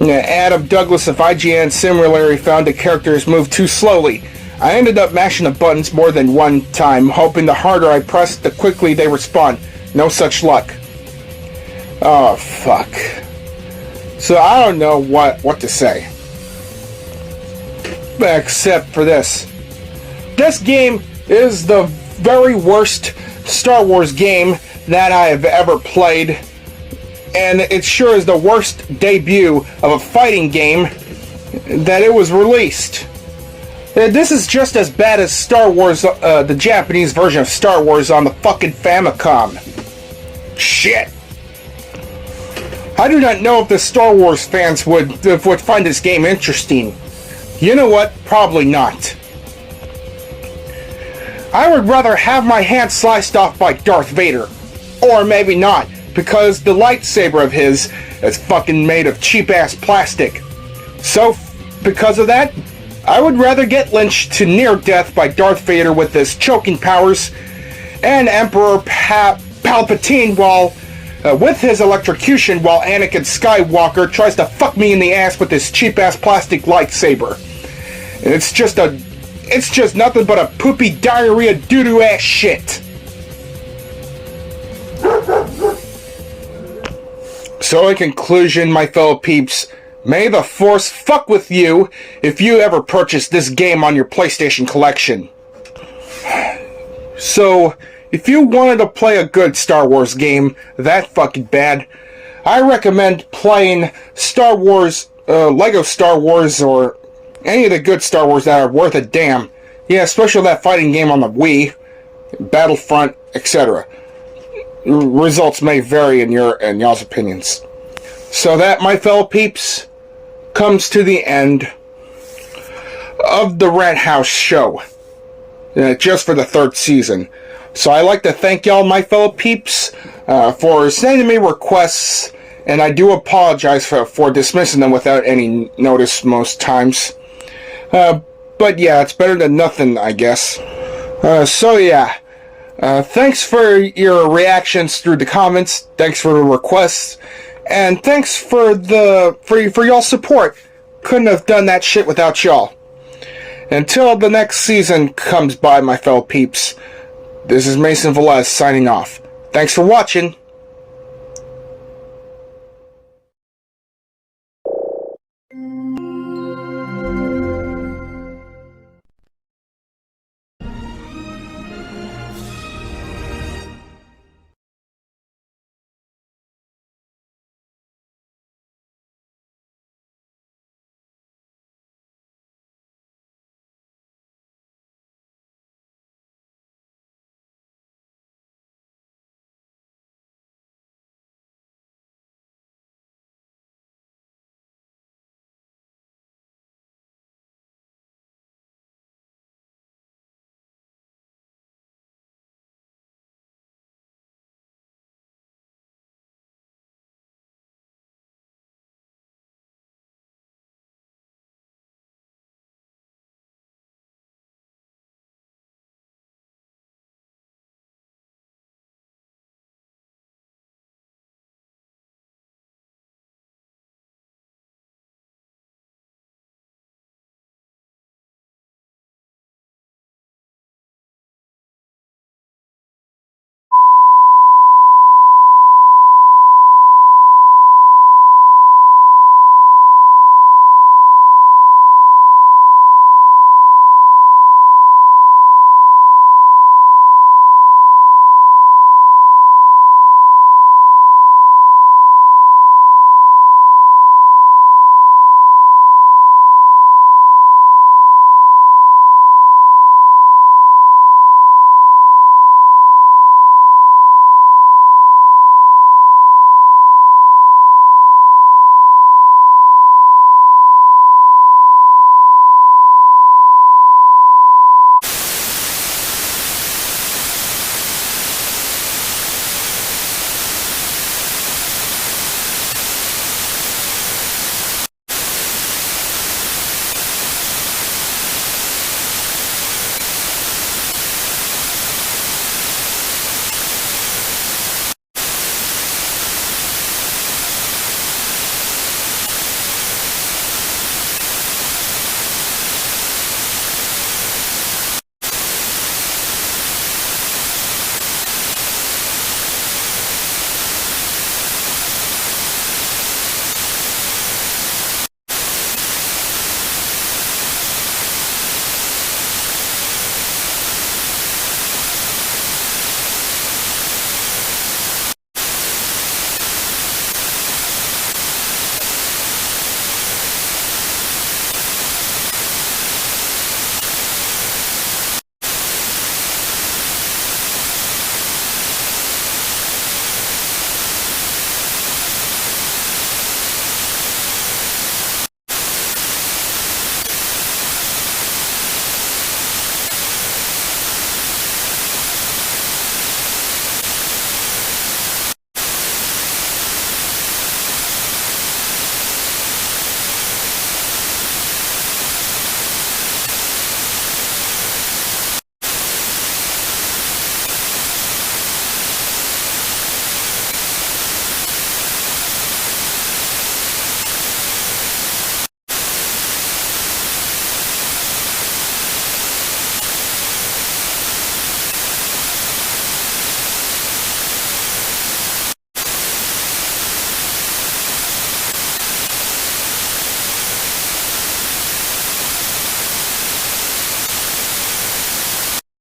Adam Douglas of IGN similarly found the characters move too slowly. I ended up mashing the buttons more than one time, hoping the harder I pressed, the quickly they respond. No such luck. Oh, fuck. So I don't know what to say. Except for this. This game is the very worst Star Wars game that I have ever played, and it sure is the worst debut of a fighting game that it was released. This is just as bad as Star Wars, the Japanese version of Star Wars on the fucking Famicom. Shit. I do not know if the Star Wars fans would find this game interesting. You know what? Probably not. I would rather have my hand sliced off by Darth Vader. Or maybe not, because the lightsaber of his is fucking made of cheap-ass plastic. So, because of that, I would rather get lynched to near death by Darth Vader with his choking powers, and Emperor Palpatine with his electrocution, while Anakin Skywalker tries to fuck me in the ass with his cheap-ass plastic lightsaber. And it's just a It's just nothing but a poopy diarrhea doo-doo ass shit. So in conclusion, my fellow peeps, may the Force fuck with you if you ever purchase this game on your PlayStation collection. So, if you wanted to play a good Star Wars game that fucking bad, I recommend playing Star Wars, Lego Star Wars, or any of the good Star Wars that are worth a damn. Yeah, especially that fighting game on the Wii, Battlefront, etc. Results may vary in y'all's opinions. So that, my fellow peeps, comes to the end of the Rant House show. Just for the 3rd season. So I'd like to thank y'all, my fellow peeps, for sending me requests, and I do apologize for dismissing them without any notice most times. But yeah, it's better than nothing, I guess. So yeah, thanks for your reactions through the comments, thanks for the requests, and thanks for y'all's support. Couldn't have done that shit without y'all. Until the next season comes by, my fellow peeps, this is Mason Velez signing off. Thanks for watching.